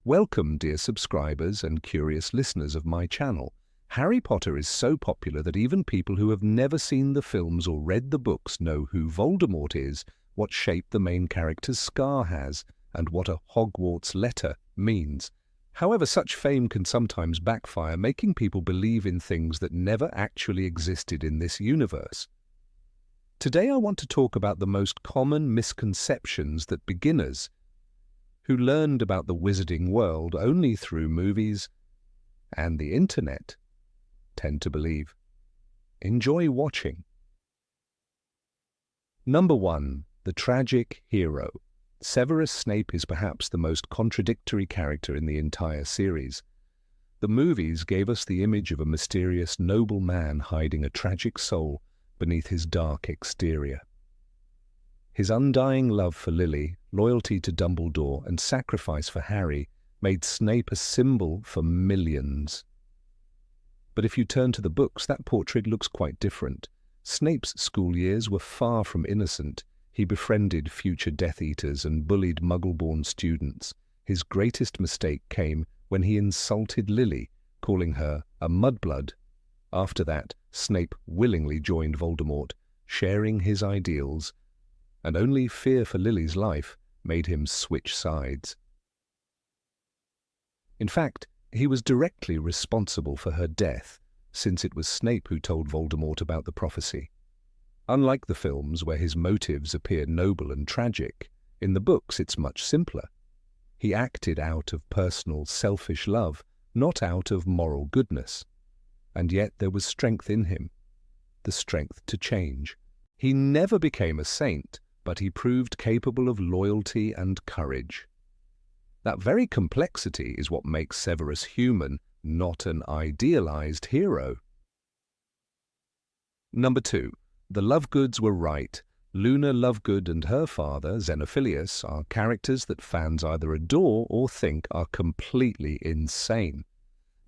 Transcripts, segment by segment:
Welcome, dear subscribers and curious listeners of my channel. Harry Potter is so popular that even people who have never seen the films or read the books know who Voldemort is, what shape the main character's scar has, and what a Hogwarts letter means. However, such fame can sometimes backfire, making people believe in things that never actually existed in this universe. Today I want to talk about the most common misconceptions that beginners who learned about the wizarding world only through movies and the internet tend to believe. Enjoy watching. Number 1. The tragic hero. Severus Snape is perhaps the most contradictory character in the entire series. The movies gave us the image of a mysterious noble man hiding a tragic soul beneath his dark exterior. His undying love for Lily, loyalty to Dumbledore, and sacrifice for Harry made Snape a symbol for millions. But if you turn to the books, that portrait looks quite different. Snape's school years were far from innocent. He befriended future Death Eaters and bullied Muggle-born students. His greatest mistake came when he insulted Lily, calling her a mudblood. After that, Snape willingly joined Voldemort, sharing his ideals, and only fear for Lily's life made him switch sides. In fact, he was directly responsible for her death, since it was Snape who told Voldemort about the prophecy. Unlike the films, where his motives appear noble and tragic, in the books it's much simpler. He acted out of personal, selfish love, not out of moral goodness. And yet there was strength in him, the strength to change. He never became a saint, but he proved capable of loyalty and courage. That very complexity is what makes Severus human, not an idealized hero. Number 2. The Lovegoods were right. Luna Lovegood and her father, Xenophilius, are characters that fans either adore or think are completely insane.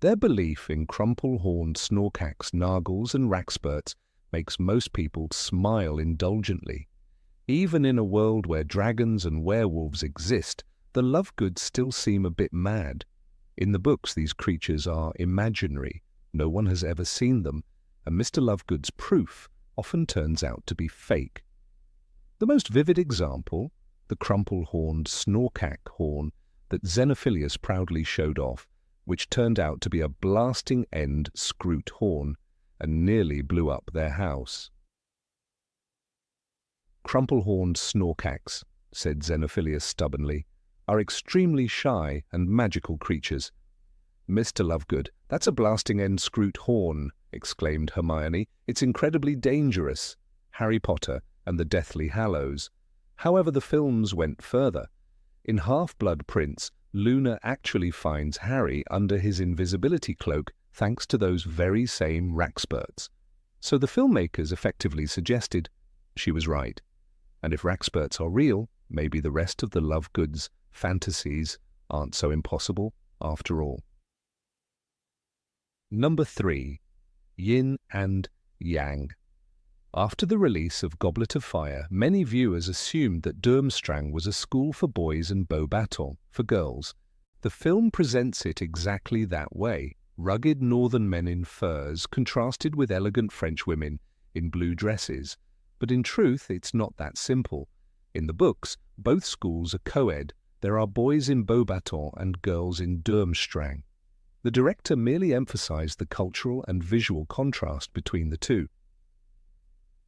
Their belief in crumple-horned Snorkax, Nargles and Raxburts makes most people smile indulgently. Even in a world where dragons and werewolves exist, the Lovegoods still seem a bit mad. In the books, these creatures are imaginary. No one has ever seen them, and Mr. Lovegood's proof often turns out to be fake. The most vivid example, the crumple-horned Snorkax horn that Xenophilius proudly showed off, which turned out to be a blasting-end scroot horn and nearly blew up their house. Crumple-horned Snorkax, said Xenophilius stubbornly, are extremely shy and magical creatures. Mr. Lovegood, that's a blasting-end scroot horn, exclaimed Hermione. It's incredibly dangerous. Harry Potter and the Deathly Hallows. However, the films went further. In Half-Blood Prince, Luna actually finds Harry under his invisibility cloak thanks to those very same Raxburts. So the filmmakers effectively suggested she was right. And if Raxburts are real, maybe the rest of the Lovegoods' fantasies aren't so impossible after all. Number 3. Yin and Yang. After the release of Goblet of Fire, many viewers assumed that Durmstrang was a school for boys and Beauxbatons for girls. The film presents it exactly that way. Rugged northern men in furs contrasted with elegant French women in blue dresses. But in truth, it's not that simple. In the books, both schools are co-ed. There are boys in Beauxbatons and girls in Durmstrang. The director merely emphasized the cultural and visual contrast between the two.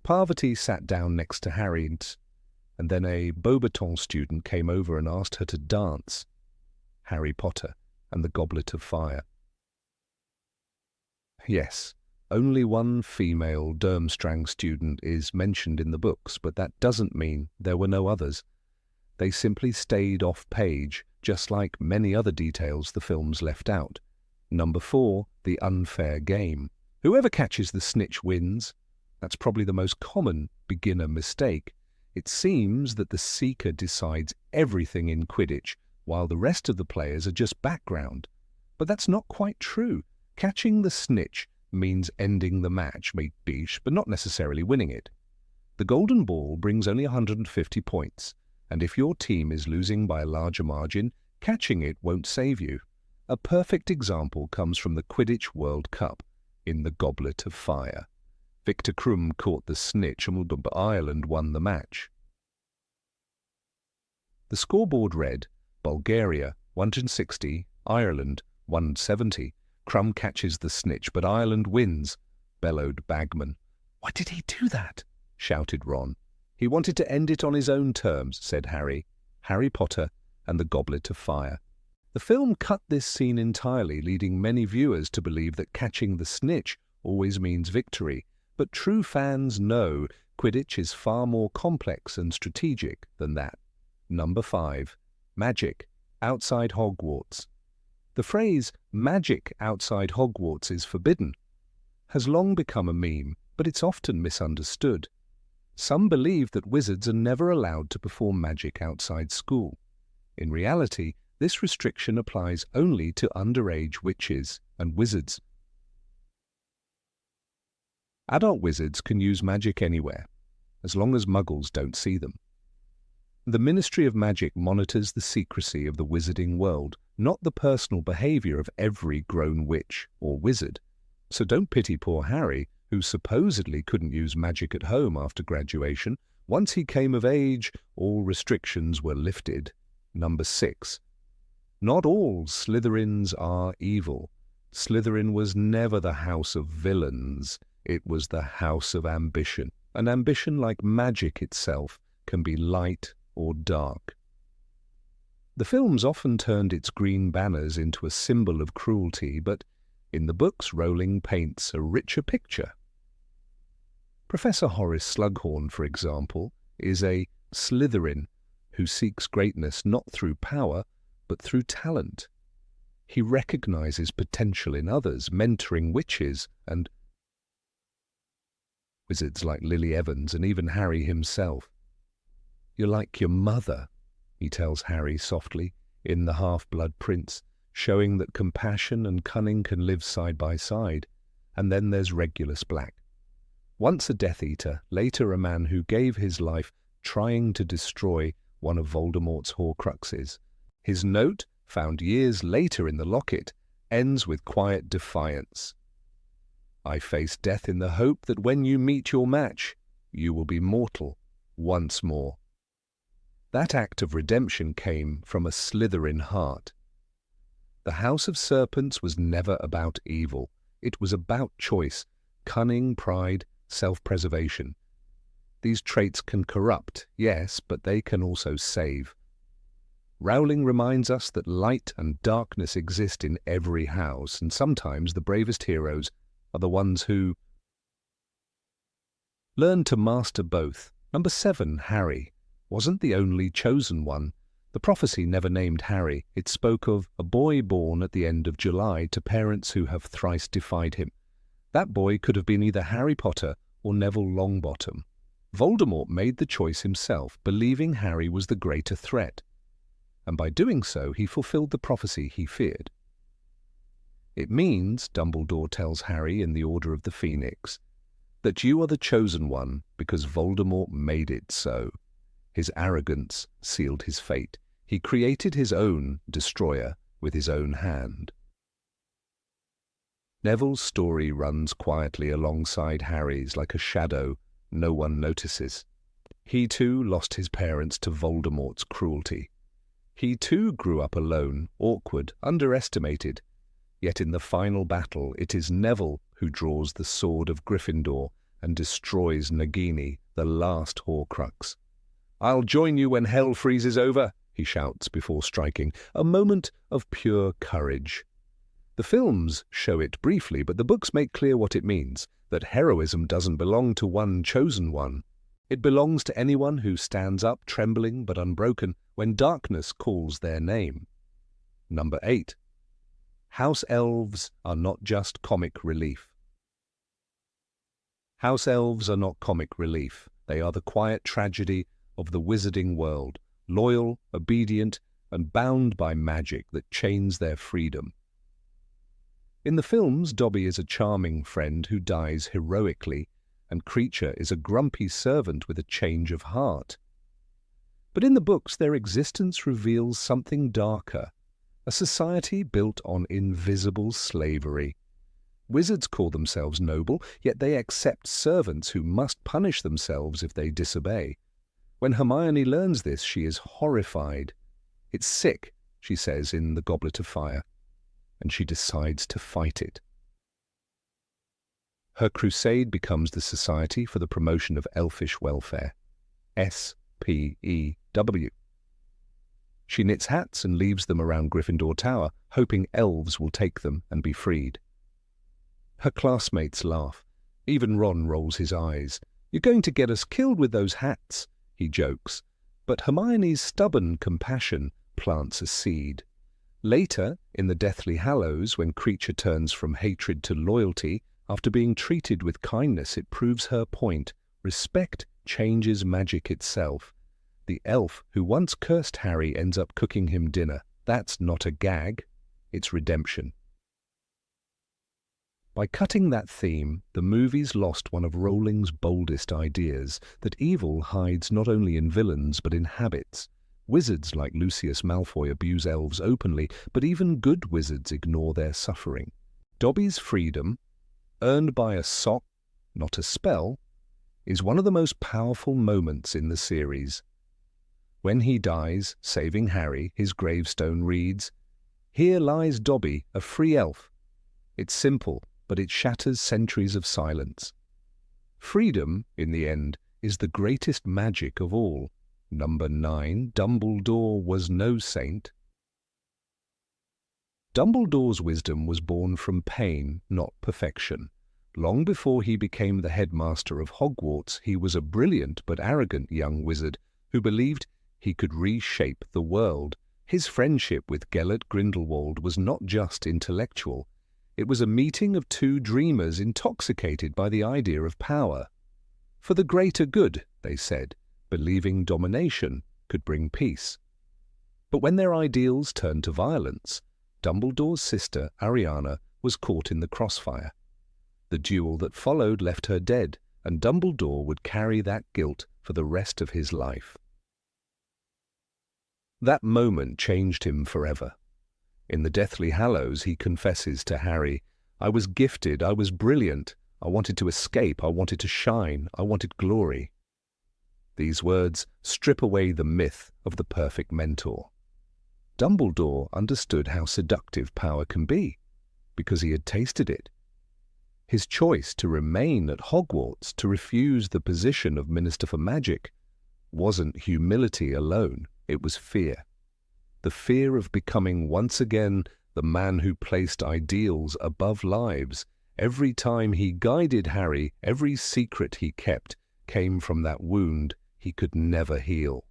Parvati sat down next to Harry, and then a Beauxbaton student came over and asked her to dance. Harry Potter and the Goblet of Fire. Yes, only one female Durmstrang student is mentioned in the books, but that doesn't mean there were no others. They simply stayed off-page, just like many other details the films left out. Number 4, the unfair game. Whoever catches the snitch wins. That's probably the most common beginner mistake. It seems that the seeker decides everything in Quidditch, while the rest of the players are just background. But that's not quite true. Catching the snitch means ending the match, but not necessarily winning it. The golden ball brings only 150 points, and if your team is losing by a larger margin, Catching it won't save you. A perfect example comes from the Quidditch World Cup in the Goblet of Fire. Victor Krum caught the snitch and Ireland won the match. The scoreboard read, Bulgaria 160, Ireland 170. Krum catches the snitch, but Ireland wins, bellowed Bagman. Why did he do that? Shouted Ron. He wanted to end it on his own terms, said Harry. Harry Potter and the Goblet of Fire. The film cut this scene entirely, leading many viewers to believe that catching the snitch always means victory. But true fans know Quidditch is far more complex and strategic than that. Number 5. Magic outside Hogwarts. The phrase, magic outside Hogwarts is forbidden, has long become a meme, but it's often misunderstood. Some believe that wizards are never allowed to perform magic outside school. In reality, this restriction applies only to underage witches and wizards. Adult wizards can use magic anywhere, as long as muggles don't see them. The Ministry of Magic monitors the secrecy of the wizarding world, not the personal behavior of every grown witch or wizard. So don't pity poor Harry, who supposedly couldn't use magic at home after graduation. Once he came of age, all restrictions were lifted. Number 6. Not all Slytherins are evil. Slytherin was never the house of villains. It was the house of ambition. And ambition, like magic itself, can be light or dark. The films often turned its green banners into a symbol of cruelty, but in the books Rowling paints a richer picture. Professor Horace Slughorn, for example, is a Slytherin who seeks greatness not through power, but through talent. He recognizes potential in others, mentoring witches and wizards like Lily Evans and even Harry himself. You're like your mother, he tells Harry softly, in The Half-Blood Prince, showing that compassion and cunning can live side by side. And then there's Regulus Black. Once a Death Eater, later a man who gave his life trying to destroy one of Voldemort's Horcruxes. His note, found years later in the locket, ends with quiet defiance. I face death in the hope that when you meet your match, you will be mortal once more. That act of redemption came from a Slytherin heart. The House of Serpents was never about evil. It was about choice, cunning, pride, self-preservation. These traits can corrupt, yes, but they can also save. Rowling reminds us that light and darkness exist in every house, and sometimes the bravest heroes are the ones who learn to master both. Number 7, Harry, wasn't the only chosen one. The prophecy never named Harry. It spoke of a boy born at the end of July to parents who have thrice defied him. That boy could have been either Harry Potter or Neville Longbottom. Voldemort made the choice himself, believing Harry was the greater threat. And by doing so, he fulfilled the prophecy he feared. It means, Dumbledore tells Harry in the Order of the Phoenix, that you are the chosen one because Voldemort made it so. His arrogance sealed his fate. He created his own destroyer with his own hand. Neville's story runs quietly alongside Harry's like a shadow no one notices. He too lost his parents to Voldemort's cruelty. He too grew up alone, awkward, underestimated. Yet in the final battle, it is Neville who draws the sword of Gryffindor and destroys Nagini, the last Horcrux. I'll join you when hell freezes over, he shouts before striking, a moment of pure courage. The films show it briefly, but the books make clear what it means, that heroism doesn't belong to one chosen one. It belongs to anyone who stands up trembling but unbroken when darkness calls their name. Number 8. House elves are not just comic relief. House elves are not comic relief. They are the quiet tragedy of the wizarding world, loyal, obedient, and bound by magic that chains their freedom. In the films, Dobby is a charming friend who dies heroically, and Kreacher is a grumpy servant with a change of heart. But in the books, their existence reveals something darker. a society built on invisible slavery. Wizards call themselves noble, yet they accept servants who must punish themselves if they disobey. When Hermione learns this, she is horrified. "It's sick," she says in The Goblet of Fire, and she decides to fight it. Her crusade becomes the Society for the Promotion of Elfish Welfare, SPEW. She knits hats and leaves them around Gryffindor Tower, hoping elves will take them and be freed. Her classmates laugh. Even Ron rolls his eyes. "You're going to get us killed with those hats," he jokes. But Hermione's stubborn compassion plants a seed. Later, in the Deathly Hallows, when Kreacher turns from hatred to loyalty, after being treated with kindness, it proves her point. Respect changes magic itself. The elf who once cursed Harry ends up cooking him dinner. That's not a gag, it's redemption. By cutting that theme, the movies lost one of Rowling's boldest ideas, that evil hides not only in villains but in habits. Wizards like Lucius Malfoy abuse elves openly, but even good wizards ignore their suffering. Dobby's freedom, earned by a sock, not a spell, is one of the most powerful moments in the series. When he dies, saving Harry, his gravestone reads, "Here lies Dobby, a free elf." It's simple, but it shatters centuries of silence. Freedom, in the end, is the greatest magic of all. Number 9, Dumbledore was no saint. Dumbledore's wisdom was born from pain, not perfection. Long before he became the headmaster of Hogwarts, he was a brilliant but arrogant young wizard who believed he could reshape the world. His friendship with Gellert Grindelwald was not just intellectual. It was a meeting of two dreamers intoxicated by the idea of power. For the greater good, they said, believing domination could bring peace. But when their ideals turned to violence, Dumbledore's sister, Ariana, was caught in the crossfire. The duel that followed left her dead, and Dumbledore would carry that guilt for the rest of his life. That moment changed him forever. In the Deathly Hallows, he confesses to Harry, "I was gifted, I was brilliant, I wanted to escape, I wanted to shine, I wanted glory." These words strip away the myth of the perfect mentor. Dumbledore understood how seductive power can be, because he had tasted it. His choice to remain at Hogwarts, to refuse the position of Minister for Magic, wasn't humility alone, it was fear. The fear of becoming once again the man who placed ideals above lives. Every time he guided Harry, every secret he kept came from that wound he could never heal.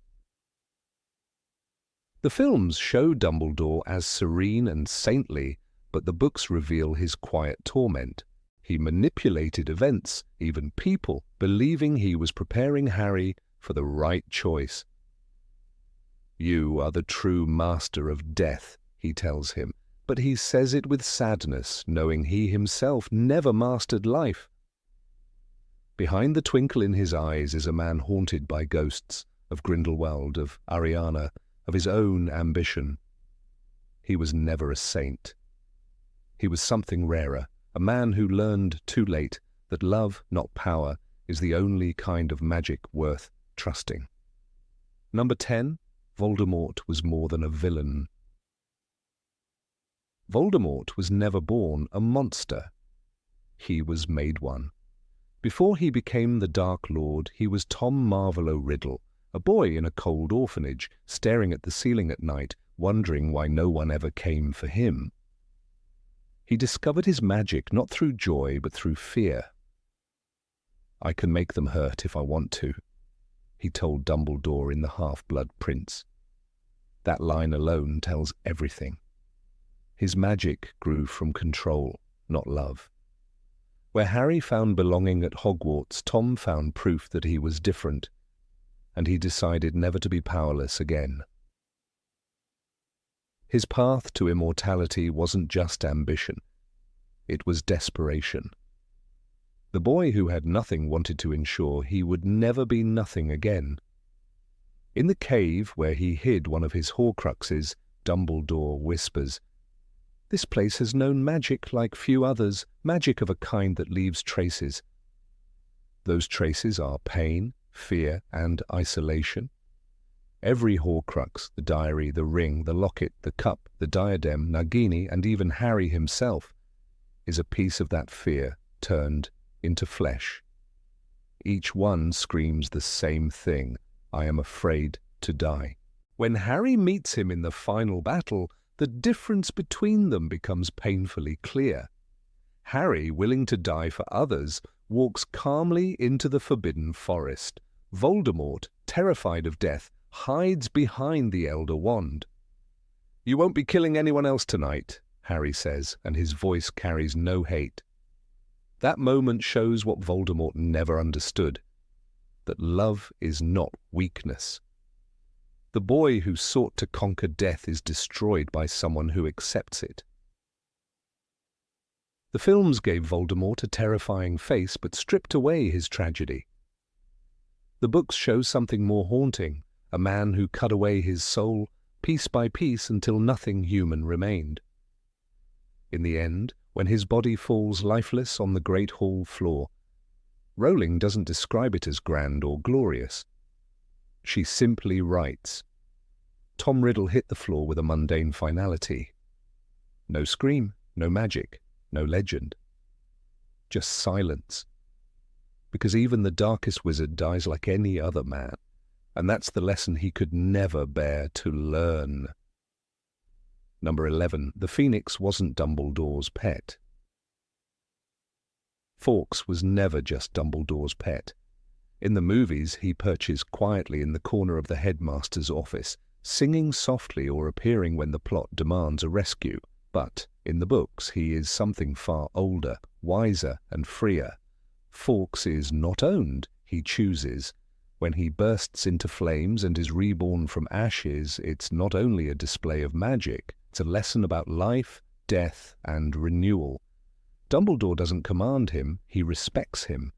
The films show Dumbledore as serene and saintly, but the books reveal his quiet torment. He manipulated events, even people, believing he was preparing Harry for the right choice. "You are the true master of death," he tells him, but he says it with sadness, knowing he himself never mastered life. Behind the twinkle in his eyes is a man haunted by ghosts, of Grindelwald, of Ariana, of his own ambition. He was never a saint. He was something rarer, a man who learned too late that love, not power, is the only kind of magic worth trusting. Number 10. Voldemort was more than a villain. Voldemort was never born a monster. He was made one. Before he became the Dark Lord, he was Tom Marvolo Riddle, a boy in a cold orphanage, staring at the ceiling at night, wondering why no one ever came for him. He discovered his magic not through joy, but through fear. "I can make them hurt if I want to," he told Dumbledore in The Half-Blood Prince. That line alone tells everything. His magic grew from control, not love. Where Harry found belonging at Hogwarts, Tom found proof that he was different, and he decided never to be powerless again. His path to immortality wasn't just ambition. It was desperation. The boy who had nothing wanted to ensure he would never be nothing again. In the cave where he hid one of his Horcruxes, Dumbledore whispers. "This place has known magic like few others, magic of a kind that leaves traces." Those traces are pain, fear, and isolation. Every Horcrux, the diary, the ring, the locket, the cup, the diadem, Nagini, and even Harry himself, is a piece of that fear turned into flesh. Each one screams the same thing: "I am afraid to die." When Harry meets him in the final battle, the difference between them becomes painfully clear. Harry, willing to die for others, walks calmly into the forbidden forest. Voldemort, terrified of death, hides behind the Elder Wand. "You won't be killing anyone else tonight," Harry says, and his voice carries no hate. That moment shows what Voldemort never understood, that love is not weakness. The boy who sought to conquer death is destroyed by someone who accepts it. The films gave Voldemort a terrifying face but stripped away his tragedy. The books show something more haunting, a man who cut away his soul piece by piece until nothing human remained. In the end, when his body falls lifeless on the Great Hall floor, Rowling doesn't describe it as grand or glorious. She simply writes, "Tom Riddle hit the floor with a mundane finality. No scream, no magic, no legend. Just silence. Because even the darkest wizard dies like any other man, and that's the lesson he could never bear to learn." Number 11. The Phoenix wasn't Dumbledore's pet. Fawkes was never just Dumbledore's pet. In the movies, he perches quietly in the corner of the headmaster's office, singing softly or appearing when the plot demands a rescue. But in the books, he is something far older, wiser, and freer. Fawkes is not owned, he chooses. When he bursts into flames and is reborn from ashes, it's not only a display of magic, it's a lesson about life, death, and renewal. Dumbledore doesn't command him, he respects him.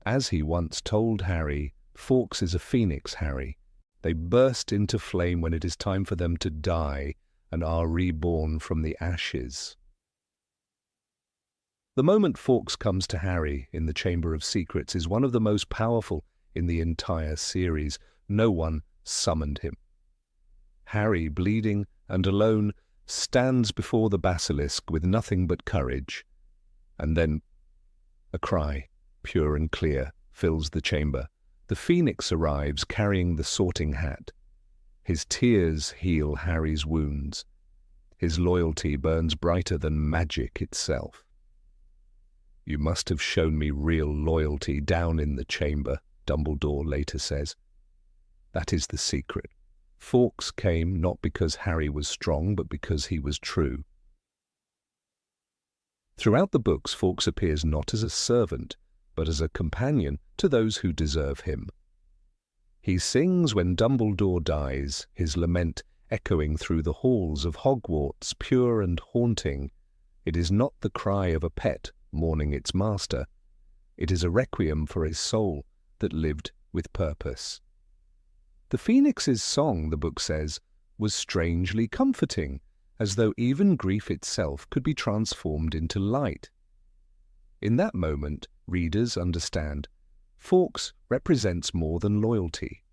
As he once told Harry, Fawkes is a phoenix, Harry. They burst into flame when it is time for them to die and are reborn from the ashes. The moment Fawkes comes to Harry in the Chamber of Secrets is one of the most powerful in the entire series. No one summoned him. Harry, bleeding and alone, stands before the basilisk with nothing but courage. And then a cry, pure and clear, fills the chamber. The Phoenix arrives carrying the sorting hat. His tears heal Harry's wounds. His loyalty burns brighter than magic itself. "You must have shown me real loyalty down in the chamber," Dumbledore later says. That is the secret. Fawkes came not because Harry was strong, but because he was true. Throughout the books, Fawkes appears not as a servant, but as a companion to those who deserve him. He sings when Dumbledore dies, his lament echoing through the halls of Hogwarts, pure and haunting. It is not the cry of a pet mourning its master. It is a requiem for his soul that lived with purpose. The Phoenix's song, the book says, was strangely comforting, as though even grief itself could be transformed into light. In that moment, readers understand, Fawkes represents more than loyalty.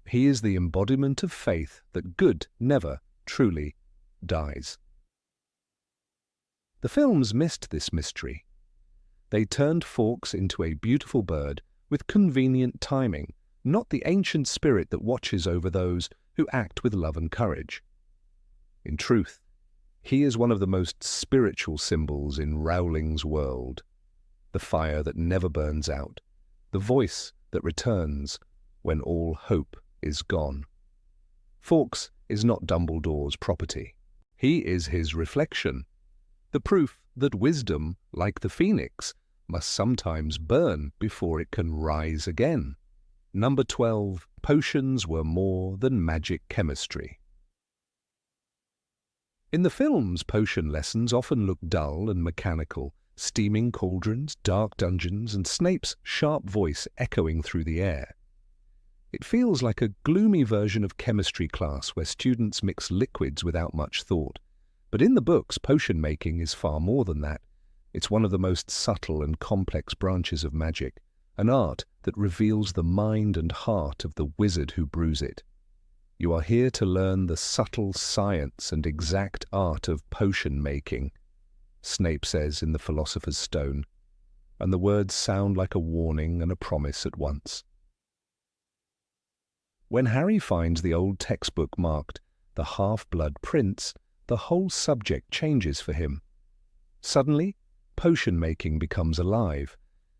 He is the embodiment of faith that good never truly dies. The films missed this mystery. They turned Fawkes into a beautiful bird with convenient timing, not the ancient spirit that watches over those who act with love and courage. In truth, he is one of the most spiritual symbols in Rowling's world, the fire that never burns out, the voice that returns when all hope is gone. Fawkes is not Dumbledore's property. He is his reflection, the proof that wisdom, like the phoenix, must sometimes burn before it can rise again. Number 12. Potions were more than magic chemistry. In the films, potion lessons often look dull and mechanical, steaming cauldrons, dark dungeons, and Snape's sharp voice echoing through the air. It feels like a gloomy version of chemistry class where students mix liquids without much thought. But in the books, potion making is far more than that. It's one of the most subtle and complex branches of magic, an art that reveals the mind and heart of the wizard who brews it. You are here to learn the subtle science and exact art of potion making, Snape says in the Philosopher's Stone, and the words sound like a warning and a promise at once. When Harry finds the old textbook marked "The Half-Blood Prince," the whole subject changes for him. Suddenly, potion-making becomes alive.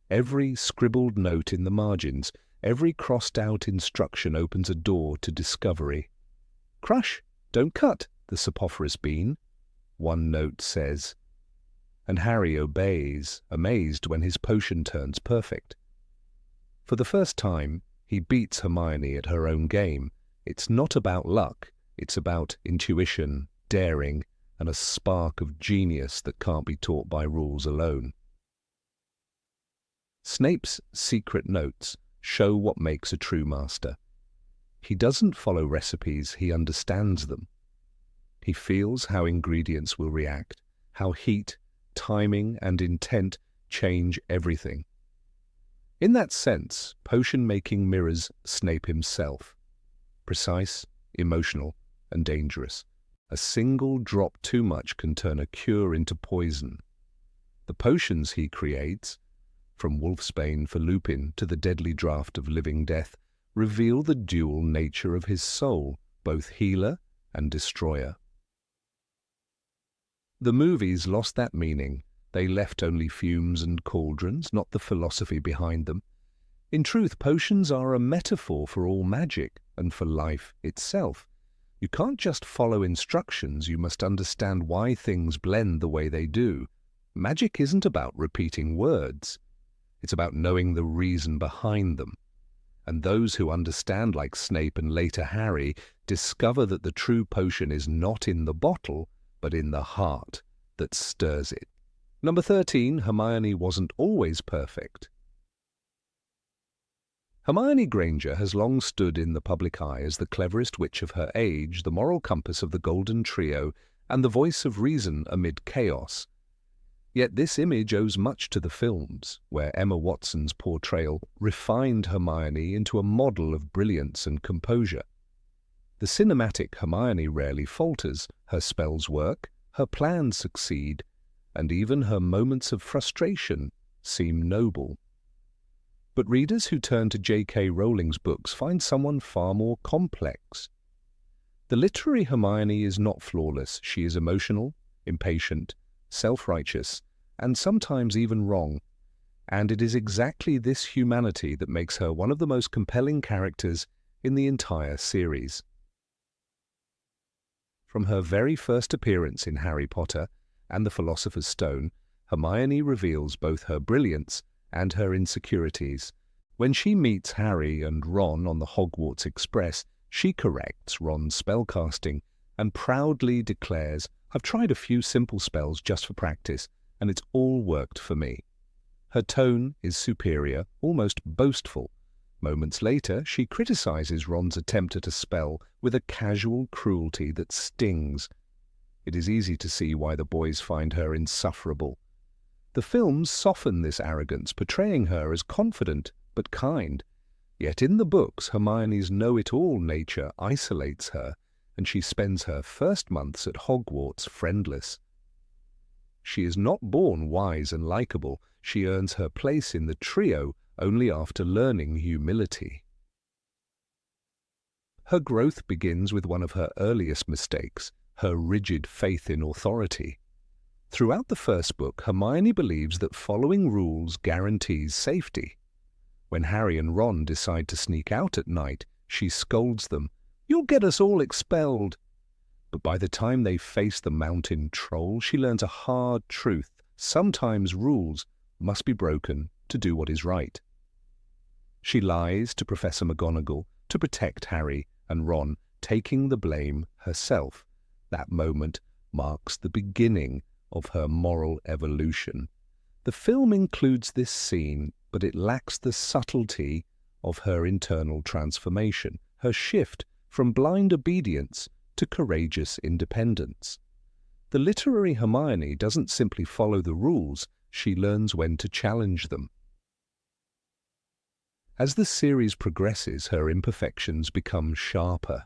Every scribbled note in the margins, every crossed-out instruction opens a door to discovery. "Crush, don't cut, the Sapophoris bean," one note says. And Harry obeys, amazed when his potion turns perfect. For the first time, he beats Hermione at her own game. It's not about luck, it's about intuition, daring, and a spark of genius that can't be taught by rules alone. Snape's secret notes show what makes a true master. He doesn't follow recipes, he understands them. He feels how ingredients will react, how heat, timing, and intent change everything. In that sense, potion-making mirrors Snape himself. Precise, emotional, and dangerous. A single drop too much can turn a cure into poison. The potions he creates, from Wolfsbane for Lupin to the deadly draught of living death, reveal the dual nature of his soul, both healer and destroyer. The movies lost that meaning. They left only fumes and cauldrons, not the philosophy behind them. In truth, potions are a metaphor for all magic and for life itself. You can't just follow instructions, you must understand why things blend the way they do. Magic isn't about repeating words. It's about knowing the reason behind them. And those who understand, like Snape and later Harry, discover that the true potion is not in the bottle, but in the heart that stirs it. Number 13, Hermione wasn't always perfect. Hermione Granger has long stood in the public eye as the cleverest witch of her age, the moral compass of the Golden Trio, and the voice of reason amid chaos. Yet this image owes much to the films, where Emma Watson's portrayal refined Hermione into a model of brilliance and composure. The cinematic Hermione rarely falters, her spells work, her plans succeed, and even her moments of frustration seem noble. But readers who turn to J.K. Rowling's books find someone far more complex. The literary Hermione is not flawless. She is emotional, impatient, self-righteous, and sometimes even wrong. And it is exactly this humanity that makes her one of the most compelling characters in the entire series. From her very first appearance in Harry Potter and the Philosopher's Stone, Hermione reveals both her brilliance and her insecurities. When she meets Harry and Ron on the Hogwarts Express, she corrects Ron's spellcasting and proudly declares, "I've tried a few simple spells just for practice, and it's all worked for me." Her tone is superior, almost boastful. Moments later, she criticizes Ron's attempt at a spell with a casual cruelty that stings. It is easy to see why the boys find her insufferable. The films soften this arrogance, portraying her as confident but kind. Yet in the books, Hermione's know-it-all nature isolates her, and she spends her first months at Hogwarts friendless. She is not born wise and likable. She earns her place in the trio only after learning humility. Her growth begins with one of her earliest mistakes, her rigid faith in authority. Throughout the first book, Hermione believes that following rules guarantees safety. When Harry and Ron decide to sneak out at night, she scolds them. "You'll get us all expelled." But by the time they face the mountain troll, she learns a hard truth. Sometimes rules must be broken to do what is right. She lies to Professor McGonagall to protect Harry and Ron, taking the blame herself. That moment marks the beginning of her moral evolution. The film includes this scene, but it lacks the subtlety of her internal transformation, her shift from blind obedience to courageous independence. The literary Hermione doesn't simply follow the rules, she learns when to challenge them. As the series progresses, her imperfections become sharper.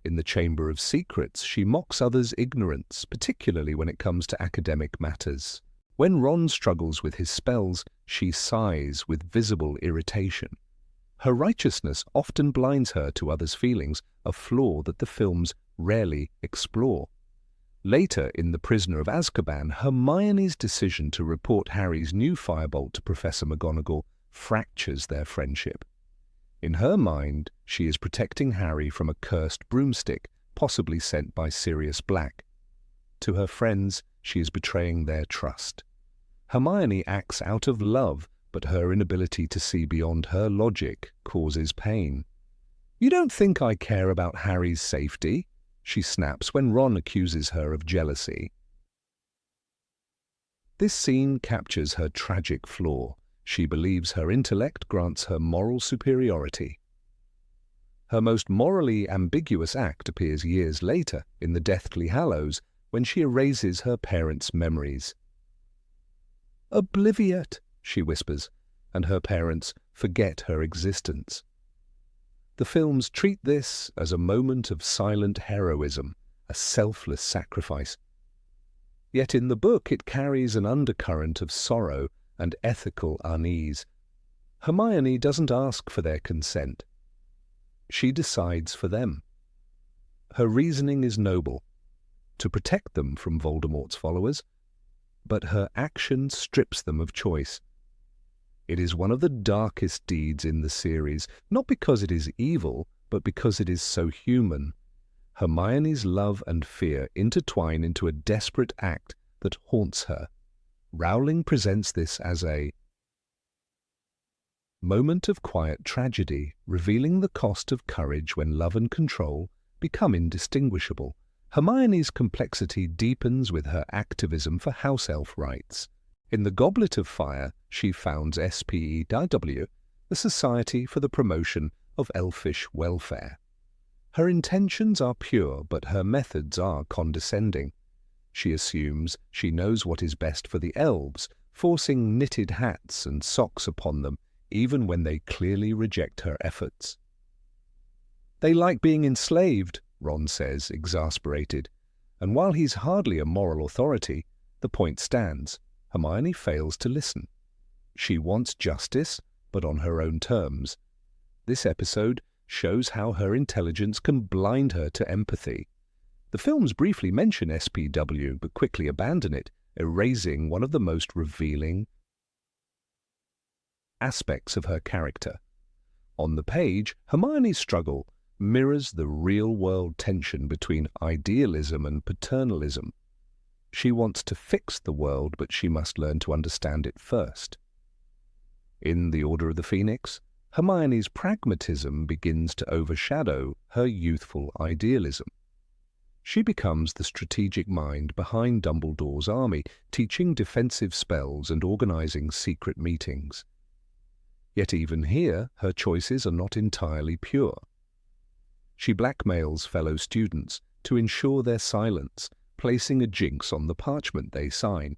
In the Chamber of Secrets, she mocks others' ignorance, particularly when it comes to academic matters. When Ron struggles with his spells, she sighs with visible irritation. Her righteousness often blinds her to others' feelings, a flaw that the films rarely explore. Later, in The Prisoner of Azkaban, Hermione's decision to report Harry's new firebolt to Professor McGonagall fractures their friendship. In her mind, she is protecting Harry from a cursed broomstick, possibly sent by Sirius Black. To her friends, she is betraying their trust. Hermione acts out of love, but her inability to see beyond her logic causes pain. "You don't think I care about Harry's safety?" she snaps when Ron accuses her of jealousy. This scene captures her tragic flaw. She believes her intellect grants her moral superiority. Her most morally ambiguous act appears years later in the Deathly Hallows when she erases her parents' memories. "Obliviate," she whispers, and her parents forget her existence. The films treat this as a moment of silent heroism, a selfless sacrifice. Yet in the book it carries an undercurrent of sorrow and ethical unease. Hermione doesn't ask for their consent. She decides for them. Her reasoning is noble, to protect them from Voldemort's followers, but her action strips them of choice. It is one of the darkest deeds in the series, not because it is evil, but because it is so human. Hermione's love and fear intertwine into a desperate act that haunts her. Rowling presents this as a moment of quiet tragedy, revealing the cost of courage when love and control become indistinguishable. Hermione's complexity deepens with her activism for house elf rights. In The Goblet of Fire, she founds SPEW, the Society for the Promotion of Elfish Welfare. Her intentions are pure, but her methods are condescending. She assumes she knows what is best for the elves, forcing knitted hats and socks upon them, even when they clearly reject her efforts. "They like being enslaved," Ron says, exasperated. And while he's hardly a moral authority, the point stands. Hermione fails to listen. She wants justice, but on her own terms. This episode shows how her intelligence can blind her to empathy. The films briefly mention SPW, but quickly abandon it, erasing one of the most revealing aspects of her character. On the page, Hermione's struggle mirrors the real-world tension between idealism and paternalism. She wants to fix the world, but she must learn to understand it first. In The Order of the Phoenix, Hermione's pragmatism begins to overshadow her youthful idealism. She becomes the strategic mind behind Dumbledore's army, teaching defensive spells and organizing secret meetings. Yet even here, her choices are not entirely pure. She blackmails fellow students to ensure their silence, placing a jinx on the parchment they sign.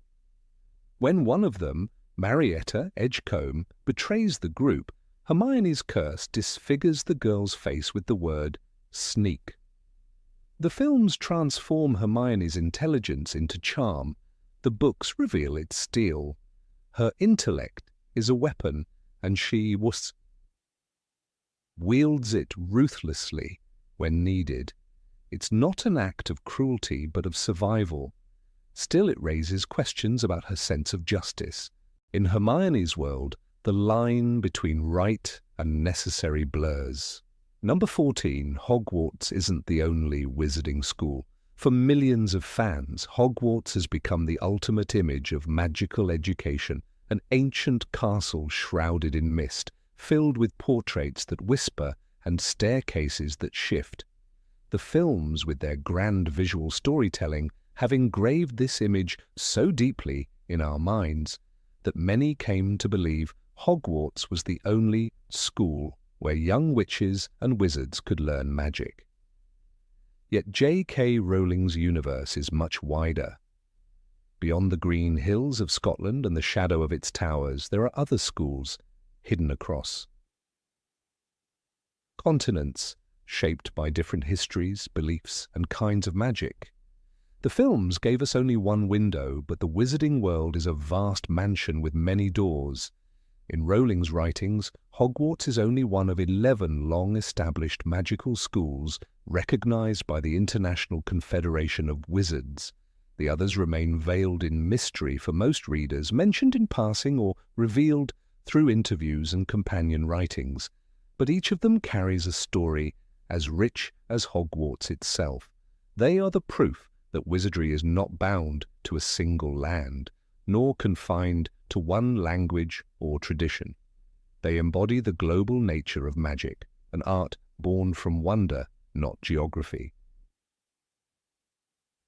When one of them, Marietta Edgecombe, betrays the group, Hermione's curse disfigures the girl's face with the word sneak. The films transform Hermione's intelligence into charm. The books reveal its steel. Her intellect is a weapon, and she wields it ruthlessly when needed. It's not an act of cruelty, but of survival. Still, it raises questions about her sense of justice. In Hermione's world, the line between right and necessary blurs. Number 14, Hogwarts isn't the only wizarding school. For millions of fans, Hogwarts has become the ultimate image of magical education, an ancient castle shrouded in mist, filled with portraits that whisper and staircases that shift. The films, with their grand visual storytelling, have engraved this image so deeply in our minds that many came to believe Hogwarts was the only school where young witches and wizards could learn magic. Yet J.K. Rowling's universe is much wider. Beyond the green hills of Scotland and the shadow of its towers, there are other schools hidden across continents, shaped by different histories, beliefs, and kinds of magic. The films gave us only one window, but the wizarding world is a vast mansion with many doors. In Rowling's writings, Hogwarts is only one of 11 long-established magical schools recognized by the International Confederation of Wizards. The others remain veiled in mystery for most readers, mentioned in passing or revealed through interviews and companion writings. But each of them carries a story as rich as Hogwarts itself. They are the proof that wizardry is not bound to a single land, nor confined to one language or tradition. They embody the global nature of magic, an art born from wonder, not geography.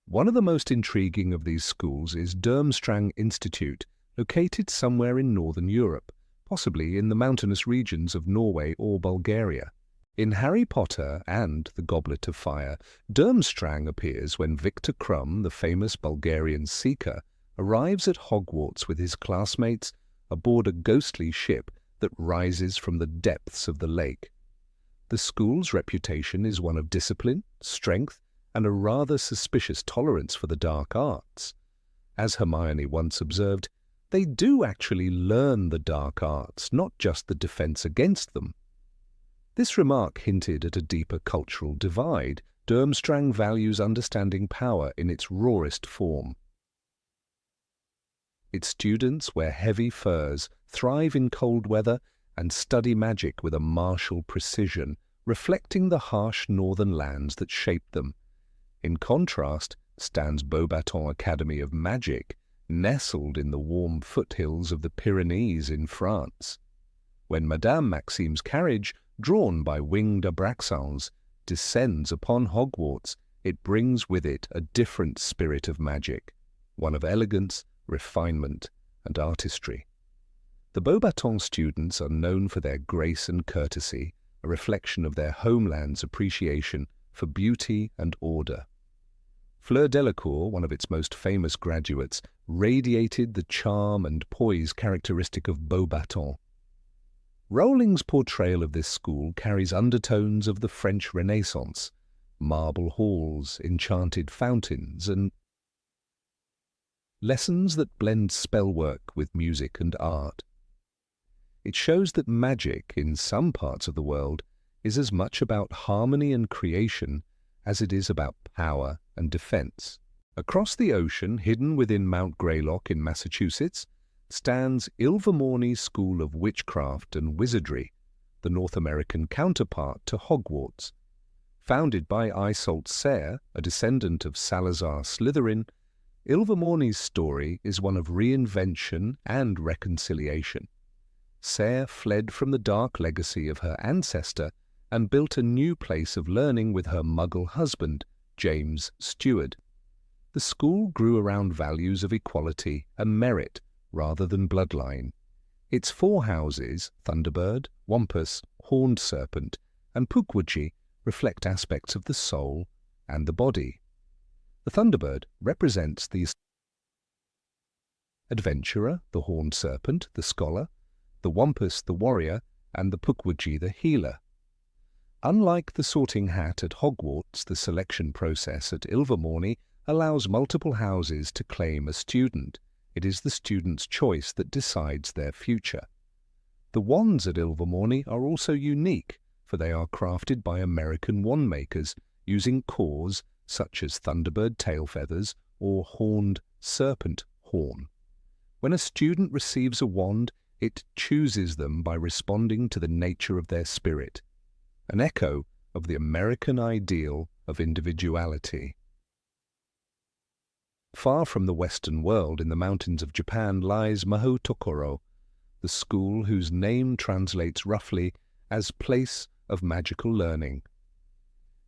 One of the most intriguing of these schools is Durmstrang Institute, located somewhere in northern Europe, possibly in the mountainous regions of Norway or Bulgaria. In Harry Potter and the Goblet of Fire, Durmstrang appears when Viktor Krum, the famous Bulgarian seeker, arrives at Hogwarts with his classmates aboard a ghostly ship that rises from the depths of the lake. The school's reputation is one of discipline, strength, and a rather suspicious tolerance for the dark arts. As Hermione once observed, they do actually learn the dark arts, not just the defense against them. This remark hinted at a deeper cultural divide. Durmstrang values understanding power in its rawest form. Its students wear heavy furs, thrive in cold weather, and study magic with a martial precision, reflecting the harsh northern lands that shaped them. In contrast stands Beauxbatons Academy of Magic, nestled in the warm foothills of the Pyrenees in France. When Madame Maxime's carriage, drawn by winged Abraxans, descends upon Hogwarts, it brings with it a different spirit of magic, one of elegance, refinement, and artistry. The Beauxbatons students are known for their grace and courtesy, a reflection of their homeland's appreciation for beauty and order. Fleur Delacour, one of its most famous graduates, radiated the charm and poise characteristic of Beauxbatons. Rowling's portrayal of this school carries undertones of the French Renaissance, marble halls, enchanted fountains, and lessons that blend spellwork with music and art. It shows that magic, in some parts of the world, is as much about harmony and creation as it is about power and defense. Across the ocean, hidden within Mount Greylock in Massachusetts, stands Ilvermorny School of Witchcraft and Wizardry, the North American counterpart to Hogwarts. Founded by Isolde Sayre, a descendant of Salazar Slytherin, Ilvermorny's story is one of reinvention and reconciliation. Sayre fled from the dark legacy of her ancestor and built a new place of learning with her Muggle husband, James Stewart. The school grew around values of equality and merit rather than bloodline. Its 4 houses, Thunderbird, Wampus, Horned Serpent, and Pukwudgie, reflect aspects of the soul and the body. The Thunderbird represents the adventurer, the Horned Serpent, the scholar, the Wampus, the warrior, and the Pukwudgie, the healer. Unlike the sorting hat at Hogwarts, the selection process at Ilvermorny allows multiple houses to claim a student. It is the student's choice that decides their future. The wands at Ilvermorny are also unique, for they are crafted by American wand makers using cores such as Thunderbird tail feathers or Horned Serpent horn. When a student receives a wand, it chooses them by responding to the nature of their spirit, an echo of the American ideal of individuality. Far from the Western world, in the mountains of Japan, lies Mahou Tokoro, the school whose name translates roughly as Place of Magical Learning.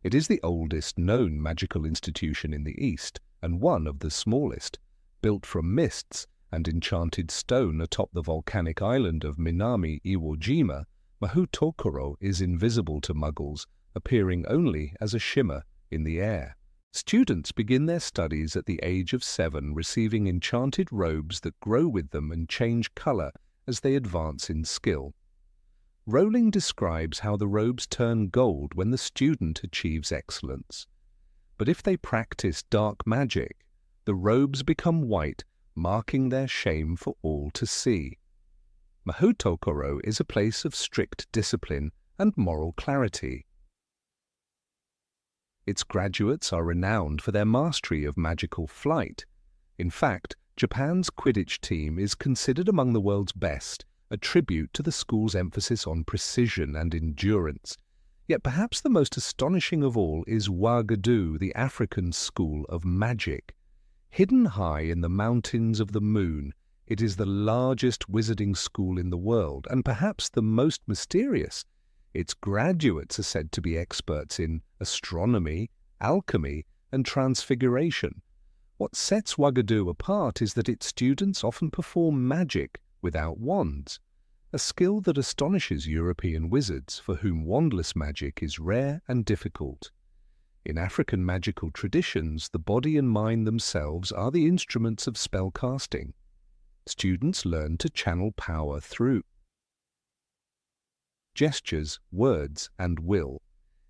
It is the oldest known magical institution in the East, and one of the smallest, built from mists and enchanted stone atop the volcanic island of Minami Iwo Jima, Mahutokoro is invisible to Muggles, appearing only as a shimmer in the air. Students begin their studies at the age of 7, receiving enchanted robes that grow with them and change color as they advance in skill. Rowling describes how the robes turn gold when the student achieves excellence. But if they practice dark magic, the robes become white, marking their shame for all to see. Mahutokoro is a place of strict discipline and moral clarity. Its graduates are renowned for their mastery of magical flight. In fact, Japan's Quidditch team is considered among the world's best, a tribute to the school's emphasis on precision and endurance. Yet perhaps the most astonishing of all is Ouagadougou, the African school of magic. Hidden high in the mountains of the moon, it is the largest wizarding school in the world, and perhaps the most mysterious. Its graduates are said to be experts in astronomy, alchemy, and transfiguration. What sets Ouagadougou apart is that its students often perform magic without wands, a skill that astonishes European wizards for whom wandless magic is rare and difficult. In African magical traditions, the body and mind themselves are the instruments of spellcasting. Students learn to channel power through gestures, words, and will.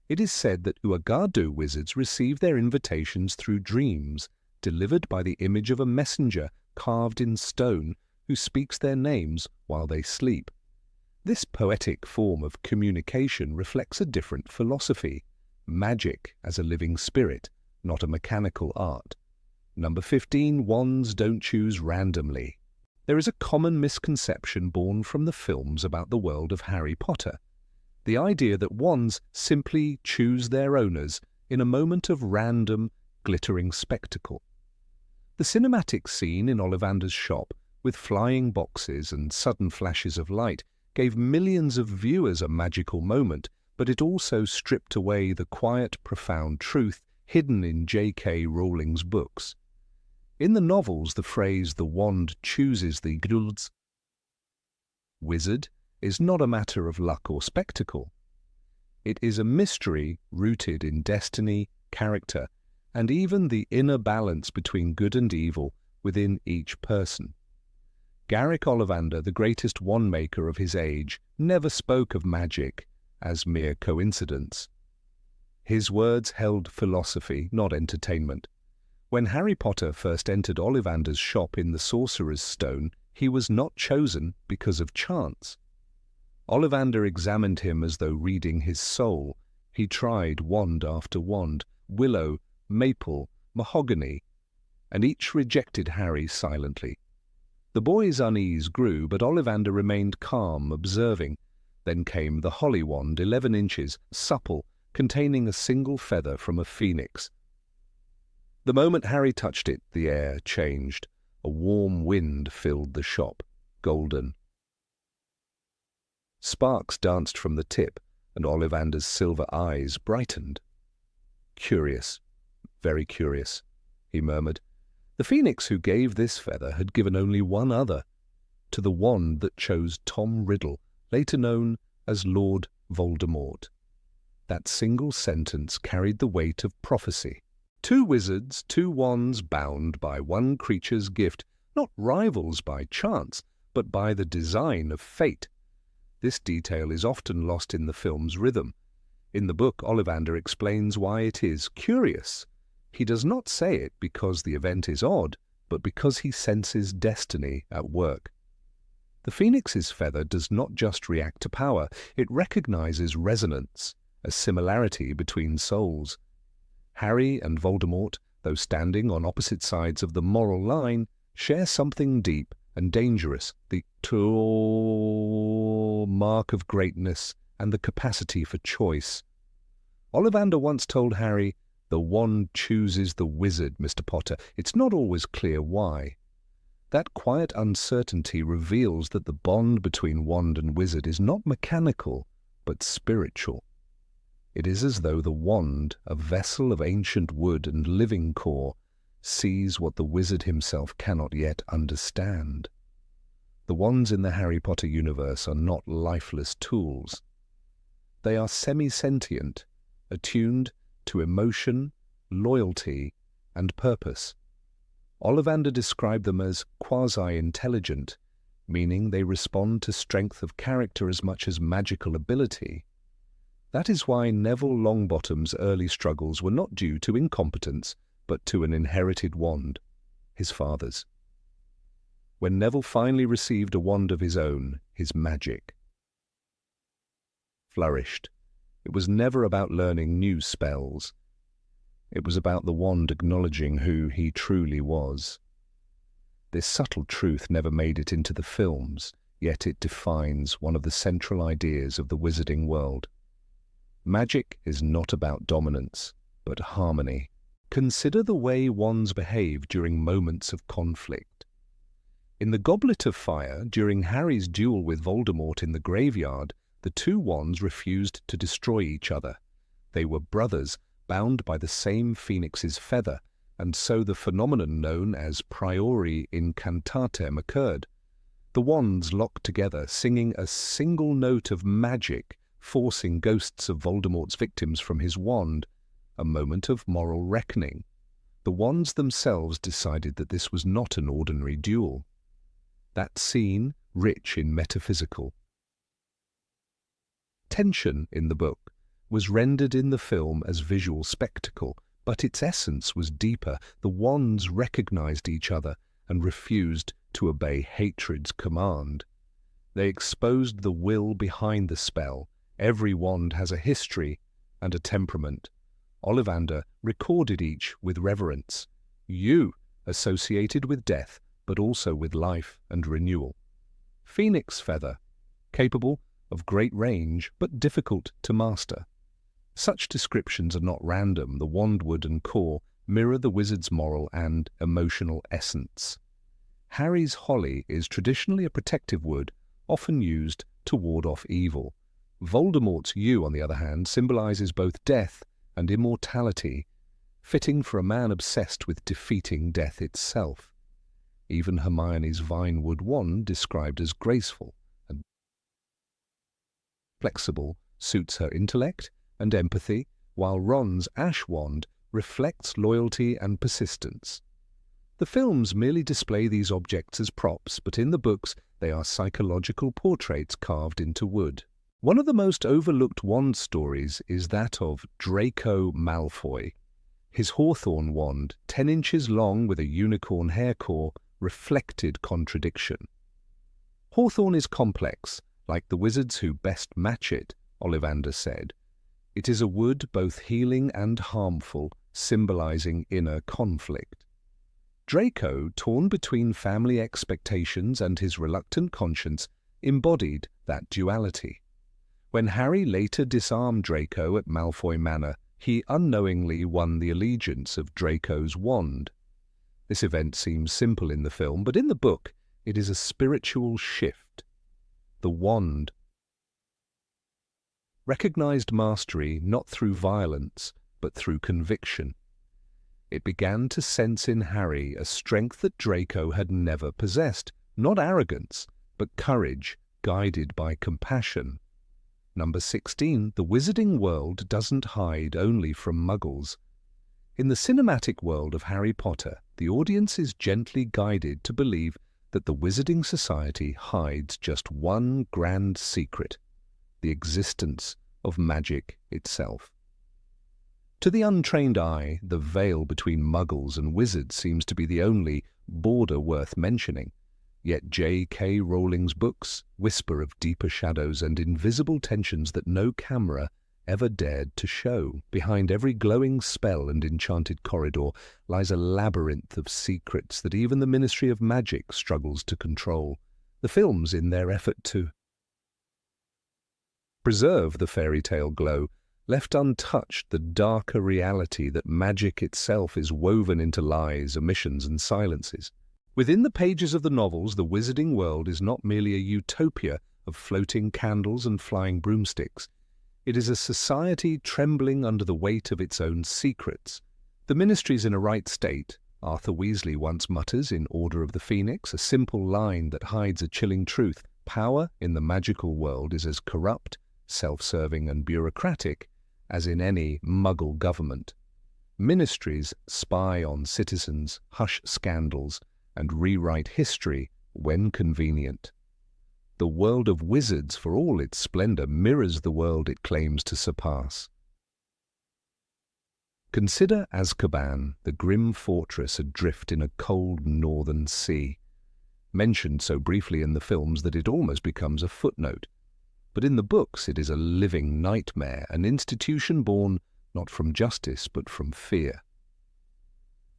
It is said that Ouagadougou wizards receive their invitations through dreams, delivered by the image of a messenger carved in stone who speaks their names while they sleep. This poetic form of communication reflects a different philosophy, magic as a living spirit, not a mechanical art. Number 15, wands don't choose randomly. There is a common misconception born from the films about the world of Harry Potter. The idea that wands simply choose their owners in a moment of random, glittering spectacle. The cinematic scene in Ollivander's shop, with flying boxes and sudden flashes of light, gave millions of viewers a magical moment, but it also stripped away the quiet, profound truth hidden in J.K. Rowling's books. In the novels, the phrase "the wand chooses the wizard" is not a matter of luck or spectacle. It is a mystery rooted in destiny, character, and even the inner balance between good and evil within each person. Garrick Ollivander, the greatest wand-maker of his age, never spoke of magic as mere coincidence. His words held philosophy, not entertainment. When Harry Potter first entered Ollivander's shop in the Sorcerer's Stone, he was not chosen because of chance. Ollivander examined him as though reading his soul. He tried wand after wand, willow, maple, mahogany, and each rejected Harry silently. The boy's unease grew, but Ollivander remained calm, observing. Then came the holly wand, 11 inches, supple, containing a single feather from a phoenix. The moment Harry touched it, the air changed. A warm wind filled the shop, golden. Sparks danced from the tip, and Ollivander's silver eyes brightened. "Curious, very curious," he murmured. The phoenix who gave this feather had given only one other, to the wand that chose Tom Riddle, later known as Lord Voldemort. That single sentence carried the weight of prophecy. 2 wizards, 2 wands bound by one creature's gift, not rivals by chance, but by the design of fate. This detail is often lost in the film's rhythm. In the book, Ollivander explains why it is curious. He does not say it because the event is odd, but because he senses destiny at work. The phoenix's feather does not just react to power, it recognizes resonance, a similarity between souls. Harry and Voldemort, though standing on opposite sides of the moral line, share something deep and dangerous, the mark of greatness and the capacity for choice. Ollivander once told Harry, "The wand chooses the wizard, Mr. Potter. It's not always clear why." That quiet uncertainty reveals that the bond between wand and wizard is not mechanical, but spiritual. It is as though the wand, a vessel of ancient wood and living core, sees what the wizard himself cannot yet understand. The wands in the Harry Potter universe are not lifeless tools. They are semi-sentient, attuned to emotion, loyalty, and purpose. Ollivander described them as quasi-intelligent, meaning they respond to strength of character as much as magical ability. That is why Neville Longbottom's early struggles were not due to incompetence, but to an inherited wand, his father's. When Neville finally received a wand of his own, his magic flourished. It was never about learning new spells. It was about the wand acknowledging who he truly was. This subtle truth never made it into the films, yet it defines one of the central ideas of the wizarding world. Magic is not about dominance, but harmony. Consider the way wands behave during moments of conflict. In the Goblet of Fire, during Harry's duel with Voldemort in the graveyard, the two wands refused to destroy each other. They were brothers, bound by the same phoenix's feather, and so the phenomenon known as priori incantatem occurred. The wands locked together, singing a single note of magic, forcing ghosts of Voldemort's victims from his wand, a moment of moral reckoning. The wands themselves decided that this was not an ordinary duel. That scene, rich in metaphysical tension in the book, was rendered in the film as visual spectacle, but its essence was deeper. The wands recognized each other and refused to obey hatred's command. They exposed the will behind the spell. Every wand has a history and a temperament. Ollivander recorded each with reverence. You, associated with death, but also with life and renewal. Phoenix feather, capable of great range, but difficult to master. Such descriptions are not random. The wandwood and core mirror the wizard's moral and emotional essence. Harry's holly is traditionally a protective wood, often used to ward off evil. Voldemort's yew, on the other hand, symbolizes both death and immortality, fitting for a man obsessed with defeating death itself. Even Hermione's vinewood wand, described as graceful and flexible, suits her intellect and empathy, while Ron's ash wand reflects loyalty and persistence. The films merely display these objects as props, but in the books they are psychological portraits carved into wood. One of the most overlooked wand stories is that of Draco Malfoy. His hawthorn wand, 10 inches long with a unicorn hair core, reflected contradiction. Hawthorn is complex, like the wizards who best match it, Ollivander said. It is a wood both healing and harmful, symbolizing inner conflict. Draco, torn between family expectations and his reluctant conscience, embodied that duality. When Harry later disarmed Draco at Malfoy Manor, he unknowingly won the allegiance of Draco's wand. This event seems simple in the film, but in the book it is a spiritual shift. The wand recognized mastery not through violence, but through conviction. It began to sense in Harry a strength that Draco had never possessed, not arrogance, but courage, guided by compassion. Number 16, the wizarding world doesn't hide only from muggles. In the cinematic world of Harry Potter, the audience is gently guided to believe that the wizarding society hides just one grand secret: the existence of magic itself. To the untrained eye, the veil between muggles and wizards seems to be the only border worth mentioning. Yet J.K. Rowling's books whisper of deeper shadows and invisible tensions that no camera ever dared to show. Behind every glowing spell and enchanted corridor lies a labyrinth of secrets that even the Ministry of Magic struggles to control. The films, in their effort to preserve the fairy tale glow, left untouched the darker reality that magic itself is woven into lies, omissions, and silences. Within the pages of the novels, the wizarding world is not merely a utopia of floating candles and flying broomsticks. It is a society trembling under the weight of its own secrets. The Ministry's in a right state, Arthur Weasley once mutters in Order of the Phoenix, a simple line that hides a chilling truth. Power in the magical world is as corrupt, self-serving and bureaucratic as in any Muggle government. Ministries spy on citizens, hush scandals, and rewrite history when convenient. The world of wizards, for all its splendor, mirrors the world it claims to surpass. Consider Azkaban, the grim fortress adrift in a cold northern sea, mentioned so briefly in the films that it almost becomes a footnote. But in the books it is a living nightmare, an institution born not from justice but from fear.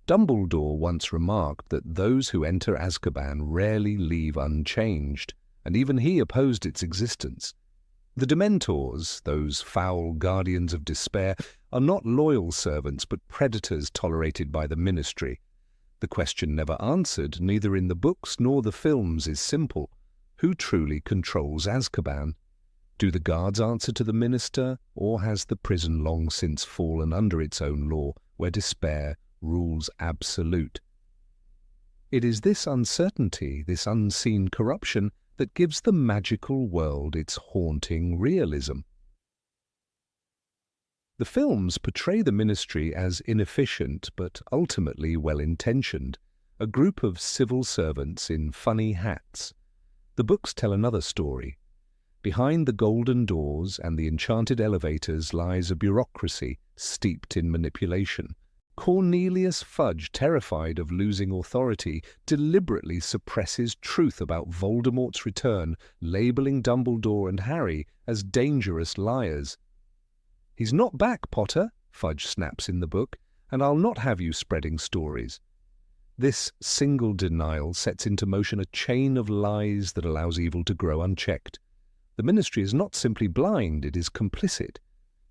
Dumbledore once remarked that those who enter Azkaban rarely leave unchanged, and even he opposed its existence. The Dementors, those foul guardians of despair, are not loyal servants but predators tolerated by the Ministry. The question never answered, neither in the books nor the films, is simple. Who truly controls Azkaban? Do the guards answer to the minister, or has the prison long since fallen under its own law, where despair rules absolute? It is this uncertainty, this unseen corruption, that gives the magical world its haunting realism. The films portray the Ministry as inefficient but ultimately well-intentioned, a group of civil servants in funny hats. The books tell another story. Behind the golden doors and the enchanted elevators lies a bureaucracy steeped in manipulation. Cornelius Fudge, terrified of losing authority, deliberately suppresses truth about Voldemort's return, labeling Dumbledore and Harry as dangerous liars. "He's not back, Potter," Fudge snaps in the book, "and I'll not have you spreading stories." This single denial sets into motion a chain of lies that allows evil to grow unchecked. The Ministry is not simply blind, it is complicit.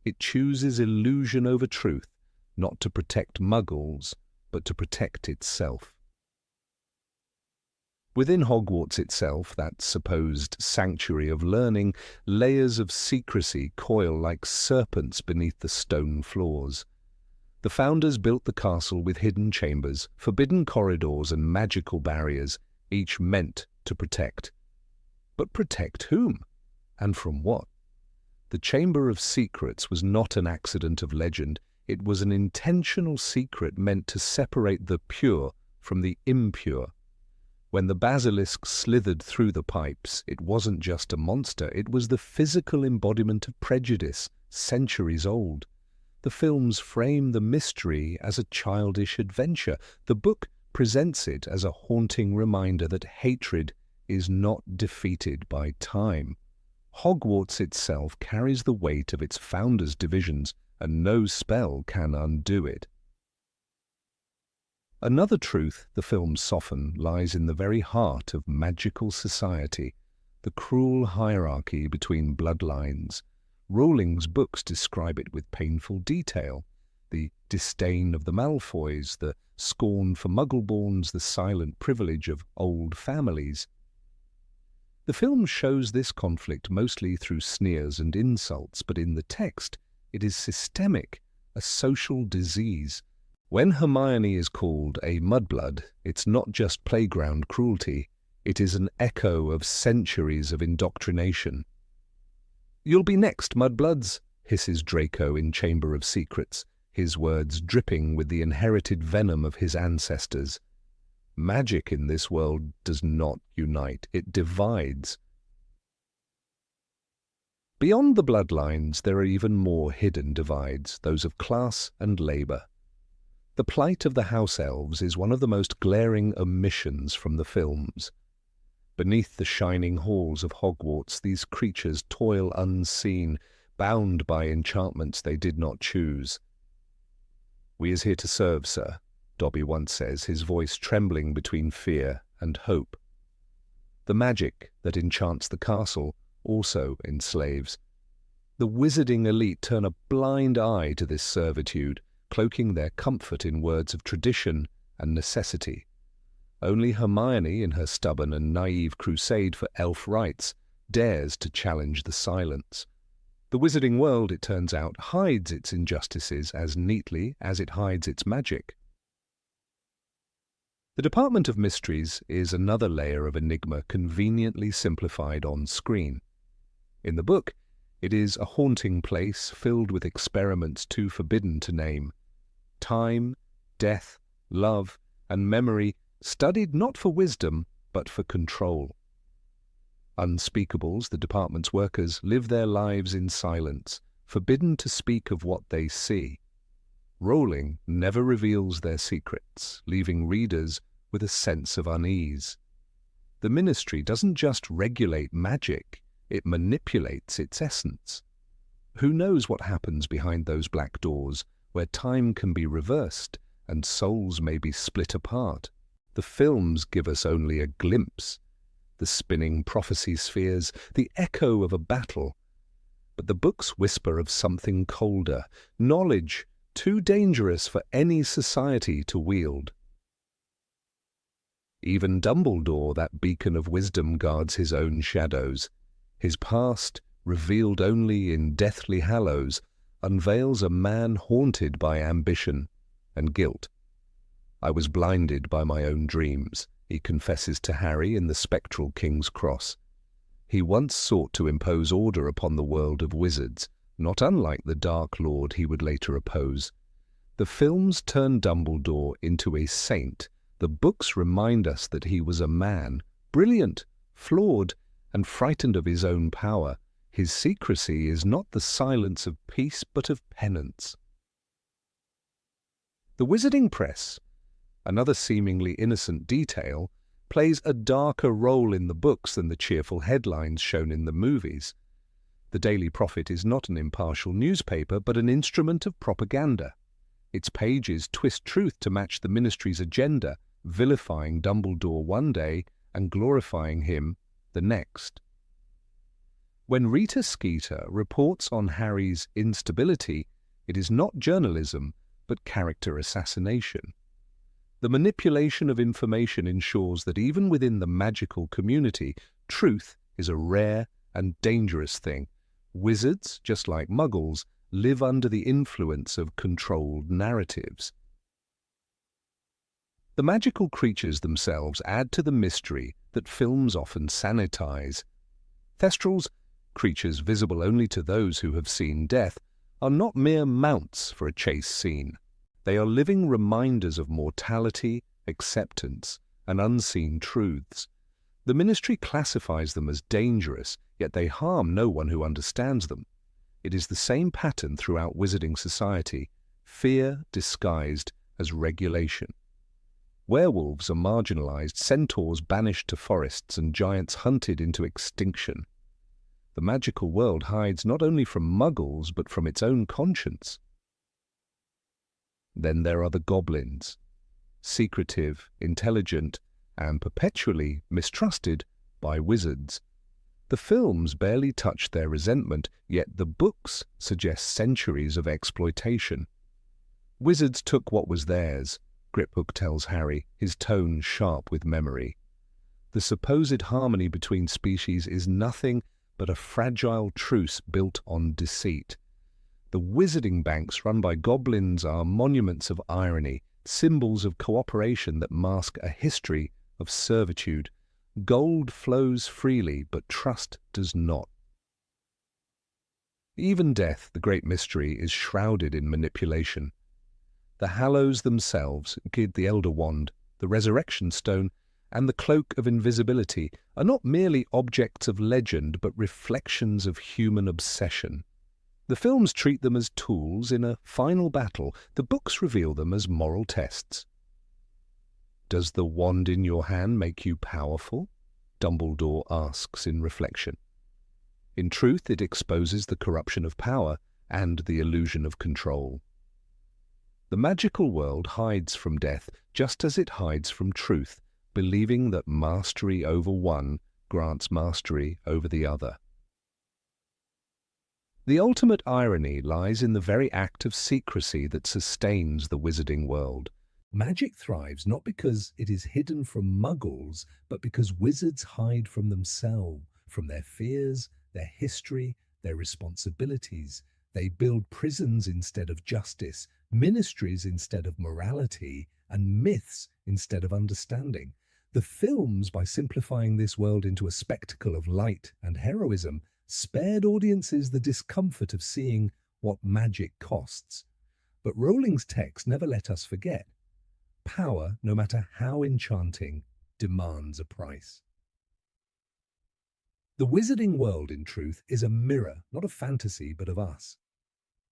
It chooses illusion over truth, not to protect Muggles, but to protect itself. Within Hogwarts itself, that supposed sanctuary of learning, layers of secrecy coil like serpents beneath the stone floors. The founders built the castle with hidden chambers, forbidden corridors and magical barriers, each meant to protect. But protect whom? And from what? The Chamber of Secrets was not an accident of legend. It was an intentional secret meant to separate the pure from the impure. When the basilisk slithered through the pipes, it wasn't just a monster, it was the physical embodiment of prejudice, centuries old. The films frame the mystery as a childish adventure. The book presents it as a haunting reminder that hatred is not defeated by time. Hogwarts itself carries the weight of its founders' divisions, and no spell can undo it. Another truth the films soften lies in the very heart of magical society, the cruel hierarchy between bloodlines. Rowling's books describe it with painful detail. The disdain of the Malfoys, the scorn for Muggleborns, the silent privilege of old families. The film shows this conflict mostly through sneers and insults, but in the text it is systemic, a social disease. When Hermione is called a mudblood, it's not just playground cruelty, it is an echo of centuries of indoctrination. "You'll be next, mudbloods," hisses Draco in Chamber of Secrets, his words dripping with the inherited venom of his ancestors. Magic in this world does not unite, it divides. Beyond the bloodlines, there are even more hidden divides, those of class and labour. The plight of the house elves is one of the most glaring omissions from the films. Beneath the shining halls of Hogwarts, these creatures toil unseen, bound by enchantments they did not choose. "We is here to serve, sir," Dobby once says, his voice trembling between fear and hope. The magic that enchants the castle also enslaves. The wizarding elite turn a blind eye to this servitude, cloaking their comfort in words of tradition and necessity. Only Hermione, in her stubborn and naive crusade for elf rights, dares to challenge the silence. The wizarding world, it turns out, hides its injustices as neatly as it hides its magic. The Department of Mysteries is another layer of enigma conveniently simplified on screen. In the book, it is a haunting place filled with experiments too forbidden to name. Time, death, love, and memory studied not for wisdom, but for control. Unspeakables, the department's workers live their lives in silence, forbidden to speak of what they see. Rowling never reveals their secrets, leaving readers with a sense of unease. The Ministry doesn't just regulate magic, it manipulates its essence. Who knows what happens behind those black doors, where time can be reversed and souls may be split apart? The films give us only a glimpse, the spinning prophecy spheres, the echo of a battle. But the books whisper of something colder, knowledge too dangerous for any society to wield. Even Dumbledore, that beacon of wisdom, guards his own shadows. His past, revealed only in Deathly Hallows, unveils a man haunted by ambition and guilt. "I was blinded by my own dreams," he confesses to Harry in The Spectral King's Cross. He once sought to impose order upon the world of wizards, not unlike the Dark Lord he would later oppose. The films turn Dumbledore into a saint. The books remind us that he was a man, brilliant, flawed, and frightened of his own power. His secrecy is not the silence of peace, but of penance. The wizarding press, another seemingly innocent detail, plays a darker role in the books than the cheerful headlines shown in the movies. The Daily Prophet is not an impartial newspaper, but an instrument of propaganda. Its pages twist truth to match the Ministry's agenda, vilifying Dumbledore one day and glorifying him the next. When Rita Skeeter reports on Harry's instability, it is not journalism, but character assassination. The manipulation of information ensures that even within the magical community, truth is a rare and dangerous thing. Wizards, just like Muggles, live under the influence of controlled narratives. The magical creatures themselves add to the mystery that films often sanitize. Thestrals, creatures visible only to those who have seen death, are not mere mounts for a chase scene. They are living reminders of mortality, acceptance, and unseen truths. The Ministry classifies them as dangerous, yet they harm no one who understands them. It is the same pattern throughout wizarding society, fear disguised as regulation. Werewolves are marginalized, centaurs banished to forests, and giants hunted into extinction. The magical world hides not only from Muggles, but from its own conscience. Then there are the goblins, secretive, intelligent, and perpetually mistrusted by wizards. The films barely touch their resentment, yet the books suggest centuries of exploitation. Wizards took what was theirs, Griphook tells Harry, his tone sharp with memory. The supposed harmony between species is nothing but a fragile truce built on deceit. The wizarding banks run by goblins are monuments of irony, symbols of cooperation that mask a history of servitude. Gold flows freely, but trust does not. Even death, the great mystery, is shrouded in manipulation. The Hallows themselves, Gid the Elder Wand, the Resurrection Stone, and the Cloak of Invisibility are not merely objects of legend, but reflections of human obsession. The films treat them as tools in a final battle. The books reveal them as moral tests. "Does the wand in your hand make you powerful?" Dumbledore asks in reflection. In truth, it exposes the corruption of power and the illusion of control. The magical world hides from death just as it hides from truth, believing that mastery over one grants mastery over the other. The ultimate irony lies in the very act of secrecy that sustains the wizarding world. Magic thrives not because it is hidden from Muggles, but because wizards hide from themselves, from their fears, their history, their responsibilities. They build prisons instead of justice, ministries instead of morality, and myths instead of understanding. The films, by simplifying this world into a spectacle of light and heroism, spared audiences the discomfort of seeing what magic costs. But Rowling's text never let us forget. Power, no matter how enchanting, demands a price. The wizarding world, in truth, is a mirror, not a fantasy, but of us.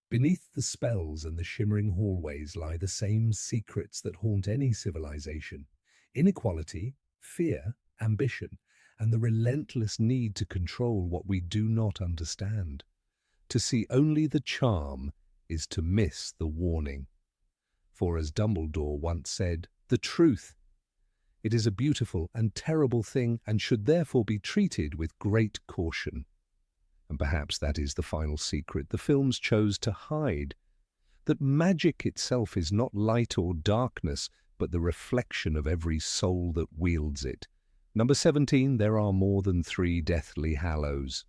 Beneath the spells and the shimmering hallways lie the same secrets that haunt any civilization: inequality, fear, ambition, and the relentless need to control what we do not understand. To see only the charm is to miss the warning. For as Dumbledore once said, the truth. It is a beautiful and terrible thing and should therefore be treated with great caution. And perhaps that is the final secret the films chose to hide, that magic itself is not light or darkness, but the reflection of every soul that wields it. Number 17, there are more than 3 Deathly Hallows.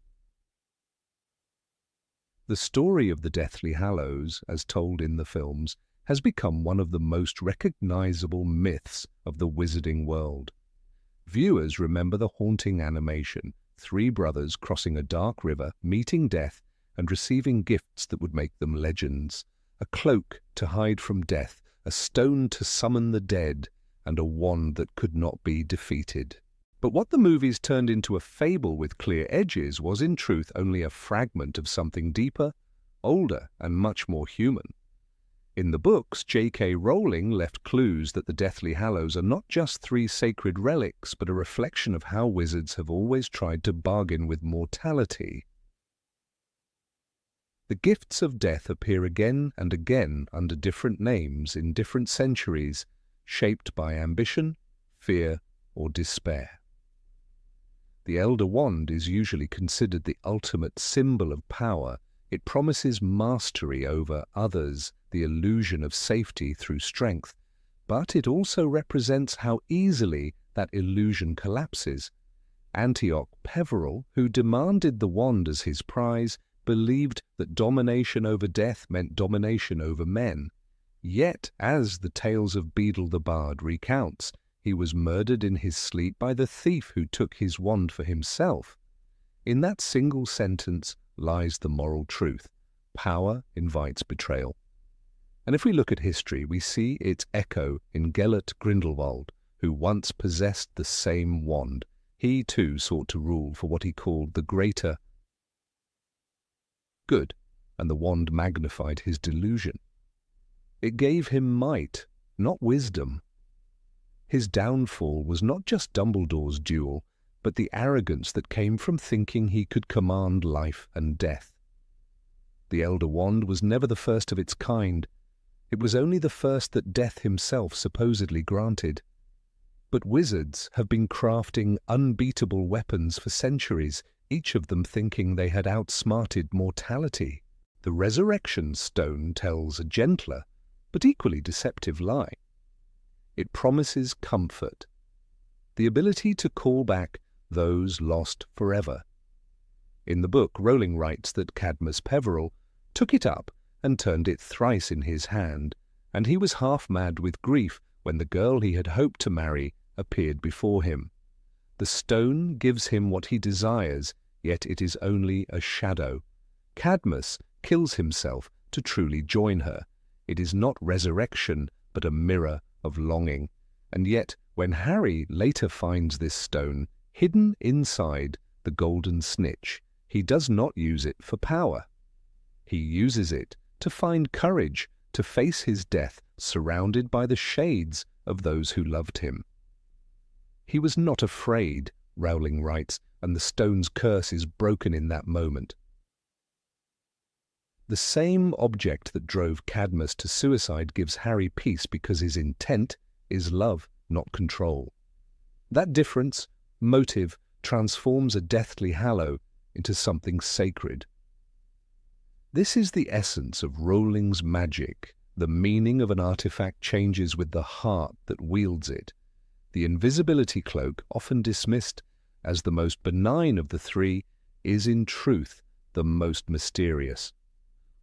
The story of the Deathly Hallows, as told in the films, has become one of the most recognizable myths of the wizarding world. Viewers remember the haunting animation, 3 brothers crossing a dark river, meeting death, and receiving gifts that would make them legends. A cloak to hide from death, a stone to summon the dead, and a wand that could not be defeated. But what the movies turned into a fable with clear edges was in truth only a fragment of something deeper, older, and much more human. In the books, J.K. Rowling left clues that the Deathly Hallows are not just 3 sacred relics, but a reflection of how wizards have always tried to bargain with mortality. The gifts of death appear again and again under different names in different centuries, shaped by ambition, fear, or despair. The Elder Wand is usually considered the ultimate symbol of power. It promises mastery over others, the illusion of safety through strength, but it also represents how easily that illusion collapses. Antioch Peverell, who demanded the wand as his prize, believed that domination over death meant domination over men. Yet, as the Tales of Beedle the Bard recounts, he was murdered in his sleep by the thief who took his wand for himself. In that single sentence lies the moral truth. Power invites betrayal. And if we look at history, we see its echo in Gellert Grindelwald, who once possessed the same wand. He too sought to rule for what he called the greater good, and the wand magnified his delusion. It gave him might, not wisdom. His downfall was not just Dumbledore's duel, but the arrogance that came from thinking he could command life and death. The Elder Wand was never the first of its kind. It was only the first that Death himself supposedly granted. But wizards have been crafting unbeatable weapons for centuries, each of them thinking they had outsmarted mortality. The Resurrection Stone tells a gentler, but equally deceptive lie. It promises comfort, the ability to call back those lost forever. In the book, Rowling writes that Cadmus Peverell took it up and turned it thrice in his hand, and he was half mad with grief when the girl he had hoped to marry appeared before him. The stone gives him what he desires, yet it is only a shadow. Cadmus kills himself to truly join her. It is not resurrection, but a mirror of longing. And yet, when Harry later finds this stone hidden inside the golden snitch, he does not use it for power. He uses it to find courage to face his death surrounded by the shades of those who loved him. He was not afraid, Rowling writes, and the stone's curse is broken in that moment. The same object that drove Cadmus to suicide gives Harry peace because his intent is love, not control. That difference, motive, transforms a Deathly Hallow into something sacred. This is the essence of Rowling's magic. The meaning of an artifact changes with the heart that wields it. The invisibility cloak, often dismissed as the most benign of the 3, is in truth the most mysterious.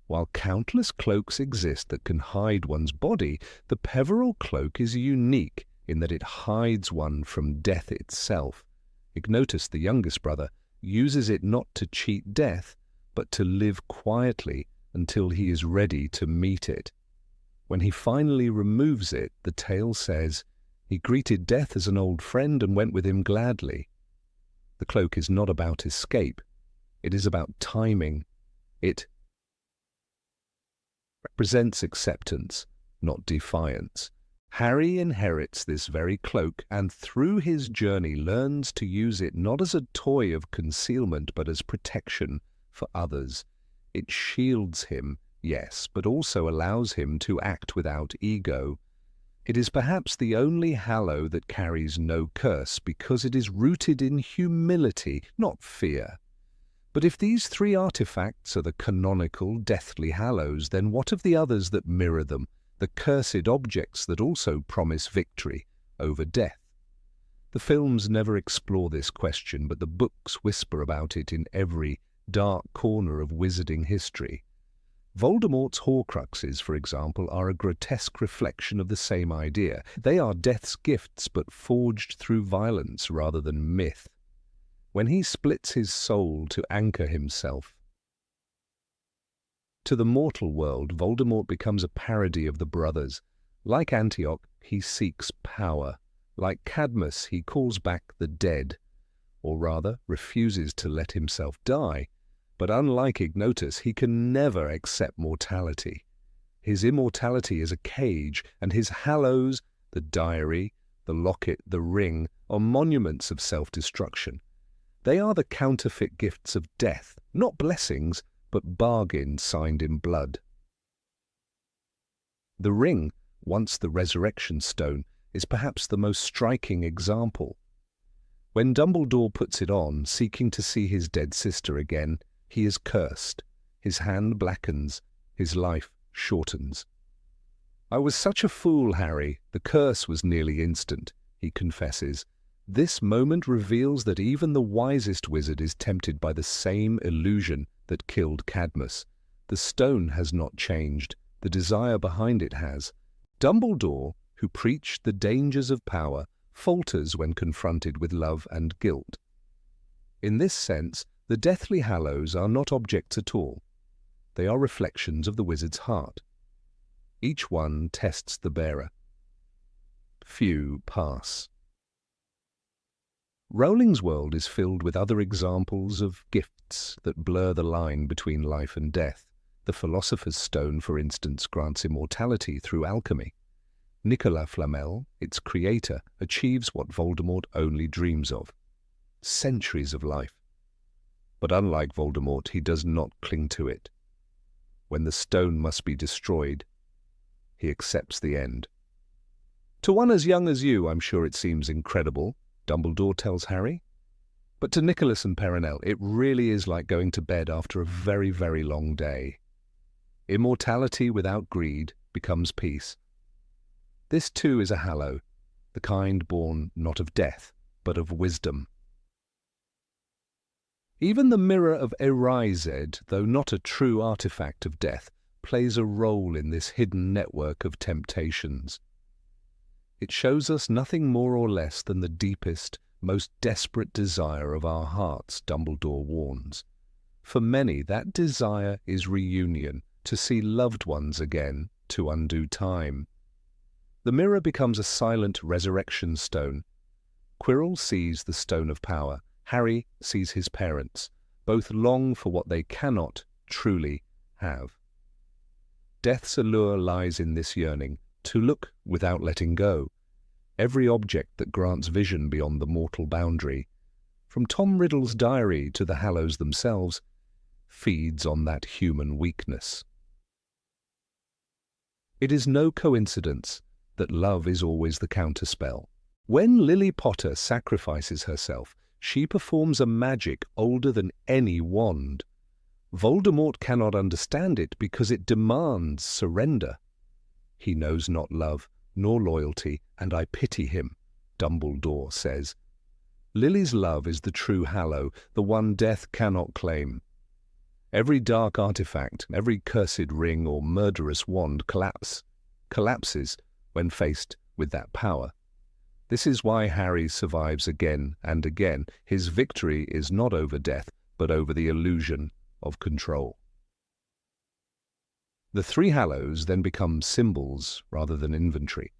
While countless cloaks exist that can hide one's body, the Peveril cloak is unique in that it hides one from death itself. Ignotus, the youngest brother, uses it not to cheat death, but to live quietly until he is ready to meet it. When he finally removes it, the tale says, he greeted death as an old friend and went with him gladly. The cloak is not about escape. It is about timing. It represents acceptance, not defiance. Harry inherits this very cloak and through his journey learns to use it not as a toy of concealment but as protection for others. It shields him, yes, but also allows him to act without ego. It is perhaps the only hallow that carries no curse because it is rooted in humility, not fear. But if these three artifacts are the canonical, deathly hallows, then what of the others that mirror them, the cursed objects that also promise victory over death? The films never explore this question, but the books whisper about it in every dark corner of wizarding history. Voldemort's Horcruxes, for example, are a grotesque reflection of the same idea. They are death's gifts, but forged through violence rather than myth. When he splits his soul to anchor himself to the mortal world, Voldemort becomes a parody of the brothers. Like Antioch, he seeks power. Like Cadmus, he calls back the dead, or rather, refuses to let himself die. But unlike Ignotus, he can never accept mortality. His immortality is a cage, and his hallows, the diary, the locket, the ring, are monuments of self-destruction. They are the counterfeit gifts of death, not blessings, but bargains signed in blood. The ring, once the resurrection stone, is perhaps the most striking example. When Dumbledore puts it on, seeking to see his dead sister again, he is cursed. His hand blackens. His life shortens. "I was such a fool, Harry. The curse was nearly instant," he confesses. This moment reveals that even the wisest wizard is tempted by the same illusion that killed Cadmus. The stone has not changed. The desire behind it has. Dumbledore, who preached the dangers of power, falters when confronted with love and guilt. In this sense, the Deathly Hallows are not objects at all. They are reflections of the wizard's heart. Each one tests the bearer. Few pass. Rowling's world is filled with other examples of gifts that blur the line between life and death. The Philosopher's Stone, for instance, grants immortality through alchemy. Nicolas Flamel, its creator, achieves what Voldemort only dreams of: centuries of life. But unlike Voldemort, he does not cling to it. When the stone must be destroyed, he accepts the end. "To one as young as you, I'm sure it seems incredible," Dumbledore tells Harry. But to Nicholas and Perenelle, it really is like going to bed after a very, very long day. Immortality without greed becomes peace. This too is a hallow, the kind born not of death, but of wisdom. Even the Mirror of Erised, though not a true artifact of death, plays a role in this hidden network of temptations. It shows us nothing more or less than the deepest, most desperate desire of our hearts, Dumbledore warns. For many, that desire is reunion, to see loved ones again, to undo time. The mirror becomes a silent resurrection stone. Quirrell sees the Stone of Power. Harry sees his parents. Both long for what they cannot truly have. Death's allure lies in this yearning, to look without letting go. Every object that grants vision beyond the mortal boundary, from Tom Riddle's diary to the Hallows themselves, feeds on that human weakness. It is no coincidence that love is always the counterspell. When Lily Potter sacrifices herself, she performs a magic older than any wand. Voldemort cannot understand it because it demands surrender. He knows not love nor loyalty, and I pity him, Dumbledore says. Lily's love is the true hallow, the one death cannot claim. Every dark artifact, every cursed ring or murderous wand collapses when faced with that power. This is why Harry survives again and again. His victory is not over death, but over the illusion of control. The three hallows then become symbols rather than inventory.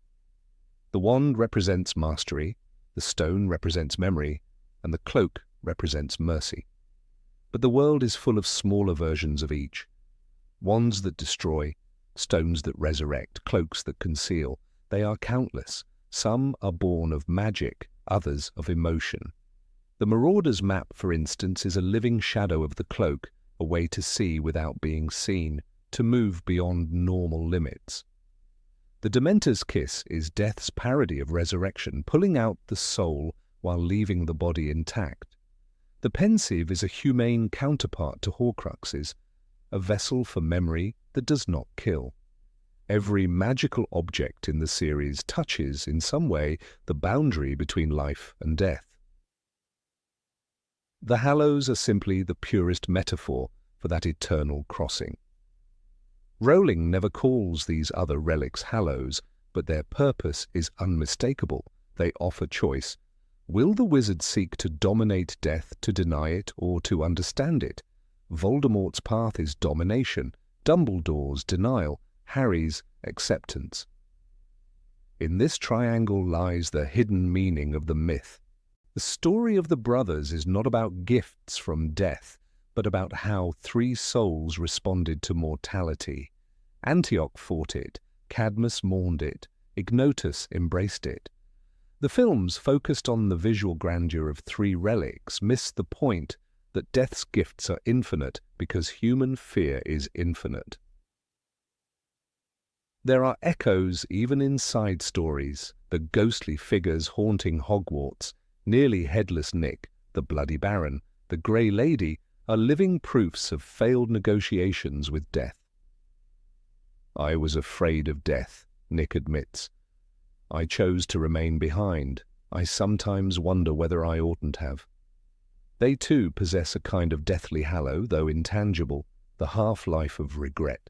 The wand represents mastery, the stone represents memory, and the cloak represents mercy. But the world is full of smaller versions of each. Wands that destroy, stones that resurrect, cloaks that conceal. They are countless. Some are born of magic, others of emotion. The Marauder's map, for instance, is a living shadow of the cloak, a way to see without being seen, to move beyond normal limits. The Dementor's kiss is death's parody of resurrection, pulling out the soul while leaving the body intact. The Pensieve is a humane counterpart to Horcruxes, a vessel for memory that does not kill. Every magical object in the series touches, in some way, the boundary between life and death. The Hallows are simply the purest metaphor for that eternal crossing. Rowling never calls these other relics Hallows, but their purpose is unmistakable. They offer choice. Will the wizard seek to dominate death, to deny it, or to understand it? Voldemort's path is domination, Dumbledore's denial, Harry's acceptance. In this triangle lies the hidden meaning of the myth. The story of the brothers is not about gifts from death, but about how three souls responded to mortality. Antioch fought it, Cadmus mourned it, Ignotus embraced it. The films, focused on the visual grandeur of three relics, miss the point that death's gifts are infinite because human fear is infinite. There are echoes even in side stories, the ghostly figures haunting Hogwarts, nearly headless Nick, the Bloody Baron, the Grey Lady, are living proofs of failed negotiations with death. "I was afraid of death," Nick admits. "I chose to remain behind. I sometimes wonder whether I oughtn't have." They too possess a kind of deathly hallow, though intangible, the half-life of regret.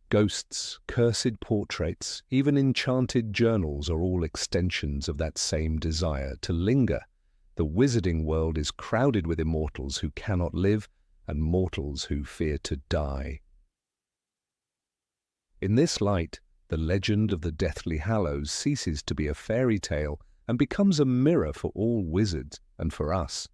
Ghosts, cursed portraits, even enchanted journals are all extensions of that same desire to linger. The wizarding world is crowded with immortals who cannot live and mortals who fear to die. In this light, the legend of the Deathly Hallows ceases to be a fairy tale and becomes a mirror for all wizards and for us.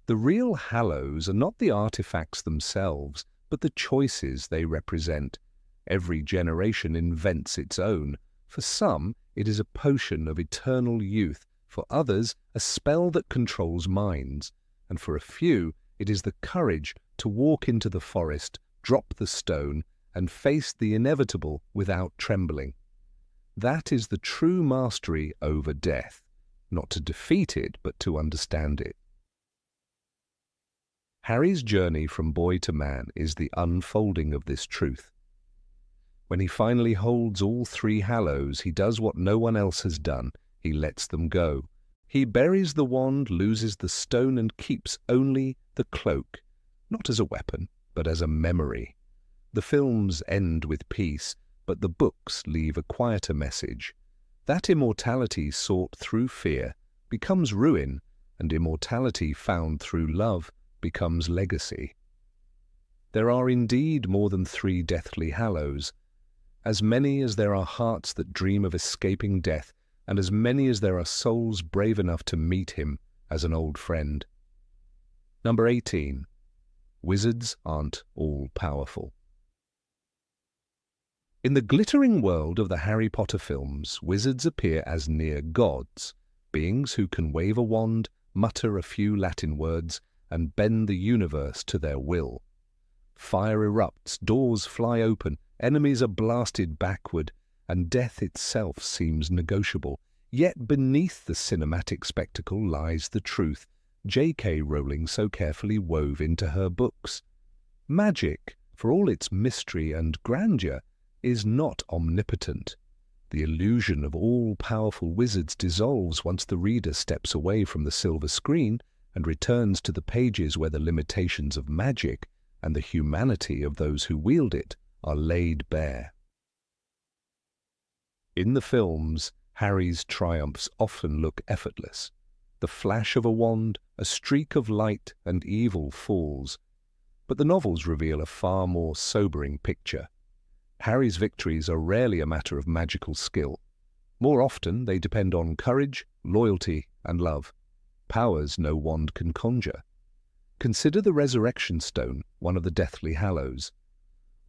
The real Hallows are not the artifacts themselves, but the choices they represent. Every generation invents its own. For some, it is a potion of eternal youth. For others, a spell that controls minds. And for a few, it is the courage to walk into the forest, drop the stone, and face the inevitable without trembling. That is the true mastery over death, not to defeat it, but to understand it. Harry's journey from boy to man is the unfolding of this truth. When he finally holds all three Hallows, he does what no one else has done. He lets them go. He buries the wand, loses the stone, and keeps only the cloak, not as a weapon, but as a memory. The films end with peace, but the books leave a quieter message. That immortality sought through fear becomes ruin, and immortality found through love becomes legacy. There are indeed more than three Deathly Hallows, as many as there are hearts that dream of escaping death, and as many as there are souls brave enough to meet him as an old friend. Number 18. Wizards aren't all-powerful. In the glittering world of the Harry Potter films, wizards appear as near gods, beings who can wave a wand, mutter a few Latin words, and bend the universe to their will. Fire erupts, doors fly open, enemies are blasted backward, and death itself seems negotiable. Yet beneath the cinematic spectacle lies the truth J.K. Rowling so carefully wove into her books. Magic, for all its mystery and grandeur, is not omnipotent. The illusion of all-powerful wizards dissolves once the reader steps away from the silver screen and returns to the pages where the limitations of magic and the humanity of those who wield it are laid bare. In the films, Harry's triumphs often look effortless. The flash of a wand, a streak of light, and evil falls. But the novels reveal a far more sobering picture. Harry's victories are rarely a matter of magical skill. More often, they depend on courage, loyalty, and love, powers no wand can conjure. Consider the Resurrection Stone, one of the Deathly Hallows.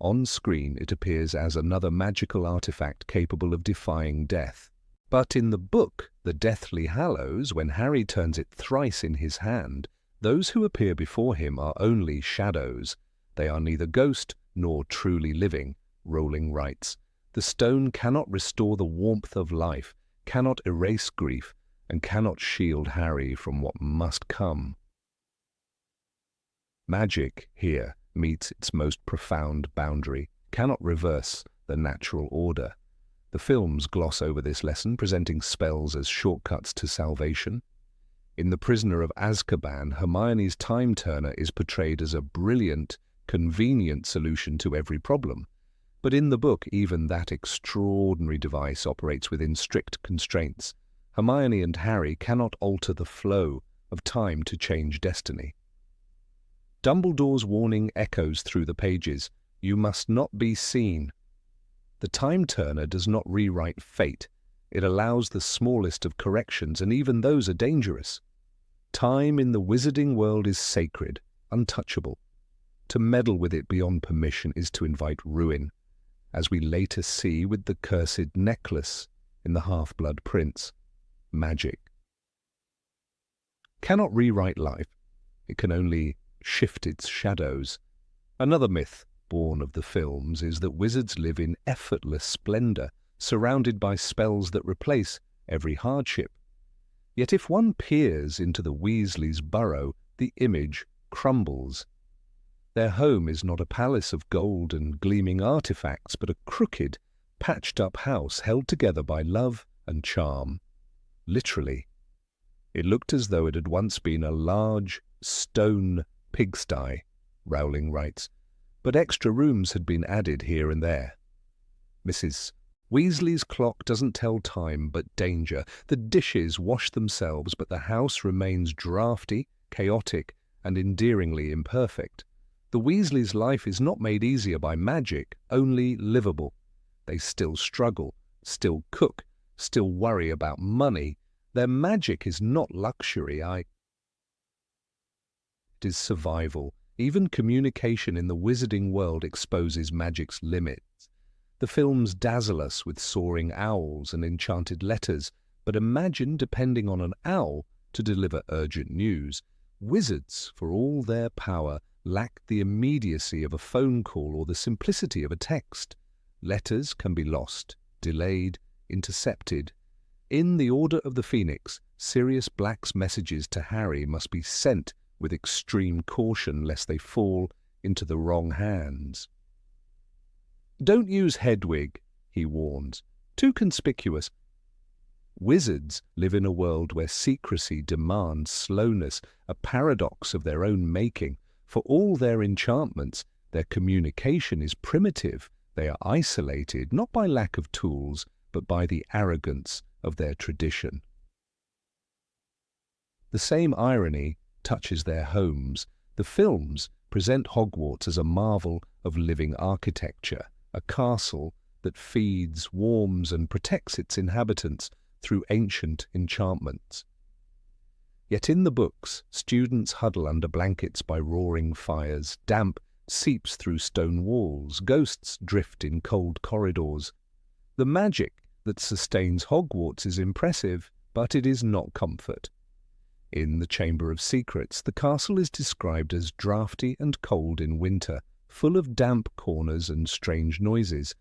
On screen, it appears as another magical artifact capable of defying death. But in the book, The Deathly Hallows, when Harry turns it thrice in his hand, those who appear before him are only shadows. They are neither ghost nor truly living, Rowling writes. The stone cannot restore the warmth of life, cannot erase grief, and cannot shield Harry from what must come. Magic, here, meets its most profound boundary, cannot reverse the natural order. The films gloss over this lesson, presenting spells as shortcuts to salvation. In The Prisoner of Azkaban, Hermione's time turner is portrayed as a brilliant, convenient solution to every problem. But in the book, even that extraordinary device operates within strict constraints. Hermione and Harry cannot alter the flow of time to change destiny. Dumbledore's warning echoes through the pages. You must not be seen. The time turner does not rewrite fate. It allows the smallest of corrections, and even those are dangerous. Time in the wizarding world is sacred, untouchable. To meddle with it beyond permission is to invite ruin, as we later see with the cursed necklace in The Half-Blood Prince. Magic cannot rewrite life. It can only shift its shadows. Another myth, born of the films, is that wizards live in effortless splendor, surrounded by spells that replace every hardship. Yet if one peers into the Weasleys' burrow, the image crumbles. Their home is not a palace of gold and gleaming artifacts, but a crooked, patched-up house held together by love and charm. Literally. It looked as though it had once been a large, stone pigsty, Rowling writes, but extra rooms had been added here and there. Mrs. Weasley's clock doesn't tell time but danger. The dishes wash themselves, but the house remains draughty, chaotic, and endearingly imperfect. The Weasleys' life is not made easier by magic, only livable. They still struggle, still cook, still worry about money. Their magic is not luxury, it is survival. Even communication in the wizarding world exposes magic's limits. The films dazzle us with soaring owls and enchanted letters, but imagine depending on an owl to deliver urgent news. Wizards, for all their power, lack the immediacy of a phone call or the simplicity of a text. Letters can be lost, delayed, intercepted. In The Order of the Phoenix, Sirius Black's messages to Harry must be sent with extreme caution lest they fall into the wrong hands. Don't use Hedwig, he warns. Too conspicuous. Wizards live in a world where secrecy demands slowness, a paradox of their own making. For all their enchantments, their communication is primitive. They are isolated, not by lack of tools, but by the arrogance of their tradition. The same irony touches their homes. The films present Hogwarts as a marvel of living architecture, a castle that feeds, warms, and protects its inhabitants through ancient enchantments. Yet in the books, students huddle under blankets by roaring fires, damp seeps through stone walls, ghosts drift in cold corridors. The magic that sustains Hogwarts is impressive, but it is not comfort. In The Chamber of Secrets, the castle is described as draughty and cold in winter, full of damp corners and strange noises.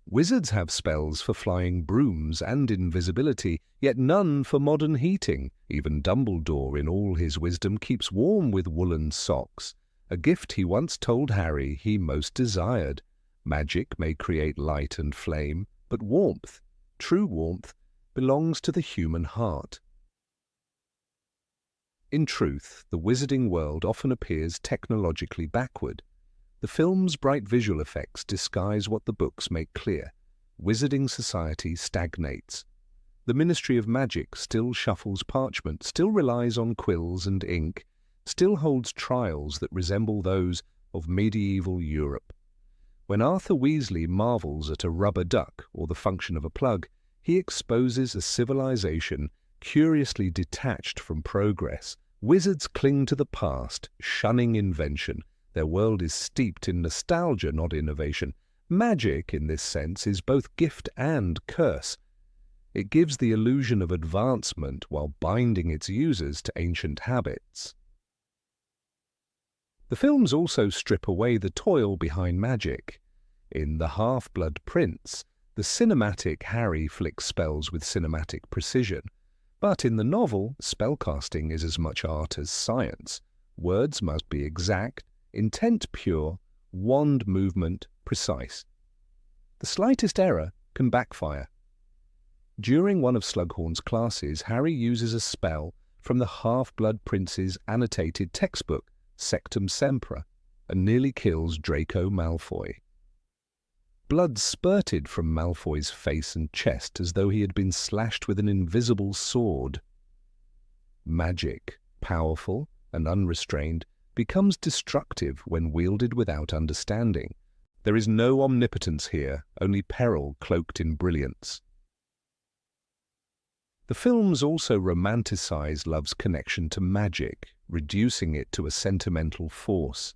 Wizards have spells for flying brooms and invisibility, yet none for modern heating. Even Dumbledore, in all his wisdom, keeps warm with woolen socks, a gift he once told Harry he most desired. Magic may create light and flame, but warmth, true warmth, belongs to the human heart. In truth, the wizarding world often appears technologically backward. The film's bright visual effects disguise what the books make clear. Wizarding society stagnates. The Ministry of Magic still shuffles parchment, still relies on quills and ink, still holds trials that resemble those of medieval Europe. When Arthur Weasley marvels at a rubber duck or the function of a plug, he exposes a civilization curiously detached from progress. Wizards cling to the past, shunning invention. Their world is steeped in nostalgia, not innovation. Magic, in this sense, is both gift and curse. It gives the illusion of advancement while binding its users to ancient habits. The films also strip away the toil behind magic. In The Half-Blood Prince, the cinematic Harry flicks spells with cinematic precision. But in the novel, spellcasting is as much art as science. Words must be exact, intent pure, wand movement precise. The slightest error can backfire. During one of Slughorn's classes, Harry uses a spell from the Half-Blood Prince's annotated textbook, Sectum Sempra, and nearly kills Draco Malfoy. Blood spurted from Malfoy's face and chest as though he had been slashed with an invisible sword. Magic, powerful and unrestrained, becomes destructive when wielded without understanding. There is no omnipotence here, only peril cloaked in brilliance. The films also romanticize love's connection to magic, reducing it to a sentimental force.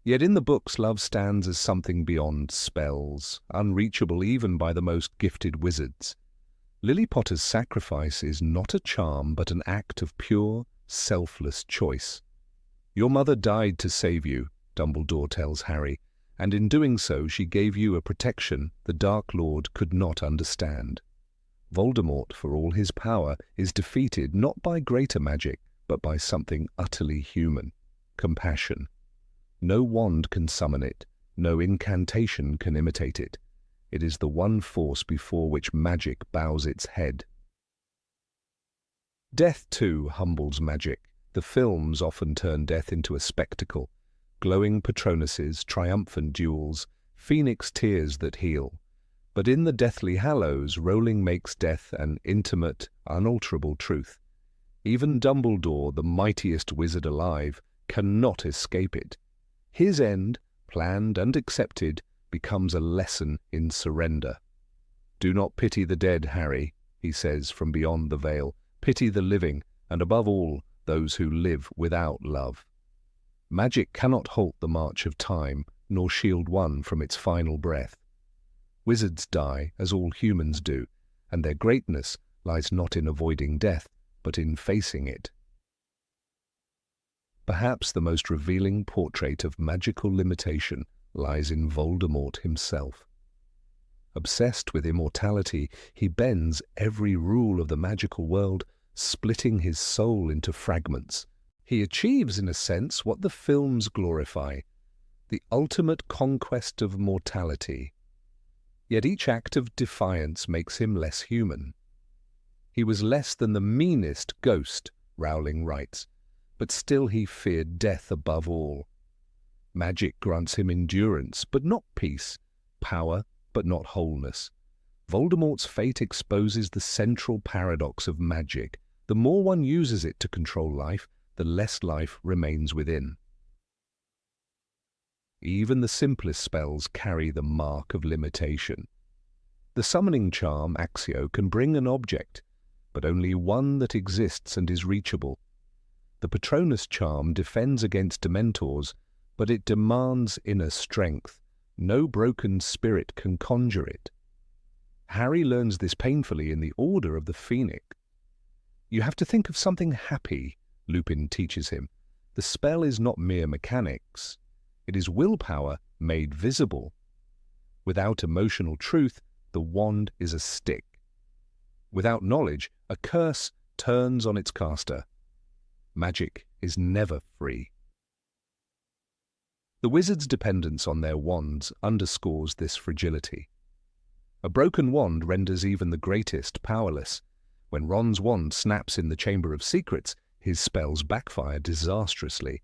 Yet in the books, love stands as something beyond spells, unreachable even by the most gifted wizards. Lily Potter's sacrifice is not a charm but an act of pure, selfless choice. "Your mother died to save you," Dumbledore tells Harry, "and in doing so she gave you a protection the Dark Lord could not understand." Voldemort, for all his power, is defeated not by greater magic, but by something utterly human: compassion. No wand can summon it, no incantation can imitate it. It is the one force before which magic bows its head. Death, too, humbles magic. The films often turn death into a spectacle. Glowing Patronuses, triumphant duels, phoenix tears that heal. But in the Deathly Hallows, Rowling makes death an intimate, unalterable truth. Even Dumbledore, the mightiest wizard alive, cannot escape it. His end, planned and accepted, becomes a lesson in surrender. "Do not pity the dead, Harry," he says from beyond the veil. "Pity the living, and above all, those who live without love." Magic cannot halt the march of time, nor shield one from its final breath. Wizards die, as all humans do, and their greatness lies not in avoiding death, but in facing it. Perhaps the most revealing portrait of magical limitation lies in Voldemort himself. Obsessed with immortality, he bends every rule of the magical world, splitting his soul into fragments. He achieves, in a sense, what the films glorify: the ultimate conquest of mortality. Yet each act of defiance makes him less human. He was less than the meanest ghost, Rowling writes, but still he feared death above all. Magic grants him endurance, but not peace, power, but not wholeness. Voldemort's fate exposes the central paradox of magic. The more one uses it to control life, the less life remains within. Even the simplest spells carry the mark of limitation. The summoning charm, Accio, can bring an object, but only one that exists and is reachable. The Patronus charm defends against Dementors, but it demands inner strength. No broken spirit can conjure it. Harry learns this painfully in the Order of the Phoenix. "You have to think of something happy," Lupin teaches him. "The spell is not mere mechanics. It is willpower made visible. Without emotional truth, the wand is a stick. Without knowledge, a curse turns on its caster. Magic is never free." The wizard's dependence on their wands underscores this fragility. A broken wand renders even the greatest powerless. When Ron's wand snaps in the Chamber of Secrets, His spells backfire disastrously.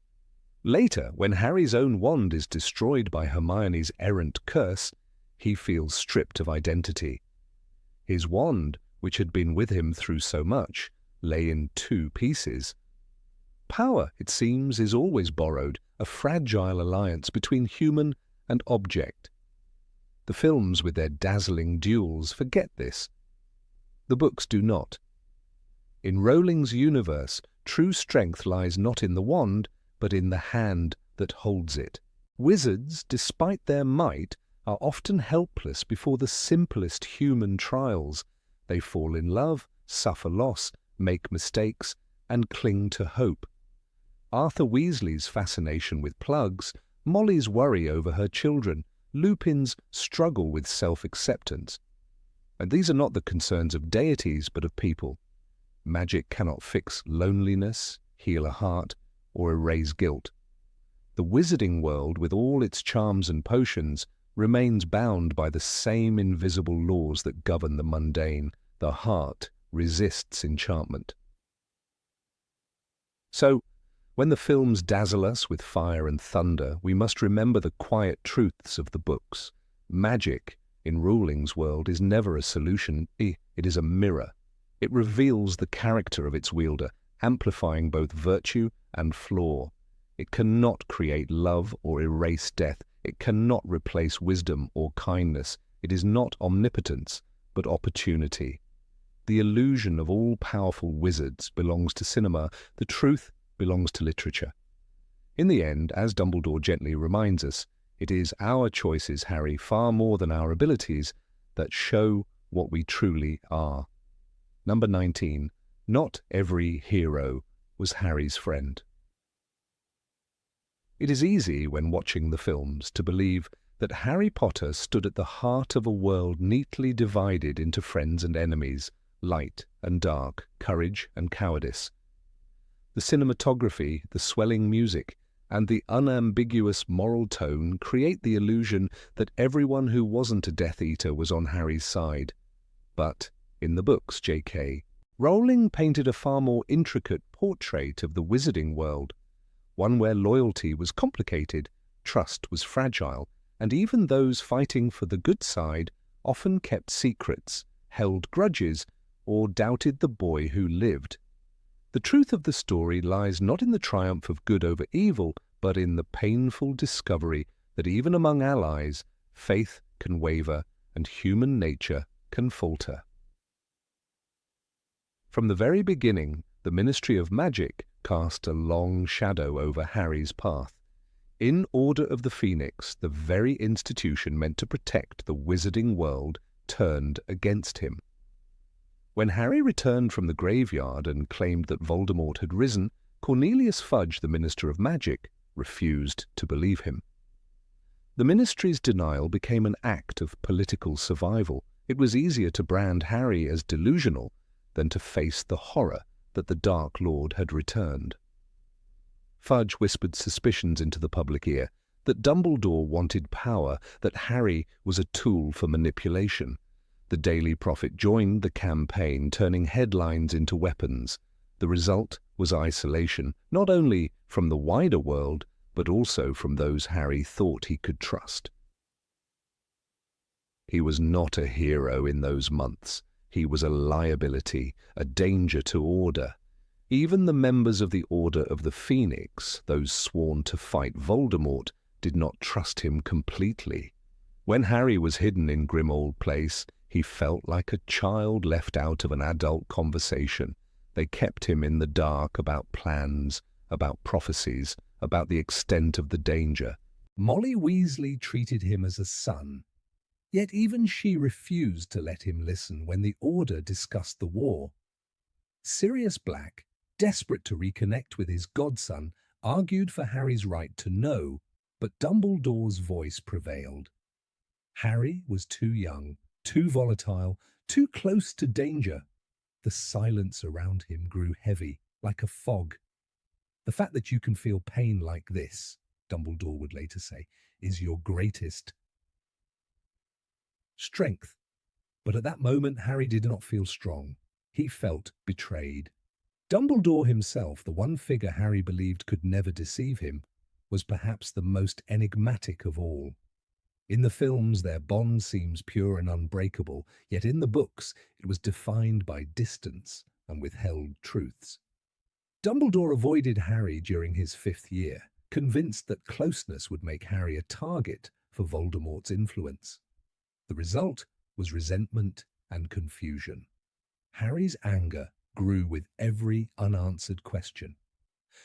Later, when Harry's own wand is destroyed by Hermione's errant curse, he feels stripped of identity. His wand, which had been with him through so much, lay in 2 pieces. Power, it seems, is always borrowed, a fragile alliance between human and object. The films, with their dazzling duels, forget this. The books do not. In Rowling's universe, true strength lies not in the wand, but in the hand that holds it. Wizards, despite their might, are often helpless before the simplest human trials. They fall in love, suffer loss, make mistakes, and cling to hope. Arthur Weasley's fascination with plugs, Molly's worry over her children, Lupin's struggle with self-acceptance. And these are not the concerns of deities, but of people. Magic cannot fix loneliness, heal a heart, or erase guilt. The wizarding world, with all its charms and potions, remains bound by the same invisible laws that govern the mundane. The heart resists enchantment. So, when the films dazzle us with fire and thunder, we must remember the quiet truths of the books. Magic, in Rowling's world, is never a solution. It is a mirror. It reveals the character of its wielder, amplifying both virtue and flaw. It cannot create love or erase death. It cannot replace wisdom or kindness. It is not omnipotence, but opportunity. The illusion of all-powerful wizards belongs to cinema. The truth belongs to literature. In the end, as Dumbledore gently reminds us, it is our choices, Harry, far more than our abilities, that show what we truly are. Number 19. Not every hero was Harry's friend. It is easy, when watching the films, to believe that Harry Potter stood at the heart of a world neatly divided into friends and enemies, light and dark, courage and cowardice. The cinematography, the swelling music, and the unambiguous moral tone create the illusion that everyone who wasn't a Death Eater was on Harry's side. But, in the books, J.K., Rowling painted a far more intricate portrait of the wizarding world, one where loyalty was complicated, trust was fragile, and even those fighting for the good side often kept secrets, held grudges, or doubted the boy who lived. The truth of the story lies not in the triumph of good over evil, but in the painful discovery that even among allies, faith can waver and human nature can falter. From the very beginning, the Ministry of Magic cast a long shadow over Harry's path. In Order of the Phoenix, the very institution meant to protect the wizarding world turned against him. When Harry returned from the graveyard and claimed that Voldemort had risen, Cornelius Fudge, the Minister of Magic, refused to believe him. The ministry's denial became an act of political survival. It was easier to brand Harry as delusional than to face the horror that the Dark Lord had returned. Fudge whispered suspicions into the public ear that Dumbledore wanted power, that Harry was a tool for manipulation. The Daily Prophet joined the campaign, turning headlines into weapons. The result was isolation, not only from the wider world, but also from those Harry thought he could trust. He was not a hero in those months. He was a liability, a danger to order. Even the members of the Order of the Phoenix, those sworn to fight Voldemort, did not trust him completely. When Harry was hidden in Grimmauld Place, he felt like a child left out of an adult conversation. They kept him in the dark about plans, about prophecies, about the extent of the danger. Molly Weasley treated him as a son, yet even she refused to let him listen when the Order discussed the war. Sirius Black, desperate to reconnect with his godson, argued for Harry's right to know, but Dumbledore's voice prevailed. Harry was too young, too volatile, too close to danger. The silence around him grew heavy, like a fog. The fact that you can feel pain like this, Dumbledore would later say, is your greatest strength. But at that moment, Harry did not feel strong. He felt betrayed. Dumbledore himself, the one figure Harry believed could never deceive him, was perhaps the most enigmatic of all. In the films, their bond seems pure and unbreakable, yet in the books, it was defined by distance and withheld truths. Dumbledore avoided Harry during his 5th year, convinced that closeness would make Harry a target for Voldemort's influence. The result was resentment and confusion. Harry's anger grew with every unanswered question.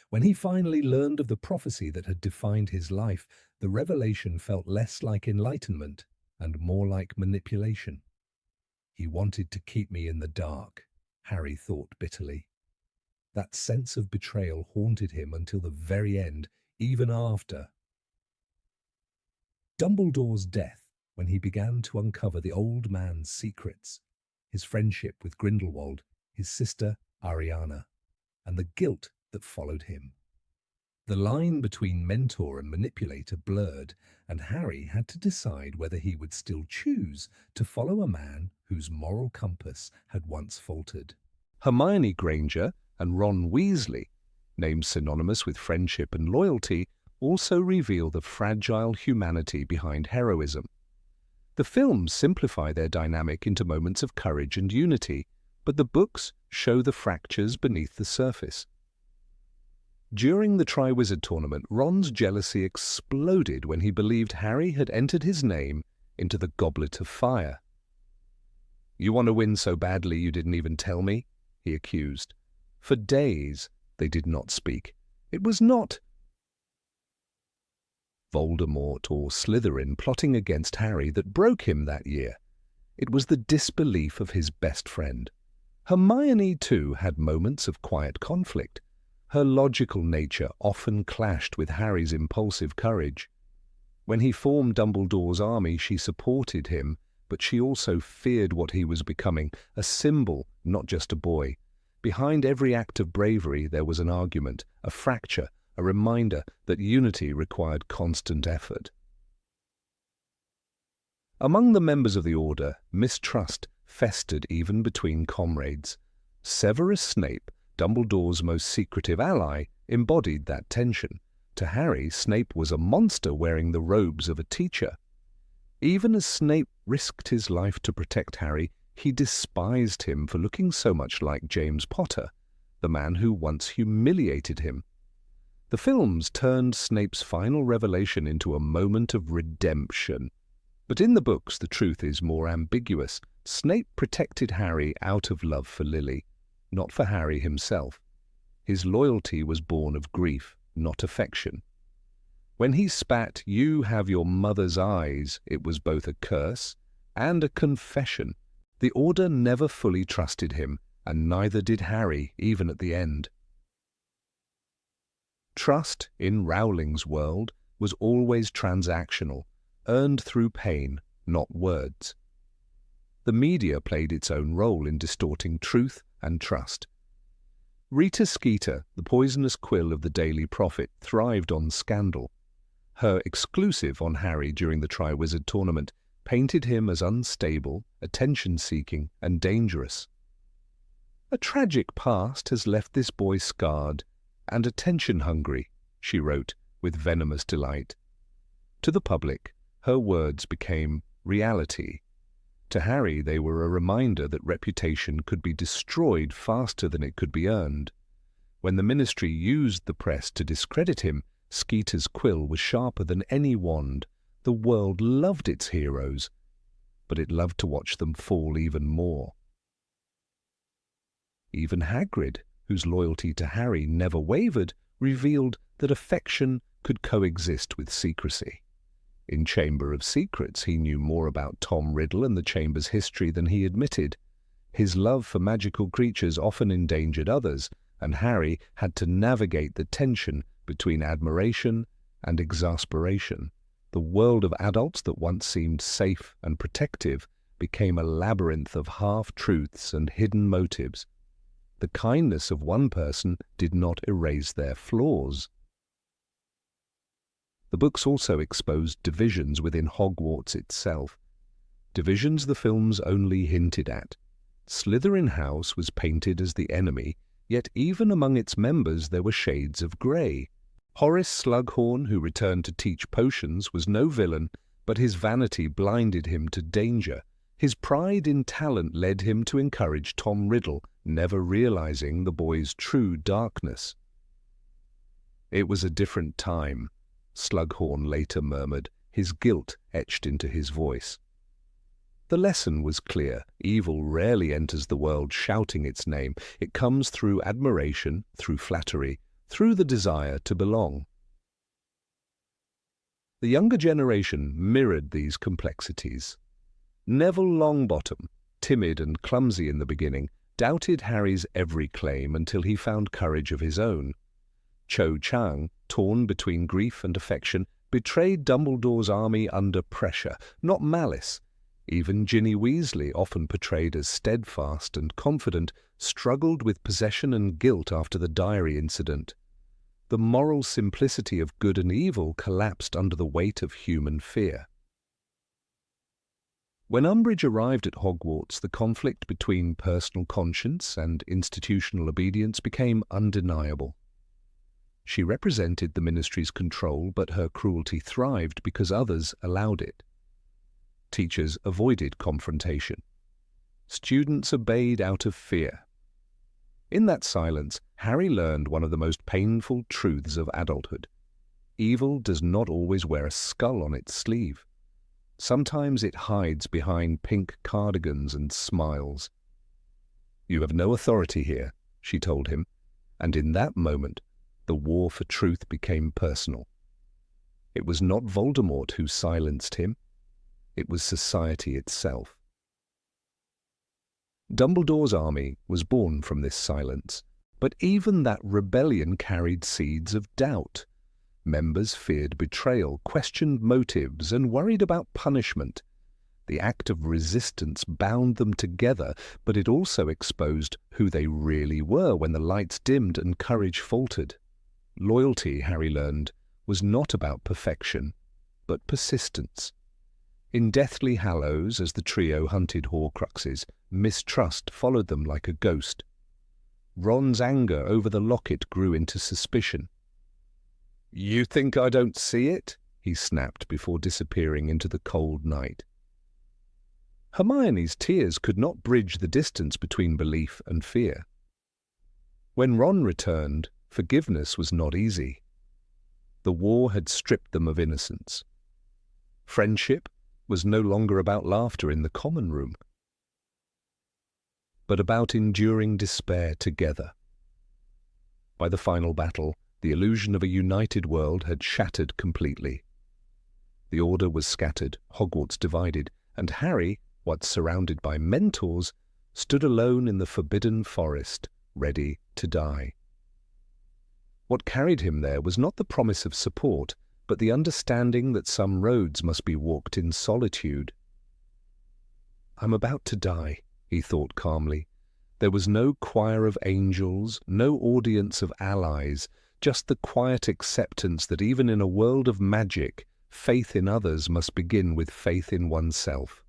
When he finally learned of the prophecy that had defined his life, the revelation felt less like enlightenment and more like manipulation. He wanted to keep me in the dark, Harry thought bitterly. That sense of betrayal haunted him until the very end, even after Dumbledore's death, when he began to uncover the old man's secrets, his friendship with Grindelwald, his sister Ariana, and the guilt that followed him. The line between mentor and manipulator blurred, and Harry had to decide whether he would still choose to follow a man whose moral compass had once faltered. Hermione Granger and Ron Weasley, names synonymous with friendship and loyalty, also reveal the fragile humanity behind heroism. The films simplify their dynamic into moments of courage and unity, but the books show the fractures beneath the surface. During the Triwizard Tournament, Ron's jealousy exploded when he believed Harry had entered his name into the Goblet of Fire. "You want to win so badly you didn't even tell me?" he accused. For days, they did not speak. It was not Voldemort or Slytherin plotting against Harry that broke him that year. It was the disbelief of his best friend. Hermione, too, had moments of quiet conflict. Her logical nature often clashed with Harry's impulsive courage. When he formed Dumbledore's army, she supported him, but she also feared what he was becoming, a symbol, not just a boy. Behind every act of bravery there was an argument, a fracture, a reminder that unity required constant effort. Among the members of the Order, mistrust festered even between comrades. Severus Snape, Dumbledore's most secretive ally, embodied that tension. To Harry, Snape was a monster wearing the robes of a teacher. Even as Snape risked his life to protect Harry, he despised him for looking so much like James Potter, the man who once humiliated him. The films turned Snape's final revelation into a moment of redemption. But in the books, the truth is more ambiguous. Snape protected Harry out of love for Lily, not for Harry himself. His loyalty was born of grief, not affection. When he spat, "You have your mother's eyes," it was both a curse and a confession. The Order never fully trusted him, and neither did Harry, even at the end. Trust, in Rowling's world, was always transactional, earned through pain, not words. The media played its own role in distorting truth and trust. Rita Skeeter, the poisonous quill of the Daily Prophet, thrived on scandal. Her exclusive on Harry during the Triwizard Tournament painted him as unstable, attention-seeking, and dangerous. "A tragic past has left this boy scarred and attention-hungry," she wrote with venomous delight. To the public, her words became reality. To Harry, they were a reminder that reputation could be destroyed faster than it could be earned. When the Ministry used the press to discredit him, Skeeter's quill was sharper than any wand. The world loved its heroes, but it loved to watch them fall even more. Even Hagrid, whose loyalty to Harry never wavered, revealed that affection could coexist with secrecy. In Chamber of Secrets, he knew more about Tom Riddle and the Chamber's history than he admitted. His love for magical creatures often endangered others, and Harry had to navigate the tension between admiration and exasperation. The world of adults that once seemed safe and protective became a labyrinth of half-truths and hidden motives. The kindness of one person did not erase their flaws. The books also exposed divisions within Hogwarts itself, divisions the films only hinted at. Slytherin House was painted as the enemy, Yet even among its members there were shades of grey. Horace Slughorn, who returned to teach potions, was no villain, but his vanity blinded him to danger. His pride in talent led him to encourage Tom Riddle, never realizing the boy's true darkness. "It was a different time," Slughorn later murmured, his guilt etched into his voice. The lesson was clear. Evil rarely enters the world shouting its name. It comes through admiration, through flattery, through the desire to belong. The younger generation mirrored these complexities. Neville Longbottom, timid and clumsy in the beginning, doubted Harry's every claim until he found courage of his own. Cho Chang, torn between grief and affection, betrayed Dumbledore's army under pressure, not malice. Even Ginny Weasley, often portrayed as steadfast and confident, struggled with possession and guilt after the diary incident. The moral simplicity of good and evil collapsed under the weight of human fear. When Umbridge arrived at Hogwarts, the conflict between personal conscience and institutional obedience became undeniable. She represented the Ministry's control, but her cruelty thrived because others allowed it. Teachers avoided confrontation. Students obeyed out of fear. In that silence, Harry learned one of the most painful truths of adulthood. Evil does not always wear a skull on its sleeve. Sometimes it hides behind pink cardigans and smiles. "You have no authority here," she told him, and in that moment, the war for truth became personal. It was not Voldemort who silenced him. It was society itself. Dumbledore's army was born from this silence, but even that rebellion carried seeds of doubt. Members feared betrayal, questioned motives, and worried about punishment. The act of resistance bound them together, but it also exposed who they really were when the lights dimmed and courage faltered. Loyalty, Harry learned, was not about perfection, but persistence. In Deathly Hallows, as the trio hunted Horcruxes, mistrust followed them like a ghost. Ron's anger over the locket grew into suspicion. "You think I don't see it?" he snapped before disappearing into the cold night. Hermione's tears could not bridge the distance between belief and fear. When Ron returned, forgiveness was not easy. The war had stripped them of innocence. Friendship was no longer about laughter in the common room, but about enduring despair together. By the final battle, the illusion of a united world had shattered completely. The Order was scattered, Hogwarts divided, and Harry, once surrounded by mentors, stood alone in the Forbidden Forest, ready to die. What carried him there was not the promise of support, but the understanding that some roads must be walked in solitude. "I'm about to die," he thought calmly. There was no choir of angels, no audience of allies, just the quiet acceptance that even in a world of magic, faith in others must begin with faith in oneself.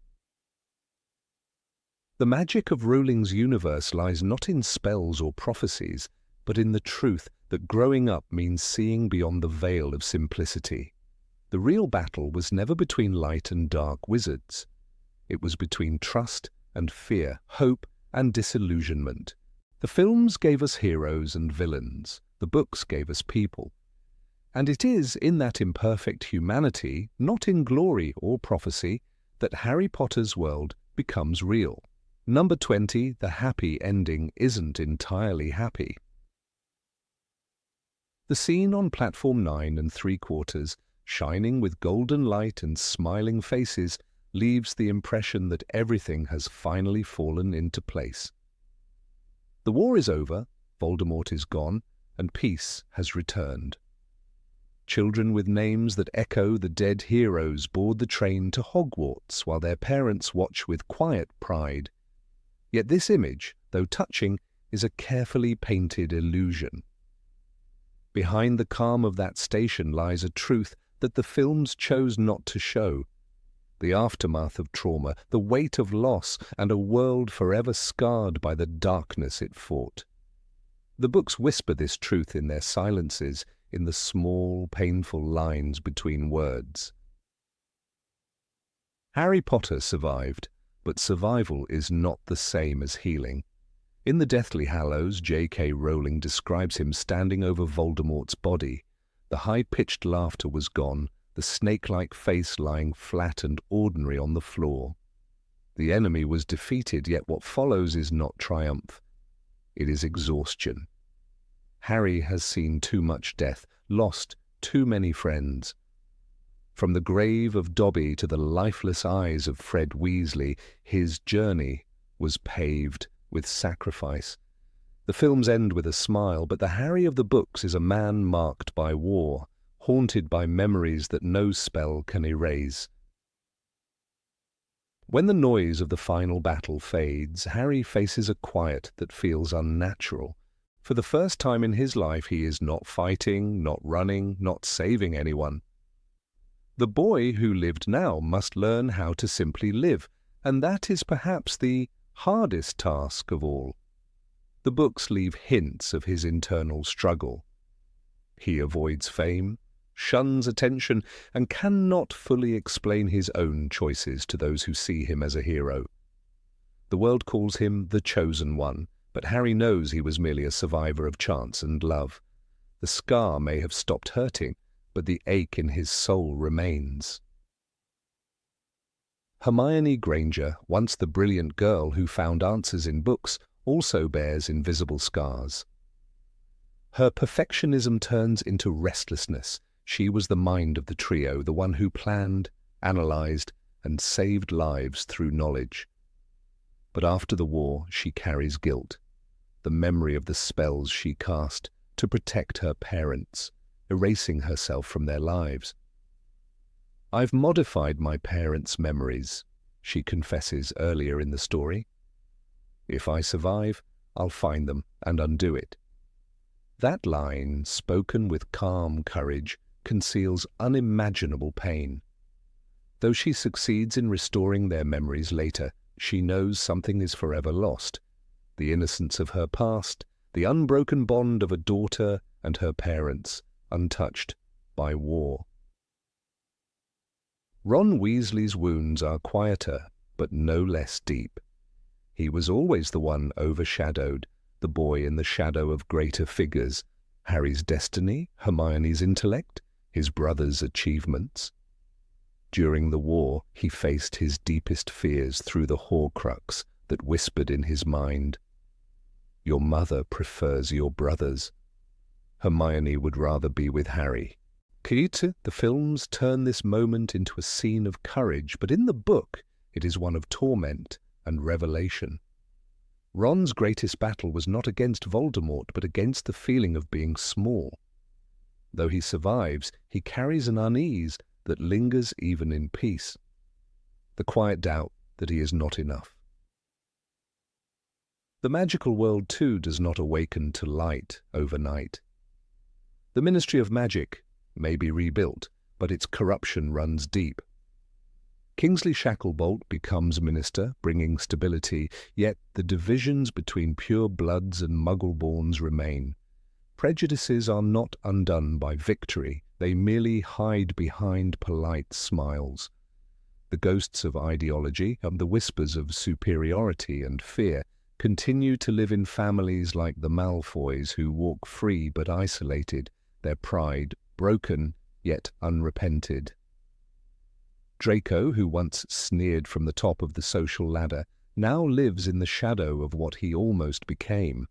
The magic of Rowling's universe lies not in spells or prophecies, but in the truth that growing up means seeing beyond the veil of simplicity. The real battle was never between light and dark wizards. It was between trust and fear, hope and disillusionment. The films gave us heroes and villains. The books gave us people. And it is in that imperfect humanity, not in glory or prophecy, that Harry Potter's world becomes real. Number 20, the happy ending, isn't entirely happy. The scene on platform 9 3/4, shining with golden light and smiling faces, leaves the impression that everything has finally fallen into place. The war is over, Voldemort is gone, and peace has returned. Children with names that echo the dead heroes board the train to Hogwarts while their parents watch with quiet pride. Yet this image, though touching, is a carefully painted illusion. Behind the calm of that station lies a truth that the films chose not to show. The aftermath of trauma, the weight of loss, and a world forever scarred by the darkness it fought. The books whisper this truth in their silences, in the small, painful lines between words. Harry Potter survived, but survival is not the same as healing. In the Deathly Hallows, J.K. Rowling describes him standing over Voldemort's body. The high-pitched laughter was gone, the snake-like face lying flat and ordinary on the floor. The enemy was defeated, yet what follows is not triumph. It is exhaustion. Harry has seen too much death, lost too many friends. From the grave of Dobby to the lifeless eyes of Fred Weasley, his journey was paved with sacrifice. The films end with a smile, but the Harry of the books is a man marked by war, haunted by memories that no spell can erase. When the noise of the final battle fades, Harry faces a quiet that feels unnatural. For the first time in his life, he is not fighting, not running, not saving anyone. The boy who lived now must learn how to simply live, and that is perhaps the hardest task of all. The books leave hints of his internal struggle. He avoids fame, shuns attention, and cannot fully explain his own choices to those who see him as a hero. The world calls him the chosen one, but Harry knows he was merely a survivor of chance and love. The scar may have stopped hurting, but the ache in his soul remains. Hermione Granger, once the brilliant girl who found answers in books, also bears invisible scars. Her perfectionism turns into restlessness. She was the mind of the trio, the one who planned, analyzed, and saved lives through knowledge. But after the war, she carries guilt, the memory of the spells she cast to protect her parents, erasing herself from their lives. "I've modified my parents' memories," she confesses earlier in the story. "If I survive, I'll find them and undo it." That line, spoken with calm courage, conceals unimaginable pain. Though she succeeds in restoring their memories later, she knows something is forever lost. The innocence of her past, the unbroken bond of a daughter and her parents, untouched by war. Ron Weasley's wounds are quieter, but no less deep. He was always the one overshadowed, the boy in the shadow of greater figures, Harry's destiny, Hermione's intellect, his brother's achievements. During the war, he faced his deepest fears through the Horcrux that whispered in his mind, "Your mother prefers your brothers." Hermione would rather be with Harry. The films turn this moment into a scene of courage, but in the book it is one of torment and revelation. Ron's greatest battle was not against Voldemort, but against the feeling of being small. Though he survives, he carries an unease that lingers even in peace, the quiet doubt that he is not enough. The magical world, too, does not awaken to light overnight. The Ministry of Magic may be rebuilt, but its corruption runs deep. Kingsley Shacklebolt becomes minister, bringing stability, yet the divisions between pure-bloods and muggle-borns remain. Prejudices are not undone by victory, they merely hide behind polite smiles. The ghosts of ideology and the whispers of superiority and fear continue to live in families like the Malfoys, who walk free but isolated, their pride broken yet unrepented. Draco, who once sneered from the top of the social ladder, now lives in the shadow of what he almost became.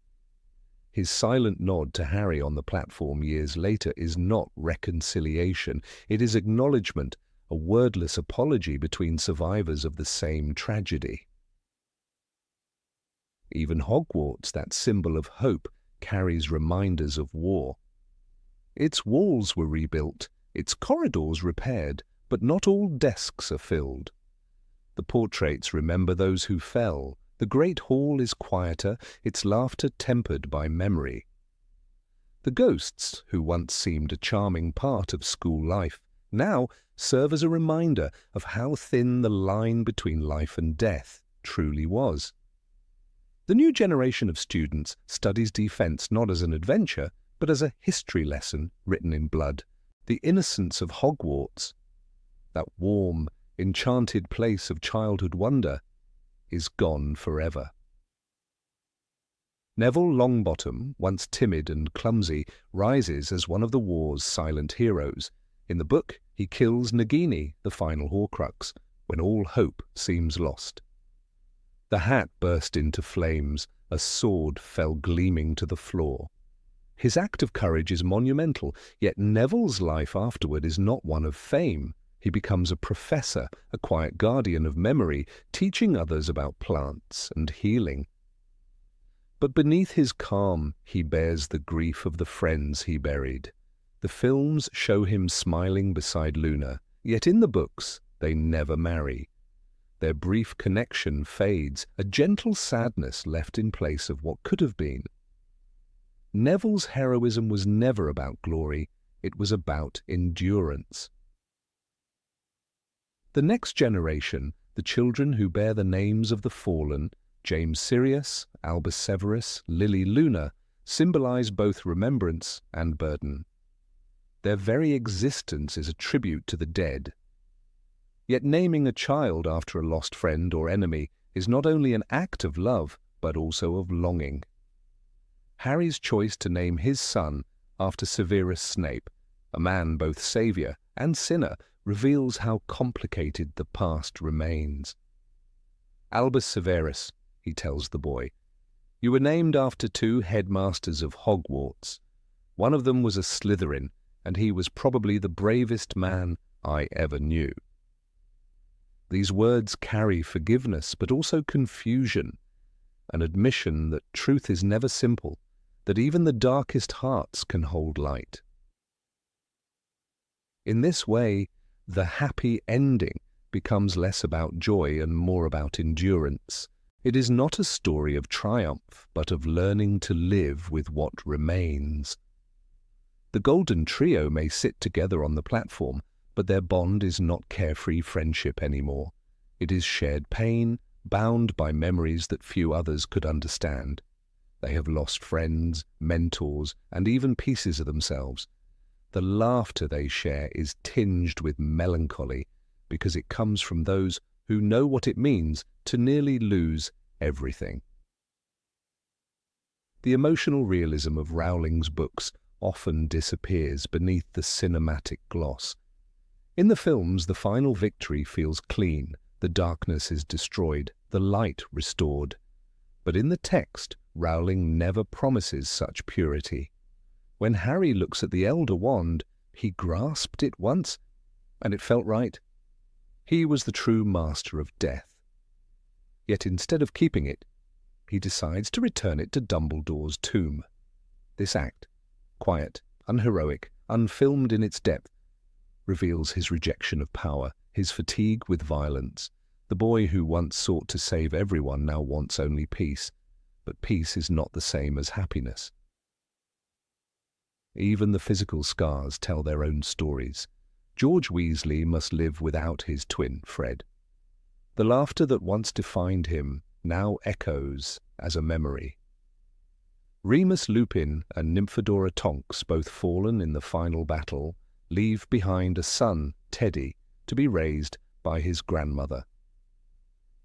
His silent nod to Harry on the platform years later is not reconciliation, it is acknowledgement, a wordless apology between survivors of the same tragedy. Even Hogwarts, that symbol of hope, carries reminders of war. Its walls were rebuilt, its corridors repaired, but not all desks are filled. The portraits remember those who fell. The great hall is quieter, its laughter tempered by memory. The ghosts, who once seemed a charming part of school life, now serve as a reminder of how thin the line between life and death truly was. The new generation of students studies defense not as an adventure, but as a history lesson written in blood. The innocence of Hogwarts, that warm, enchanted place of childhood wonder, is gone forever. Neville Longbottom, once timid and clumsy, rises as one of the war's silent heroes. In the book, he kills Nagini, the final Horcrux, when all hope seems lost. The hat burst into flames, a sword fell gleaming to the floor. His act of courage is monumental, yet Neville's life afterward is not one of fame. He becomes a professor, a quiet guardian of memory, teaching others about plants and healing. But beneath his calm, he bears the grief of the friends he buried. The films show him smiling beside Luna, yet in the books they never marry. Their brief connection fades, a gentle sadness left in place of what could have been. Neville's heroism was never about glory, it was about endurance. The next generation, the children who bear the names of the fallen, James Sirius, Albus Severus, Lily Luna, symbolize both remembrance and burden. Their very existence is a tribute to the dead. Yet naming a child after a lost friend or enemy is not only an act of love, but also of longing. Harry's choice to name his son after Severus Snape, a man both saviour and sinner, reveals how complicated the past remains. Albus Severus, he tells the boy, you were named after 2 headmasters of Hogwarts. One of them was a Slytherin, and he was probably the bravest man I ever knew. These words carry forgiveness, but also confusion, an admission that truth is never simple, that even the darkest hearts can hold light. In this way, the happy ending becomes less about joy and more about endurance. It is not a story of triumph, but of learning to live with what remains. The Golden Trio may sit together on the platform, but their bond is not carefree friendship anymore. It is shared pain, bound by memories that few others could understand. They have lost friends, mentors, and even pieces of themselves. The laughter they share is tinged with melancholy because it comes from those who know what it means to nearly lose everything. The emotional realism of Rowling's books often disappears beneath the cinematic gloss. In the films, the final victory feels clean, the darkness is destroyed, the light restored. But in the text, Rowling never promises such purity. When Harry looks at the Elder Wand, he grasped it once, and it felt right. He was the true master of death. Yet instead of keeping it, he decides to return it to Dumbledore's tomb. This act, quiet, unheroic, unfilmed in its depth, reveals his rejection of power, his fatigue with violence. The boy who once sought to save everyone now wants only peace, but peace is not the same as happiness. Even the physical scars tell their own stories. George Weasley must live without his twin, Fred. The laughter that once defined him now echoes as a memory. Remus Lupin and Nymphadora Tonks, both fallen in the final battle, leave behind a son, Teddy, to be raised by his grandmother.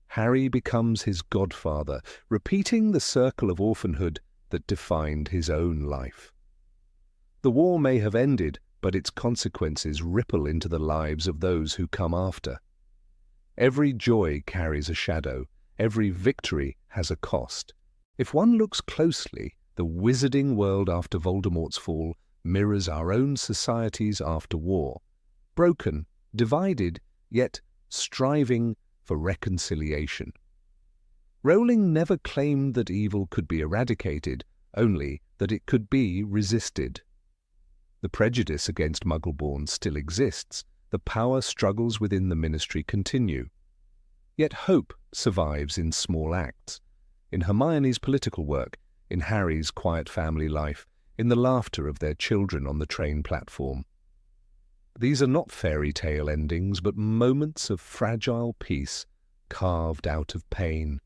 Harry becomes his godfather, repeating the circle of orphanhood that defined his own life. The war may have ended, but its consequences ripple into the lives of those who come after. Every joy carries a shadow, every victory has a cost. If one looks closely, the wizarding world after Voldemort's fall mirrors our own societies after war, broken, divided, yet striving for reconciliation. Rowling never claimed that evil could be eradicated, only that it could be resisted. The prejudice against Muggle-born still exists. The power struggles within the Ministry continue. Yet hope survives in small acts. In Hermione's political work, in Harry's quiet family life, in the laughter of their children on the train platform. These are not fairy tale endings, but moments of fragile peace carved out of pain.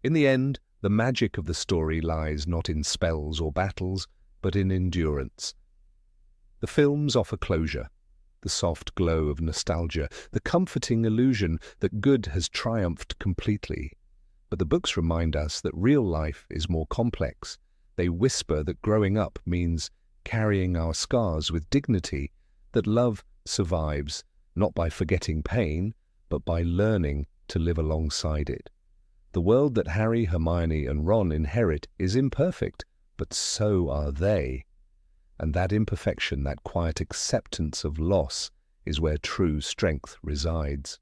In the end, the magic of the story lies not in spells or battles, but in endurance. The films offer closure, the soft glow of nostalgia, the comforting illusion that good has triumphed completely. But the books remind us that real life is more complex. They whisper that growing up means carrying our scars with dignity, that love survives not by forgetting pain, but by learning to live alongside it. The world that Harry, Hermione, and Ron inherit is imperfect, but so are they. And that imperfection, that quiet acceptance of loss, is where true strength resides.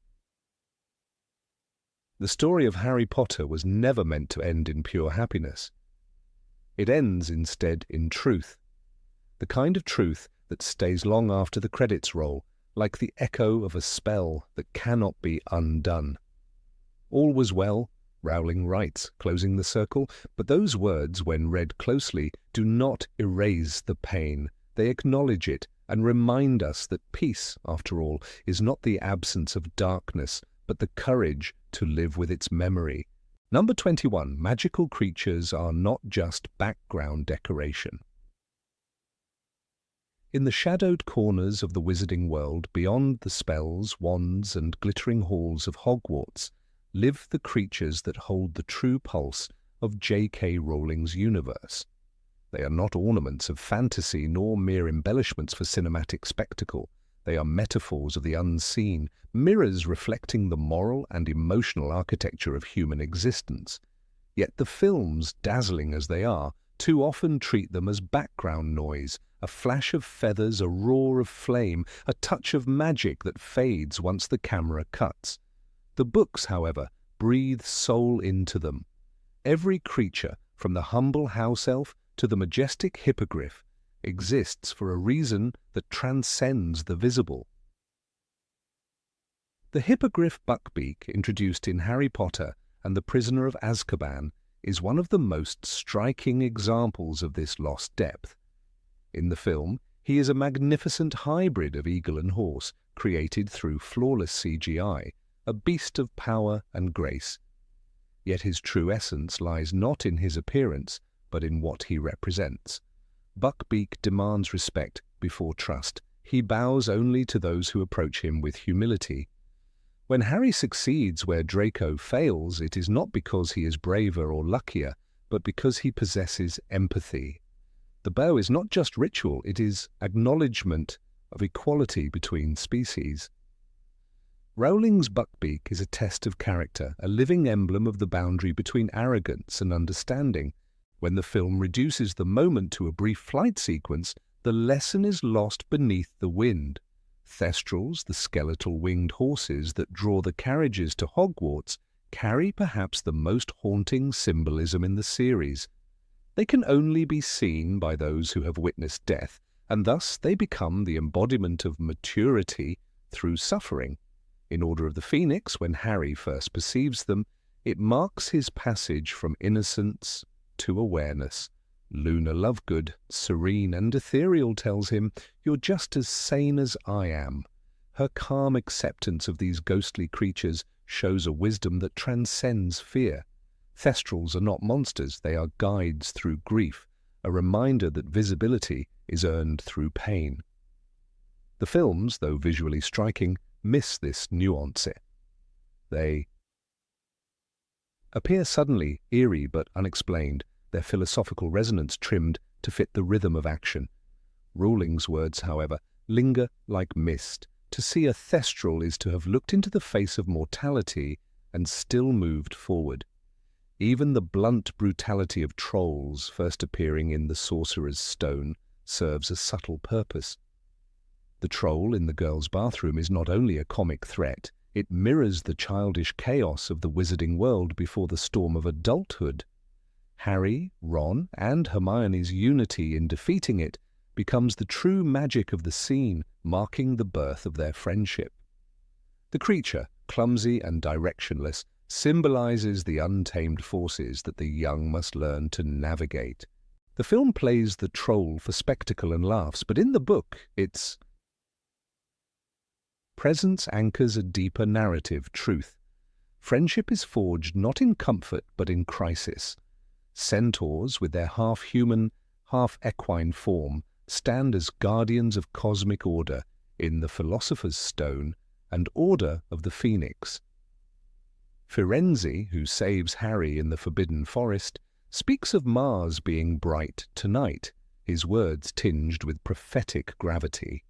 The story of Harry Potter was never meant to end in pure happiness. It ends instead in truth, the kind of truth that stays long after the credits roll, like the echo of a spell that cannot be undone. All was well, Rowling writes, closing the circle, but those words, when read closely, do not erase the pain. They acknowledge it and remind us that peace, after all, is not the absence of darkness, but the courage to live with its memory. Number 21. Magical creatures are not just background decoration. In the shadowed corners of the wizarding world, beyond the spells, wands, and glittering halls of Hogwarts, live the creatures that hold the true pulse of J.K. Rowling's universe. They are not ornaments of fantasy nor mere embellishments for cinematic spectacle. They are metaphors of the unseen, mirrors reflecting the moral and emotional architecture of human existence. Yet the films, dazzling as they are, too often treat them as background noise, a flash of feathers, a roar of flame, a touch of magic that fades once the camera cuts. The books, however, breathe soul into them. Every creature, from the humble house elf to the majestic hippogriff, exists for a reason that transcends the visible. The hippogriff Buckbeak, introduced in Harry Potter and the Prisoner of Azkaban, is one of the most striking examples of this lost depth. In the film, he is a magnificent hybrid of eagle and horse, created through flawless CGI, a beast of power and grace. Yet his true essence lies not in his appearance, but in what he represents. Buckbeak demands respect before trust. He bows only to those who approach him with humility. When Harry succeeds where Draco fails, it is not because he is braver or luckier, but because he possesses empathy. The bow is not just ritual, it is acknowledgement of equality between species. Rowling's Buckbeak is a test of character, a living emblem of the boundary between arrogance and understanding. When the film reduces the moment to a brief flight sequence, the lesson is lost beneath the wind. Thestrals, the skeletal winged horses that draw the carriages to Hogwarts, carry perhaps the most haunting symbolism in the series. They can only be seen by those who have witnessed death, and thus they become the embodiment of maturity through suffering. In Order of the Phoenix, when Harry first perceives them, it marks his passage from innocence to awareness. Luna Lovegood, serene and ethereal, tells him, "You're just as sane as I am." Her calm acceptance of these ghostly creatures shows a wisdom that transcends fear. Thestrals are not monsters, they are guides through grief, a reminder that visibility is earned through pain. The films, though visually striking, miss this nuance. They appear suddenly, eerie but unexplained, their philosophical resonance trimmed to fit the rhythm of action. Rowling's words, however, linger like mist. To see a thestral is to have looked into the face of mortality and still moved forward. Even the blunt brutality of trolls, first appearing in The Sorcerer's Stone, serves a subtle purpose. The troll in the girls' bathroom is not only a comic threat, it mirrors the childish chaos of the wizarding world before the storm of adulthood. Harry, Ron, and Hermione's unity in defeating it becomes the true magic of the scene, marking the birth of their friendship. The creature, clumsy and directionless, symbolizes the untamed forces that the young must learn to navigate. The film plays the troll for spectacle and laughs, but in the book, its presence anchors a deeper narrative truth. Friendship is forged not in comfort but in crisis. Centaurs, with their half-human, half-equine form, stand as guardians of cosmic order in the Philosopher's Stone and Order of the Phoenix. Firenze, who saves Harry in the Forbidden Forest, speaks of Mars being bright tonight, his words tinged with prophetic gravity.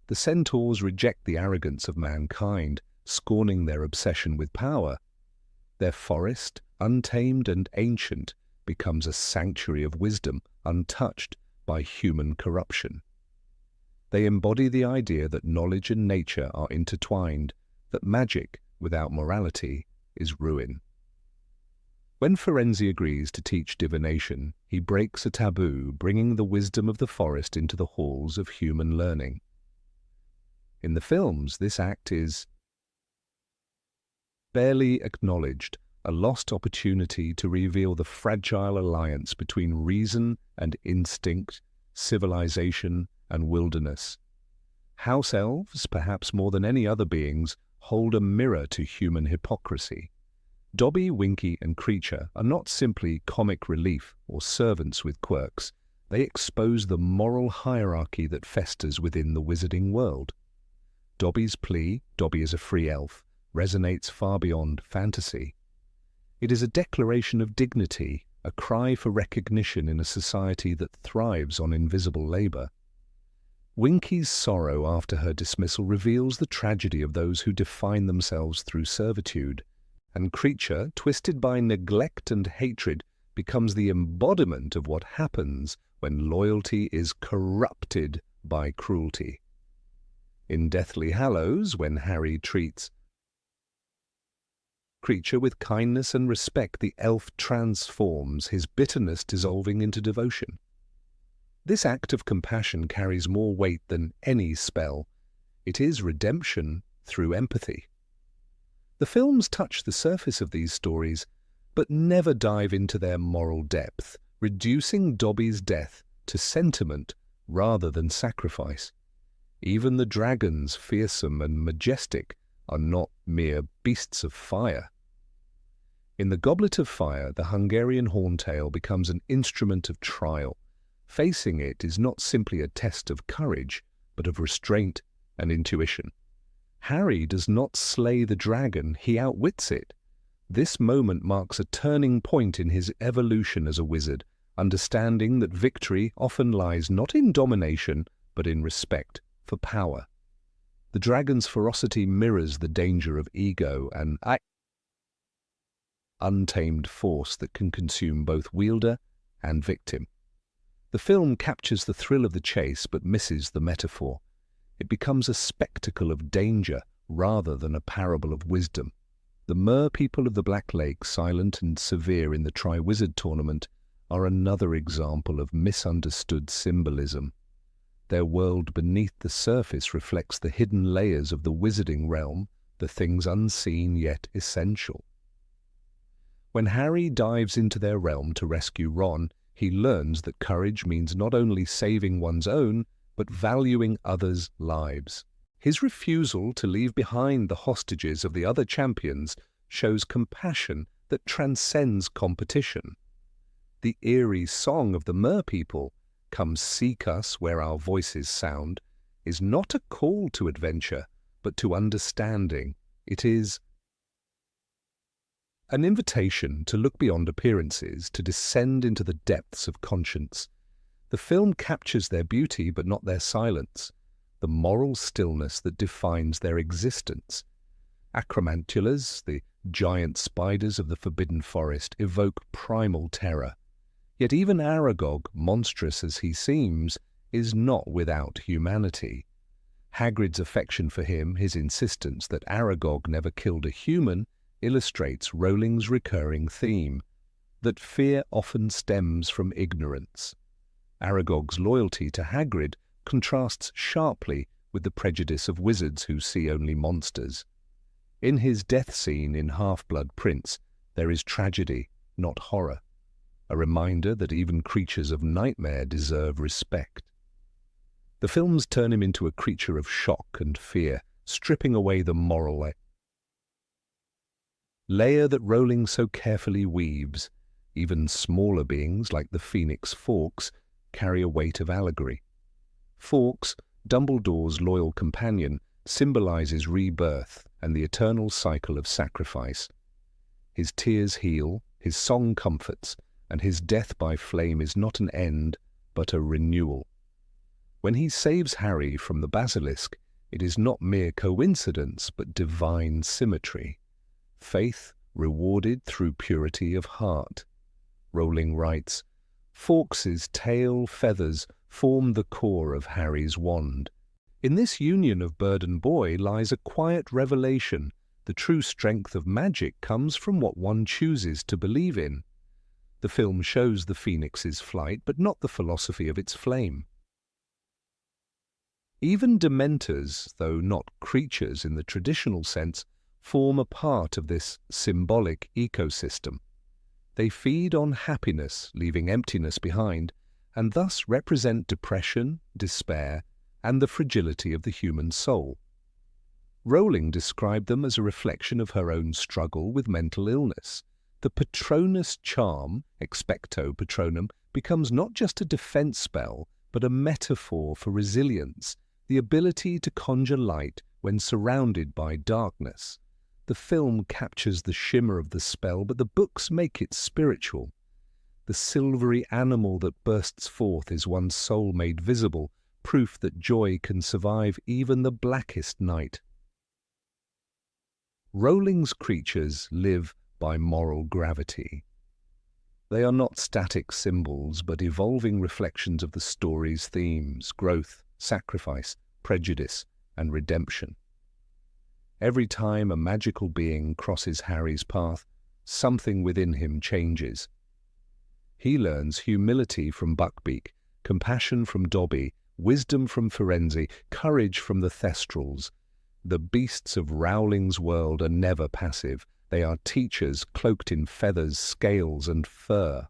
The centaurs reject the arrogance of mankind, scorning their obsession with power. Their forest, untamed and ancient, becomes a sanctuary of wisdom, untouched by human corruption. They embody the idea that knowledge and nature are intertwined, that magic without morality is ruin. When Firenze agrees to teach divination, he breaks a taboo, bringing the wisdom of the forest into the halls of human learning. In the films, this act is barely acknowledged, a lost opportunity to reveal the fragile alliance between reason and instinct, civilization and wilderness. House elves, perhaps more than any other beings, hold a mirror to human hypocrisy. Dobby, Winky and Creature are not simply comic relief or servants with quirks. They expose the moral hierarchy that festers within the wizarding world. Dobby's plea, Dobby is a free elf, resonates far beyond fantasy. It is a declaration of dignity, a cry for recognition in a society that thrives on invisible labor. Winky's sorrow after her dismissal reveals the tragedy of those who define themselves through servitude, and Creature, twisted by neglect and hatred, becomes the embodiment of what happens when loyalty is corrupted by cruelty. In Deathly Hallows, when Harry treats Creature with kindness and respect, the elf transforms, his bitterness dissolving into devotion. This act of compassion carries more weight than any spell. It is redemption through empathy. The films touch the surface of these stories, but never dive into their moral depth, reducing Dobby's death to sentiment rather than sacrifice. Even the dragons, fearsome and majestic, are not mere beasts of fire. In The Goblet of Fire, the Hungarian horntail becomes an instrument of trial. Facing it is not simply a test of courage, but of restraint and intuition. Harry does not slay the dragon, he outwits it. This moment marks a turning point in his evolution as a wizard, understanding that victory often lies not in domination, but in respect for power. The dragon's ferocity mirrors the danger of ego and untamed force that can consume both wielder and victim. The film captures the thrill of the chase but misses the metaphor. It becomes a spectacle of danger rather than a parable of wisdom. The mer people of the Black Lake, silent and severe in the Tri-Wizard tournament, are another example of misunderstood symbolism. Their world beneath the surface reflects the hidden layers of the wizarding realm, the things unseen yet essential. When Harry dives into their realm to rescue Ron, he learns that courage means not only saving one's own, but valuing others' lives. His refusal to leave behind the hostages of the other champions shows compassion that transcends competition. The eerie song of the mer people, "Come seek us where our voices sound," is not a call to adventure, but to understanding. It is an invitation to look beyond appearances, to descend into the depths of conscience. The film captures their beauty but not their silence, the moral stillness that defines their existence. Acromantulas, the giant spiders of the Forbidden Forest, evoke primal terror. Yet even Aragog, monstrous as he seems, is not without humanity. Hagrid's affection for him, his insistence that Aragog never killed a human, illustrates Rowling's recurring theme, that fear often stems from ignorance. Aragog's loyalty to Hagrid contrasts sharply with the prejudice of wizards who see only monsters. In his death scene in Half-Blood Prince, there is tragedy, not horror, a reminder that even creatures of nightmare deserve respect. The films turn him into a creature of shock and fear, stripping away the moral layer that Rowling so carefully weaves. Even smaller beings, like the phoenix Fawkes, carry a weight of allegory. Fawkes, Dumbledore's loyal companion, symbolizes rebirth and the eternal cycle of sacrifice. His tears heal, his song comforts, and his death by flame is not an end, but a renewal. When he saves Harry from the basilisk, it is not mere coincidence, but divine symmetry. Faith rewarded through purity of heart. Rowling writes, Fawkes's tail feathers form the core of Harry's wand. In this union of bird and boy lies a quiet revelation. The true strength of magic comes from what one chooses to believe in. The film shows the phoenix's flight, but not the philosophy of its flame. Even dementors, though not creatures in the traditional sense, form a part of this symbolic ecosystem. They feed on happiness, leaving emptiness behind, and thus represent depression, despair, and the fragility of the human soul. Rowling described them as a reflection of her own struggle with mental illness. The Patronus charm, expecto patronum, becomes not just a defense spell, but a metaphor for resilience, the ability to conjure light when surrounded by darkness. The film captures the shimmer of the spell, but the books make it spiritual. The silvery animal that bursts forth is one's soul made visible, proof that joy can survive even the blackest night. Rowling's creatures live by moral gravity. They are not static symbols, but evolving reflections of the story's themes: growth, sacrifice, prejudice, and redemption. Every time a magical being crosses Harry's path, something within him changes. He learns humility from Buckbeak, compassion from Dobby, wisdom from Firenze, courage from the Thestrals. The beasts of Rowling's world are never passive. They are teachers cloaked in feathers, scales, and fur.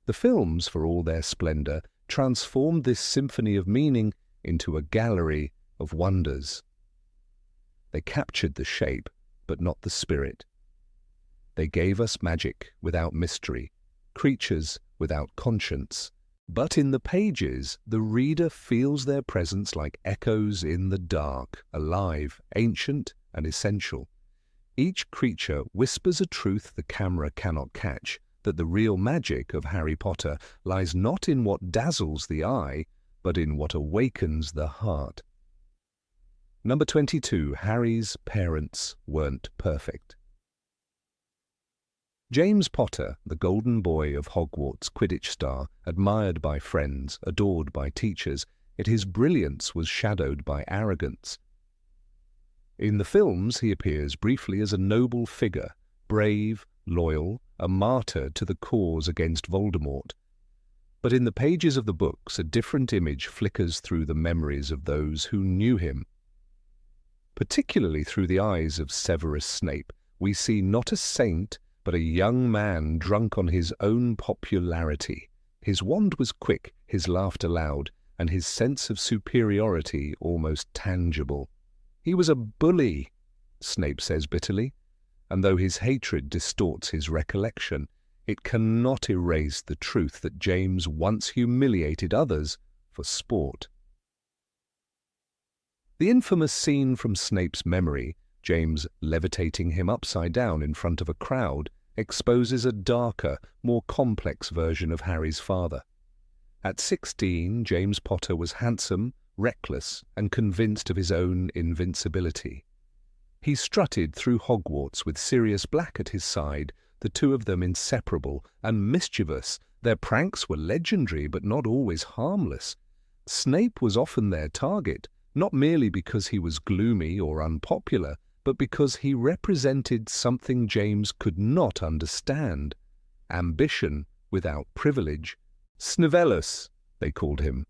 The films, for all their splendor, transformed this symphony of meaning into a gallery of wonders. They captured the shape, but not the spirit. They gave us magic without mystery, creatures without conscience. But in the pages, the reader feels their presence like echoes in the dark, alive, ancient, and essential. Each creature whispers a truth the camera cannot catch, that the real magic of Harry Potter lies not in what dazzles the eye, but in what awakens the heart. Number 22. Harry's parents weren't perfect. James Potter, the golden boy of Hogwarts, Quidditch star, admired by friends, adored by teachers, yet his brilliance was shadowed by arrogance. In the films, he appears briefly as a noble figure, brave, loyal, a martyr to the cause against Voldemort. But in the pages of the books, a different image flickers through the memories of those who knew him. Particularly through the eyes of Severus Snape, we see not a saint, but a young man drunk on his own popularity. His wand was quick, his laughter loud, and his sense of superiority almost tangible. "He was a bully," Snape says bitterly, and though his hatred distorts his recollection, it cannot erase the truth that James once humiliated others for sport. The infamous scene from Snape's memory, James levitating him upside down in front of a crowd, exposes a darker, more complex version of Harry's father. At 16, James Potter was handsome, reckless, and convinced of his own invincibility. He strutted through Hogwarts with Sirius Black at his side, the two of them inseparable and mischievous. Their pranks were legendary, but not always harmless. Snape was often their target, not merely because he was gloomy or unpopular, but because he represented something James could not understand: ambition without privilege. Snivellus, they called him,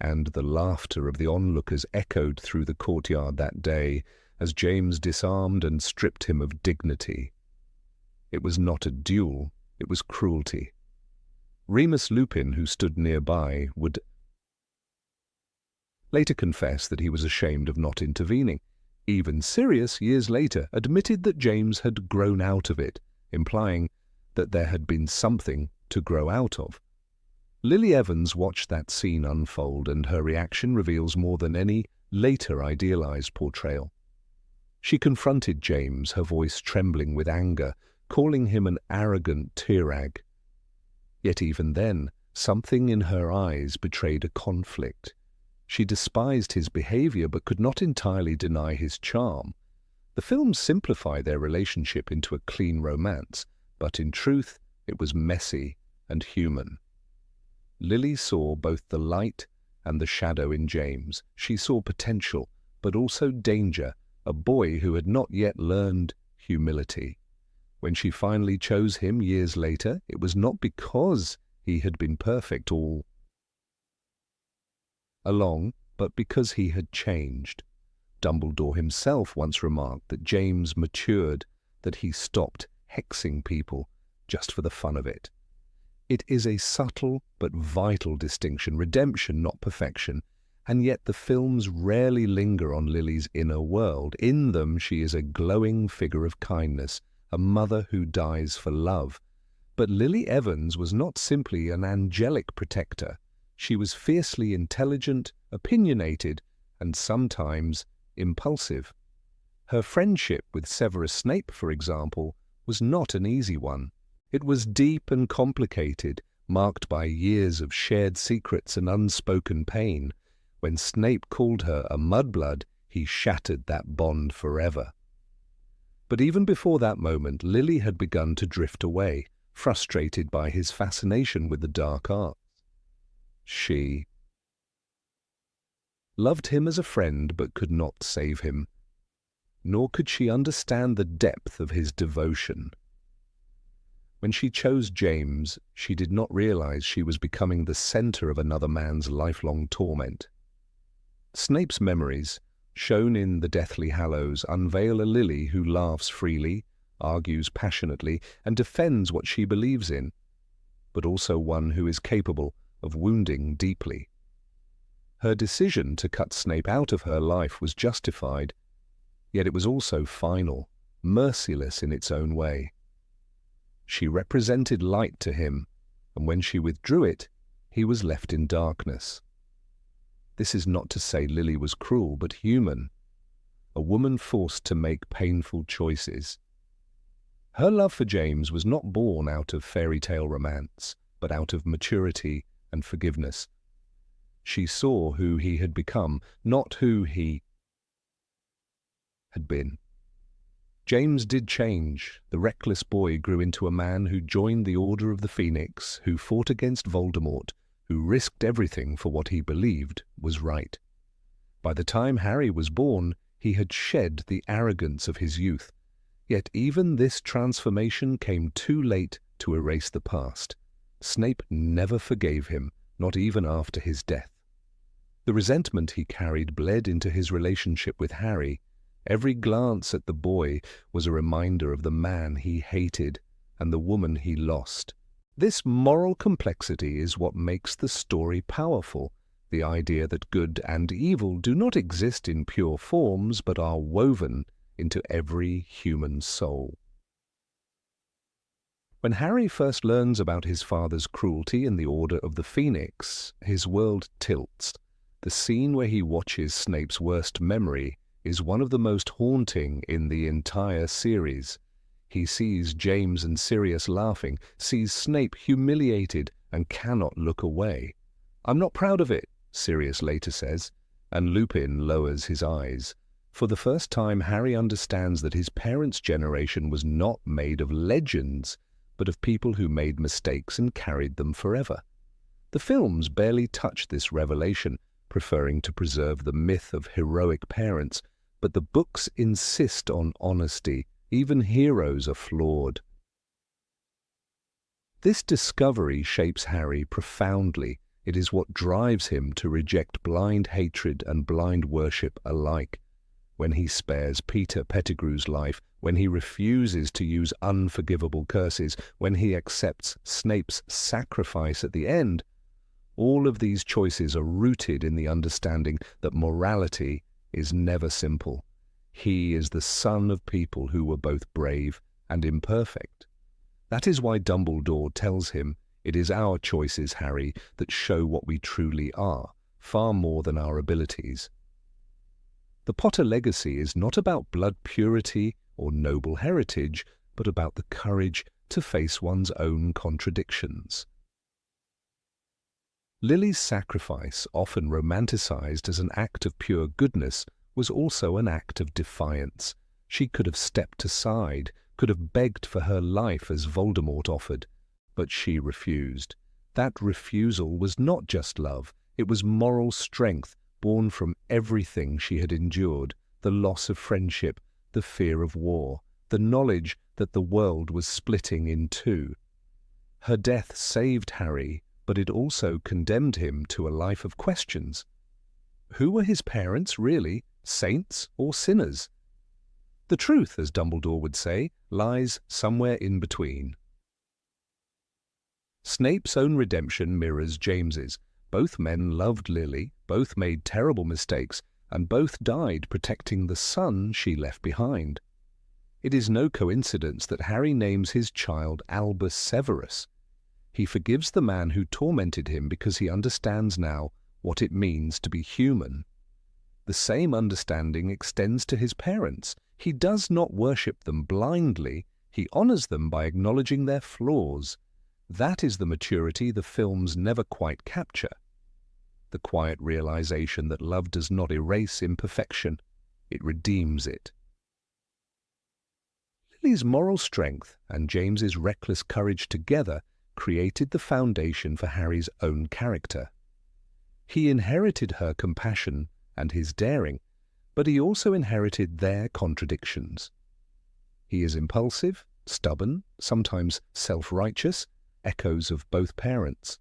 and the laughter of the onlookers echoed through the courtyard that day as James disarmed and stripped him of dignity. It was not a duel, it was cruelty. Remus Lupin, who stood nearby, would later confess that he was ashamed of not intervening. Even Sirius, years later, admitted that James had grown out of it, implying that there had been something to grow out of. Lily Evans watched that scene unfold, and her reaction reveals more than any later idealized portrayal. She confronted James, her voice trembling with anger, calling him an arrogant tirag. Yet even then, something in her eyes betrayed a conflict. She despised his behavior but could not entirely deny his charm. The films simplify their relationship into a clean romance, but in truth it was messy and human. Lily saw both the light and the shadow in James. She saw potential, but also danger, a boy who had not yet learned humility. When she finally chose him years later, it was not because he had been perfect all along, but because he had changed. Dumbledore himself once remarked that James matured, that he stopped hexing people just for the fun of it. It is a subtle but vital distinction, redemption, not perfection, and yet the films rarely linger on Lily's inner world. In them she is a glowing figure of kindness, a mother who dies for love. But Lily Evans was not simply an angelic protector. She was fiercely intelligent, opinionated, and sometimes impulsive. Her friendship with Severus Snape, for example, was not an easy one. It was deep and complicated, marked by years of shared secrets and unspoken pain. When Snape called her a mudblood, he shattered that bond forever. But even before that moment, Lily had begun to drift away, frustrated by his fascination with the dark arts. She loved him as a friend but could not save him, nor could she understand the depth of his devotion. When she chose James, she did not realize she was becoming the center of another man's lifelong torment. Snape's memories, shown in The Deathly Hallows, unveil a Lily who laughs freely, argues passionately, and defends what she believes in, but also one who is capable of wounding deeply. Her decision to cut Snape out of her life was justified, yet it was also final, merciless in its own way. She represented light to him, and when she withdrew it, he was left in darkness. This is not to say Lily was cruel, but human, a woman forced to make painful choices. Her love for James was not born out of fairy tale romance, but out of maturity and forgiveness. She saw who he had become, not who he had been. James did change. The reckless boy grew into a man who joined the Order of the Phoenix, who fought against Voldemort, who risked everything for what he believed was right. By the time Harry was born, he had shed the arrogance of his youth. Yet even this transformation came too late to erase the past. Snape never forgave him, not even after his death. The resentment he carried bled into his relationship with Harry. Every glance at the boy was a reminder of the man he hated and the woman he lost. This moral complexity is what makes the story powerful, the idea that good and evil do not exist in pure forms but are woven into every human soul. When Harry first learns about his father's cruelty in the Order of the Phoenix, his world tilts. The scene where he watches Snape's worst memory is one of the most haunting in the entire series. He sees James and Sirius laughing, sees Snape humiliated, and cannot look away. "I'm not proud of it," Sirius later says, and Lupin lowers his eyes. For the first time, Harry understands that his parents' generation was not made of legends, but of people who made mistakes and carried them forever. The films barely touch this revelation, preferring to preserve the myth of heroic parents, but the books insist on honesty. Even heroes are flawed. This discovery shapes Harry profoundly. It is what drives him to reject blind hatred and blind worship alike. When he spares Peter Pettigrew's life, when he refuses to use unforgivable curses, when he accepts Snape's sacrifice at the end, all of these choices are rooted in the understanding that morality is never simple. He is the son of people who were both brave and imperfect. That is why Dumbledore tells him, "It is our choices, Harry, that show what we truly are, far more than our abilities." The Potter legacy is not about blood purity or noble heritage, but about the courage to face one's own contradictions. Lily's sacrifice, often romanticized as an act of pure goodness, was also an act of defiance. She could have stepped aside, could have begged for her life as Voldemort offered, but she refused. That refusal was not just love, it was moral strength born from everything she had endured, the loss of friendship, the fear of war, the knowledge that the world was splitting in two. Her death saved Harry, but it also condemned him to a life of questions. Who were his parents, really, saints or sinners? The truth, as Dumbledore would say, lies somewhere in between. Snape's own redemption mirrors James's. Both men loved Lily, both made terrible mistakes, and both died protecting the son she left behind. It is no coincidence that Harry names his child Albus Severus. He forgives the man who tormented him because he understands now what it means to be human. The same understanding extends to his parents. He does not worship them blindly, he honors them by acknowledging their flaws. That is the maturity the films never quite capture. The quiet realization that love does not erase imperfection, it redeems it. Lily's moral strength and James's reckless courage together created the foundation for Harry's own character. He inherited her compassion and his daring, but he also inherited their contradictions. He is impulsive, stubborn, sometimes self-righteous, echoes of both parents.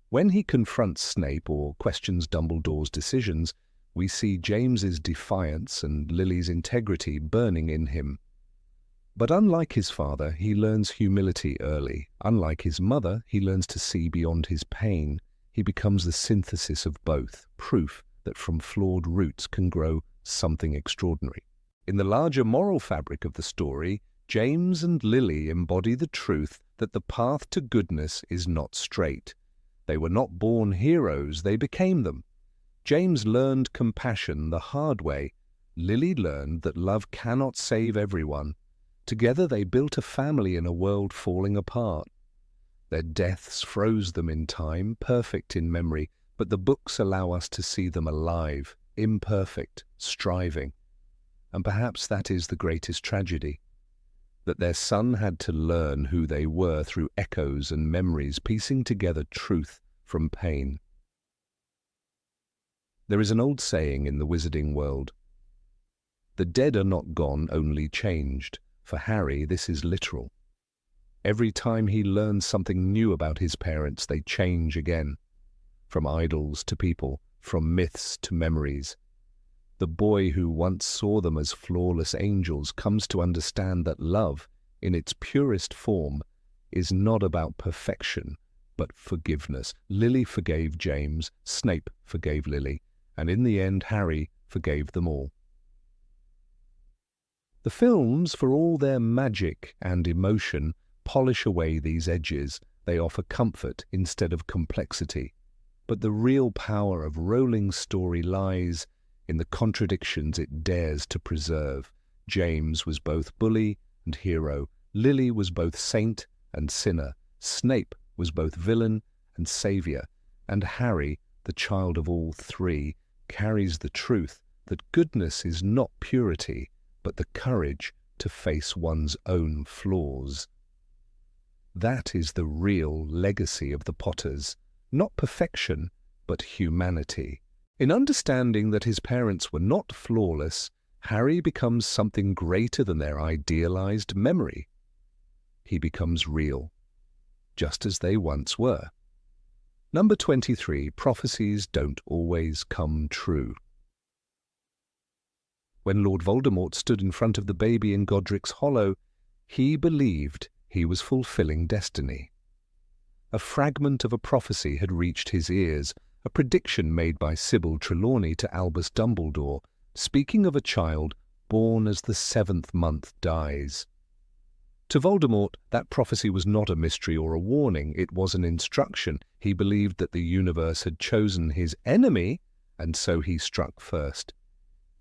When he confronts Snape or questions Dumbledore's decisions, we see James's defiance and Lily's integrity burning in him. But unlike his father, he learns humility early. Unlike his mother, he learns to see beyond his pain. He becomes the synthesis of both, proof that from flawed roots can grow something extraordinary. In the larger moral fabric of the story, James and Lily embody the truth that the path to goodness is not straight. They were not born heroes, they became them. James learned compassion the hard way. Lily learned that love cannot save everyone. Together they built a family in a world falling apart. Their deaths froze them in time, perfect in memory, but the books allow us to see them alive, imperfect, striving. And perhaps that is the greatest tragedy, that their son had to learn who they were through echoes and memories, piecing together truth from pain. There is an old saying in the wizarding world, "The dead are not gone, only changed." For Harry, this is literal. Every time he learns something new about his parents, they change again. From idols to people, from myths to memories. The boy who once saw them as flawless angels comes to understand that love, in its purest form, is not about perfection, but forgiveness. Lily forgave James, Snape forgave Lily, and in the end Harry forgave them all. The films, for all their magic and emotion, polish away these edges. They offer comfort instead of complexity. But the real power of Rowling's story lies in the contradictions it dares to preserve. James was both bully and hero. Lily was both saint and sinner. Snape was both villain and savior. And Harry, the child of all three, carries the truth that goodness is not purity, but the courage to face one's own flaws. That is the real legacy of the Potters, not perfection, but humanity. In understanding that his parents were not flawless, Harry becomes something greater than their idealized memory. He becomes real, just as they once were. Number 23, prophecies don't always come true. When Lord Voldemort stood in front of the baby in Godric's Hollow, he believed he was fulfilling destiny. A fragment of a prophecy had reached his ears, a prediction made by Sybil Trelawney to Albus Dumbledore, speaking of a child born as the 7th month dies. To Voldemort, that prophecy was not a mystery or a warning, it was an instruction. He believed that the universe had chosen his enemy, and so he struck first.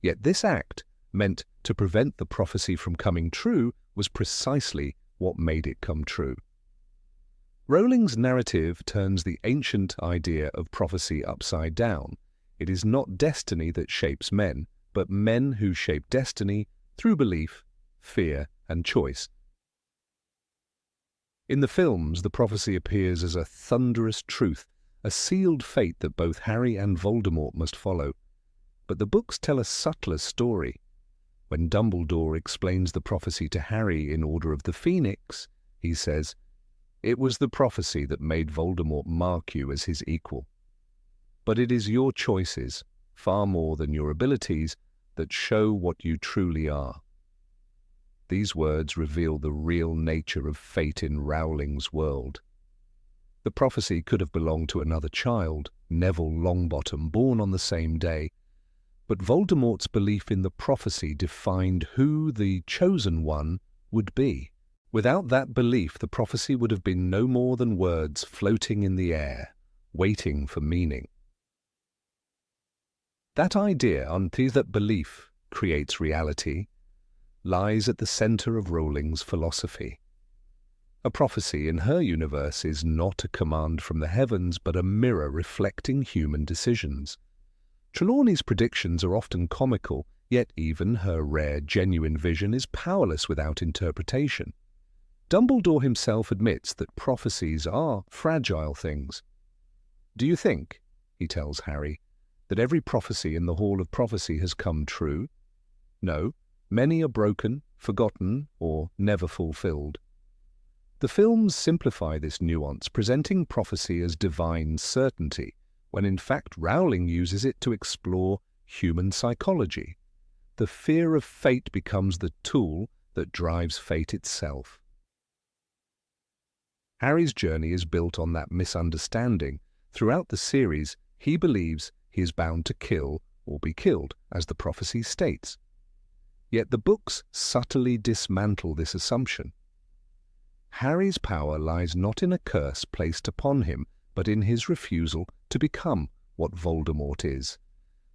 Yet this act, meant to prevent the prophecy from coming true, was precisely what made it come true. Rowling's narrative turns the ancient idea of prophecy upside down. It is not destiny that shapes men, but men who shape destiny through belief, fear, and choice. In the films, the prophecy appears as a thunderous truth, a sealed fate that both Harry and Voldemort must follow. But the books tell a subtler story. When Dumbledore explains the prophecy to Harry in Order of the Phoenix, he says, "It was the prophecy that made Voldemort mark you as his equal. But it is your choices, far more than your abilities, that show what you truly are." These words reveal the real nature of fate in Rowling's world. The prophecy could have belonged to another child, Neville Longbottom, born on the same day. But Voldemort's belief in the prophecy defined who the chosen one would be. Without that belief, the prophecy would have been no more than words floating in the air, waiting for meaning. That idea, that belief creates reality, lies at the center of Rowling's philosophy. A prophecy in her universe is not a command from the heavens, but a mirror reflecting human decisions. Trelawney's predictions are often comical, yet even her rare, genuine vision is powerless without interpretation. Dumbledore himself admits that prophecies are fragile things. "Do you think," he tells Harry, "that every prophecy in the Hall of Prophecy has come true? No, many are broken, forgotten, or never fulfilled." The films simplify this nuance, presenting prophecy as divine certainty, when in fact Rowling uses it to explore human psychology. The fear of fate becomes the tool that drives fate itself. Harry's journey is built on that misunderstanding. Throughout the series, he believes he is bound to kill or be killed, as the prophecy states. Yet the books subtly dismantle this assumption. Harry's power lies not in a curse placed upon him, but in his refusal to become what Voldemort is.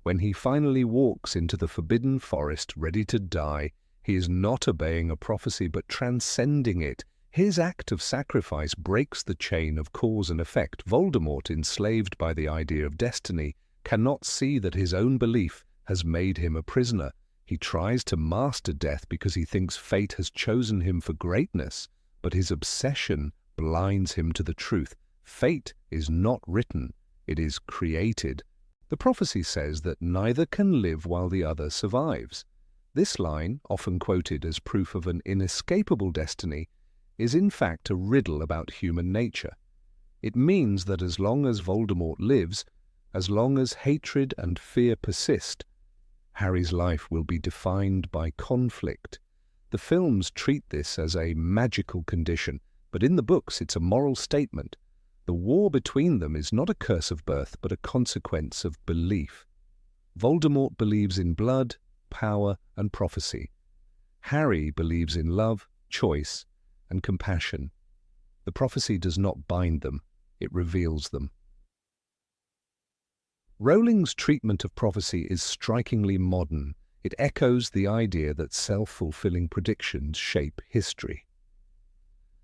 When he finally walks into the Forbidden Forest ready to die, he is not obeying a prophecy but transcending it. His act of sacrifice breaks the chain of cause and effect. Voldemort, enslaved by the idea of destiny, cannot see that his own belief has made him a prisoner. He tries to master death because he thinks fate has chosen him for greatness, but his obsession blinds him to the truth. Fate is not written, it is created. The prophecy says that neither can live while the other survives. This line, often quoted as proof of an inescapable destiny, is in fact a riddle about human nature. It means that as long as Voldemort lives, as long as hatred and fear persist, Harry's life will be defined by conflict. The films treat this as a magical condition, but in the books it's a moral statement. The war between them is not a curse of birth, but a consequence of belief. Voldemort believes in blood, power, and prophecy. Harry believes in love, choice, and compassion. The prophecy does not bind them, it reveals them. Rowling's treatment of prophecy is strikingly modern. It echoes the idea that self-fulfilling predictions shape history.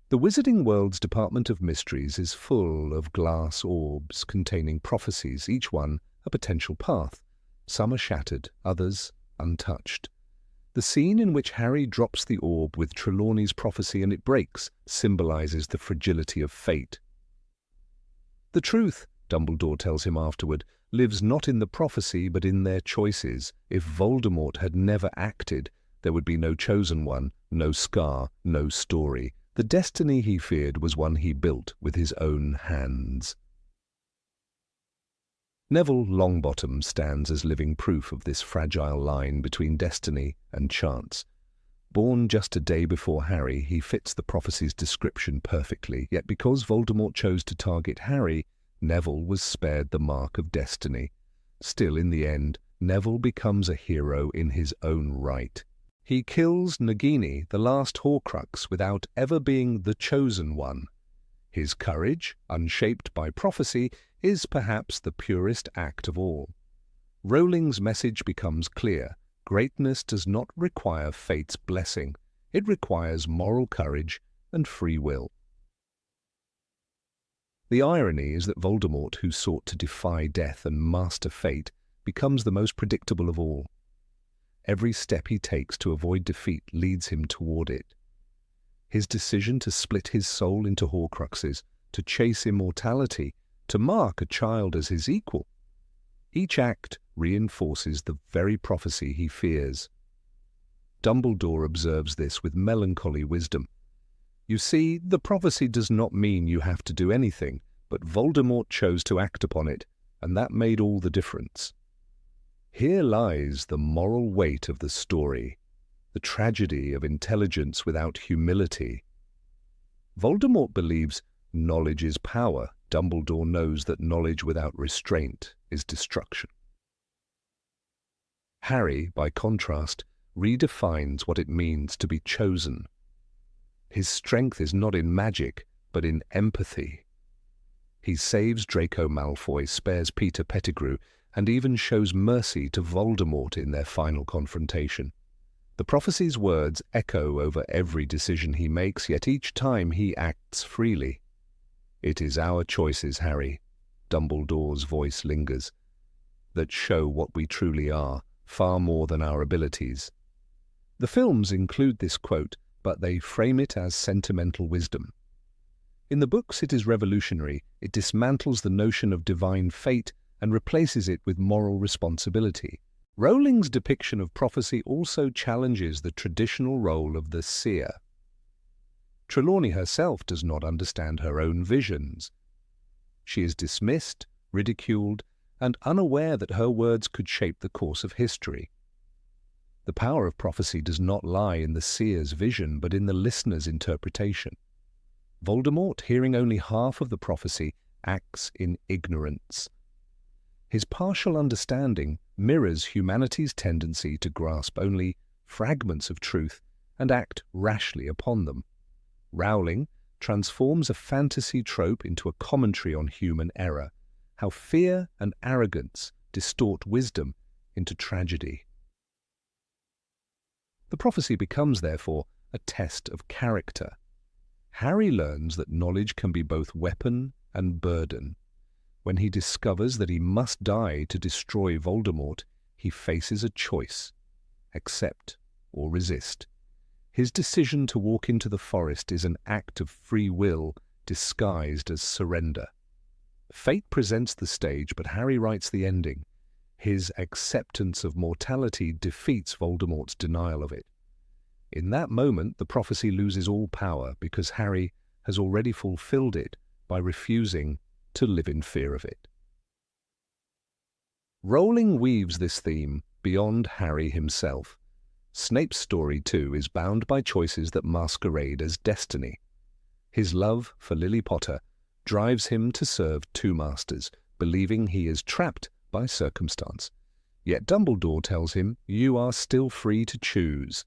The Wizarding World's Department of Mysteries is full of glass orbs containing prophecies, each one a potential path. Some are shattered, others untouched. The scene in which Harry drops the orb with Trelawney's prophecy and it breaks symbolizes the fragility of fate. The truth, Dumbledore tells him afterward, lives not in the prophecy but in their choices. If Voldemort had never acted, there would be no chosen one, no scar, no story. The destiny he feared was one he built with his own hands. Neville Longbottom stands as living proof of this fragile line between destiny and chance. Born just a day before Harry, he fits the prophecy's description perfectly, yet because Voldemort chose to target Harry, Neville was spared the mark of destiny. Still, in the end, Neville becomes a hero in his own right. He kills Nagini, the last Horcrux, without ever being the chosen one. His courage, unshaped by prophecy, is perhaps the purest act of all. Rowling's message becomes clear. Greatness does not require fate's blessing. It requires moral courage and free will. The irony is that Voldemort, who sought to defy death and master fate, becomes the most predictable of all. Every step he takes to avoid defeat leads him toward it. His decision to split his soul into Horcruxes, to chase immortality, to mark a child as his equal. Each act reinforces the very prophecy he fears. Dumbledore observes this with melancholy wisdom. You see, the prophecy does not mean you have to do anything, but Voldemort chose to act upon it, and that made all the difference. Here lies the moral weight of the story, the tragedy of intelligence without humility. Voldemort believes knowledge is power. Dumbledore knows that knowledge without restraint is destruction. Harry, by contrast, redefines what it means to be chosen. His strength is not in magic, but in empathy. He saves Draco Malfoy, spares Peter Pettigrew, and even shows mercy to Voldemort in their final confrontation. The prophecy's words echo over every decision he makes, yet each time he acts freely. It is our choices, Harry, Dumbledore's voice lingers, that show what we truly are, far more than our abilities. The films include this quote, but they frame it as sentimental wisdom. In the books it is revolutionary. It dismantles the notion of divine fate and replaces it with moral responsibility. Rowling's depiction of prophecy also challenges the traditional role of the seer. Trelawney herself does not understand her own visions. She is dismissed, ridiculed, and unaware that her words could shape the course of history. The power of prophecy does not lie in the seer's vision, but in the listener's interpretation. Voldemort, hearing only half of the prophecy, acts in ignorance. His partial understanding mirrors humanity's tendency to grasp only fragments of truth and act rashly upon them. Rowling transforms a fantasy trope into a commentary on human error, how fear and arrogance distort wisdom into tragedy. The prophecy becomes, therefore, a test of character. Harry learns that knowledge can be both weapon and burden. When he discovers that he must die to destroy Voldemort, he faces a choice: accept or resist. His decision to walk into the forest is an act of free will disguised as surrender. Fate presents the stage, but Harry writes the ending. His acceptance of mortality defeats Voldemort's denial of it. In that moment, the prophecy loses all power because Harry has already fulfilled it by refusing to live in fear of it. Rowling weaves this theme beyond Harry himself. Snape's story, too, is bound by choices that masquerade as destiny. His love for Lily Potter drives him to serve two masters, believing he is trapped by circumstance. Yet Dumbledore tells him, "You are still free to choose."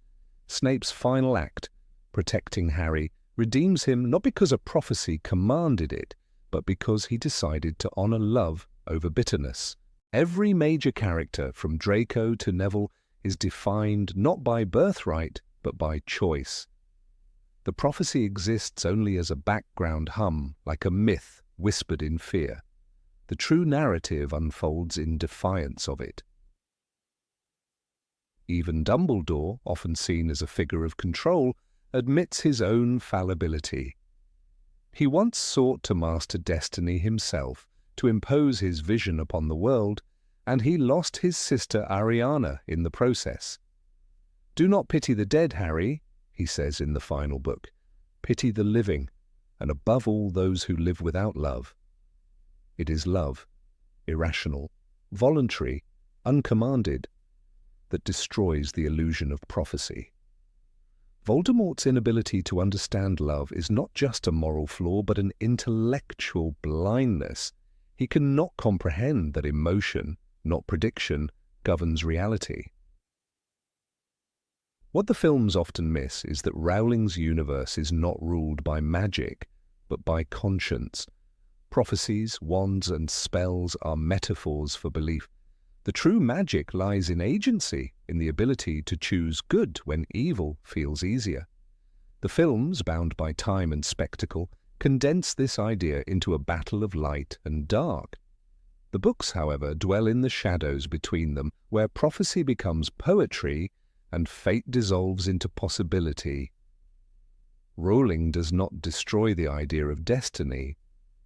Snape's final act, protecting Harry, redeems him not because a prophecy commanded it, but because he decided to honor love over bitterness. Every major character, from Draco to Neville, is defined not by birthright, but by choice. The prophecy exists only as a background hum, like a myth whispered in fear. The true narrative unfolds in defiance of it. Even Dumbledore, often seen as a figure of control, admits his own fallibility. He once sought to master destiny himself, to impose his vision upon the world, and he lost his sister Ariana in the process. "Do not pity the dead, Harry," he says in the final book. "Pity the living, and above all those who live without love." It is love, irrational, voluntary, uncommanded, that destroys the illusion of prophecy. Voldemort's inability to understand love is not just a moral flaw, but an intellectual blindness. He cannot comprehend that emotion, not prediction, governs reality. What the films often miss is that Rowling's universe is not ruled by magic, but by conscience. Prophecies, wands, and spells are metaphors for belief. The true magic lies in agency, in the ability to choose good when evil feels easier. The films, bound by time and spectacle, condense this idea into a battle of light and dark. The books, however, dwell in the shadows between them, where prophecy becomes poetry and fate dissolves into possibility. Rowling does not destroy the idea of destiny,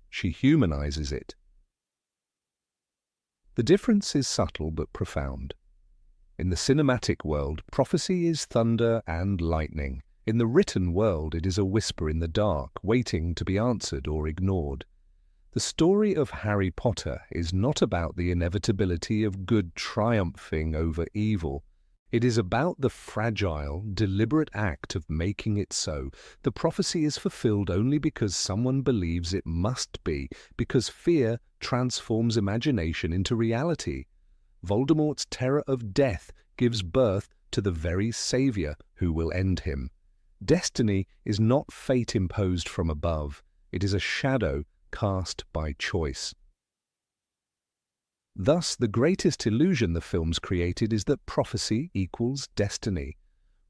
she humanizes it. The difference is subtle but profound. In the cinematic world, prophecy is thunder and lightning. In the written world, it is a whisper in the dark, waiting to be answered or ignored. The story of Harry Potter is not about the inevitability of good triumphing over evil. It is about the fragile, deliberate act of making it so. The prophecy is fulfilled only because someone believes it must be, because fear transforms imagination into reality. Voldemort's terror of death gives birth to the very savior who will end him. Destiny is not fate imposed from above. It is a shadow cast by choice. Thus, the greatest illusion the films created is that prophecy equals destiny.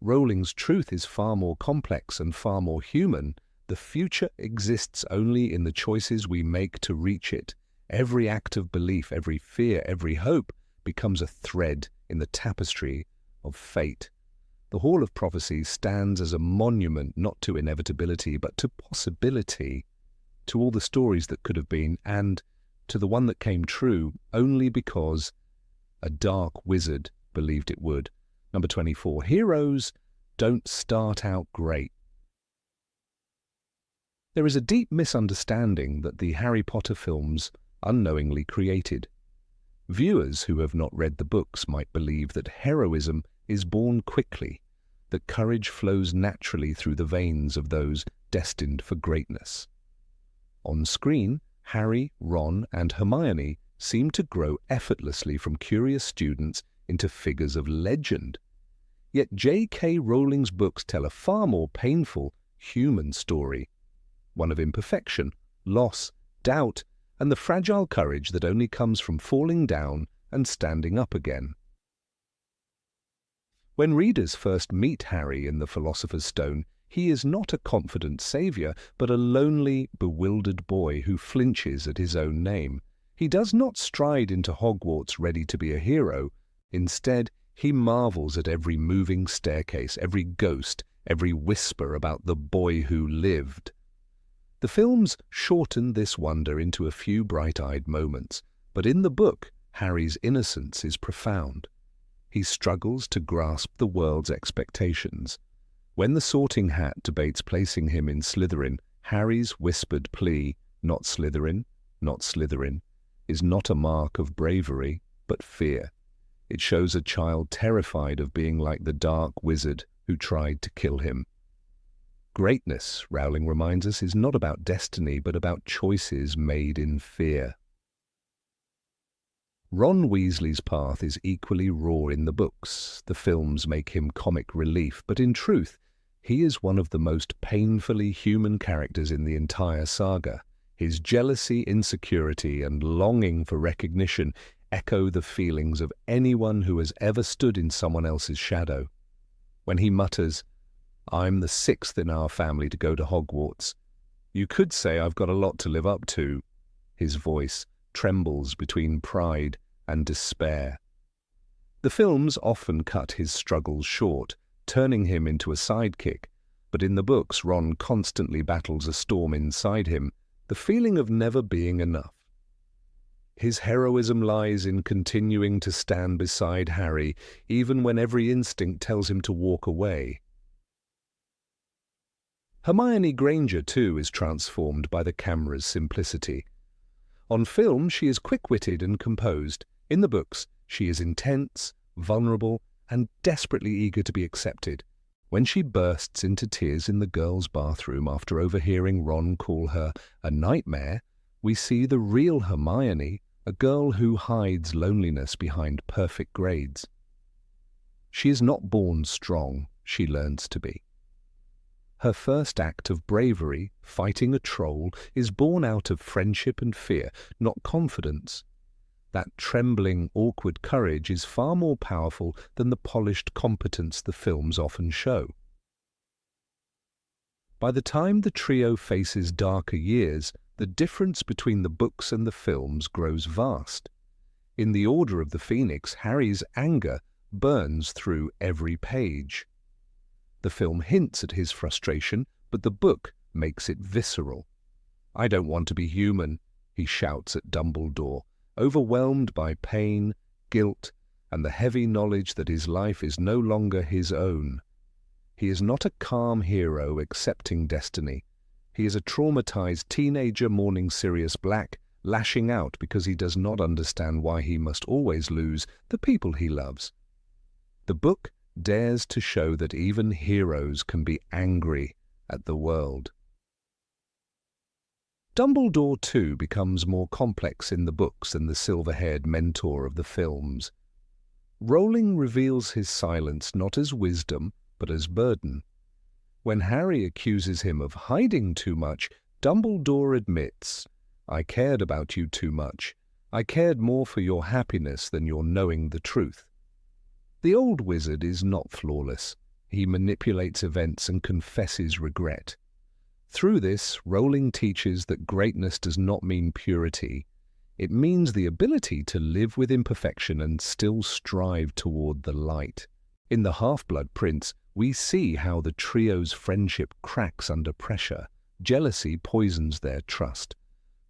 Rowling's truth is far more complex and far more human. The future exists only in the choices we make to reach it. Every act of belief, every fear, every hope becomes a thread in the tapestry of fate. The Hall of Prophecy stands as a monument not to inevitability but to possibility, to all the stories that could have been, and to the one that came true only because a dark wizard believed it would. Number 24. Heroes don't start out great. There is a deep misunderstanding that the Harry Potter films unknowingly created. Viewers who have not read the books might believe that heroism is born quickly, that courage flows naturally through the veins of those destined for greatness. On screen, Harry, Ron, and Hermione seem to grow effortlessly from curious students into figures of legend. Yet J.K. Rowling's books tell a far more painful, human story, one of imperfection, loss, doubt, and the fragile courage that only comes from falling down and standing up again. When readers first meet Harry in the Philosopher's Stone, he is not a confident savior, but a lonely, bewildered boy who flinches at his own name. He does not stride into Hogwarts ready to be a hero. Instead, he marvels at every moving staircase, every ghost, every whisper about the boy who lived. The films shorten this wonder into a few bright-eyed moments, but in the book, Harry's innocence is profound. He struggles to grasp the world's expectations. When the Sorting Hat debates placing him in Slytherin, Harry's whispered plea, "Not Slytherin, not Slytherin," is not a mark of bravery, but fear. It shows a child terrified of being like the dark wizard who tried to kill him. Greatness, Rowling reminds us, is not about destiny, but about choices made in fear. Ron Weasley's path is equally raw in the books. The films make him comic relief, but in truth, he is one of the most painfully human characters in the entire saga. His jealousy, insecurity, and longing for recognition echo the feelings of anyone who has ever stood in someone else's shadow. When he mutters, "I'm the sixth in our family to go to Hogwarts. You could say I've got a lot to live up to," his voice trembles between pride and despair. The films often cut his struggles short, turning him into a sidekick, but in the books Ron constantly battles a storm inside him, the feeling of never being enough. His heroism lies in continuing to stand beside Harry, even when every instinct tells him to walk away. Hermione Granger, too, is transformed by the camera's simplicity. On film, she is quick-witted and composed. In the books, she is intense, vulnerable, and desperately eager to be accepted. When she bursts into tears in the girls' bathroom after overhearing Ron call her a nightmare, we see the real Hermione, a girl who hides loneliness behind perfect grades. She is not born strong. she learns to be. Her first act of bravery, fighting a troll, is born out of friendship and fear, not confidence. That trembling, awkward courage is far more powerful than the polished competence the films often show. By the time the trio faces darker years, the difference between the books and the films grows vast. In The Order of the Phoenix, Harry's anger burns through every page. The film hints at his frustration, but the book makes it visceral. "I don't want to be human," he shouts at Dumbledore, overwhelmed by pain, guilt, and the heavy knowledge that his life is no longer his own. He is not a calm hero accepting destiny. He is a traumatized teenager mourning Sirius Black, lashing out because he does not understand why he must always lose the people he loves. The book dares to show that even heroes can be angry at the world. Dumbledore, too, becomes more complex in the books than the silver-haired mentor of the films. Rowling reveals his silence not as wisdom, but as burden. When Harry accuses him of hiding too much, Dumbledore admits, "I cared about you too much. I cared more for your happiness than your knowing the truth." The old wizard is not flawless. He manipulates events and confesses regret. Through this, Rowling teaches that greatness does not mean purity. It means the ability to live with imperfection and still strive toward the light. In The Half-Blood Prince, we see how the trio's friendship cracks under pressure. Jealousy poisons their trust.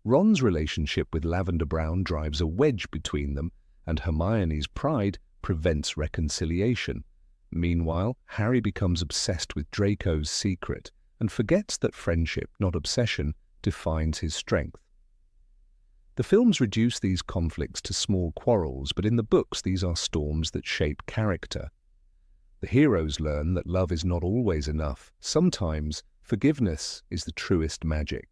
Ron's relationship with Lavender Brown drives a wedge between them, and Hermione's pride prevents reconciliation. Meanwhile, Harry becomes obsessed with Draco's secret and forgets that friendship, not obsession, defines his strength. The films reduce these conflicts to small quarrels, but in the books these are storms that shape character. The heroes learn that love is not always enough. Sometimes forgiveness is the truest magic.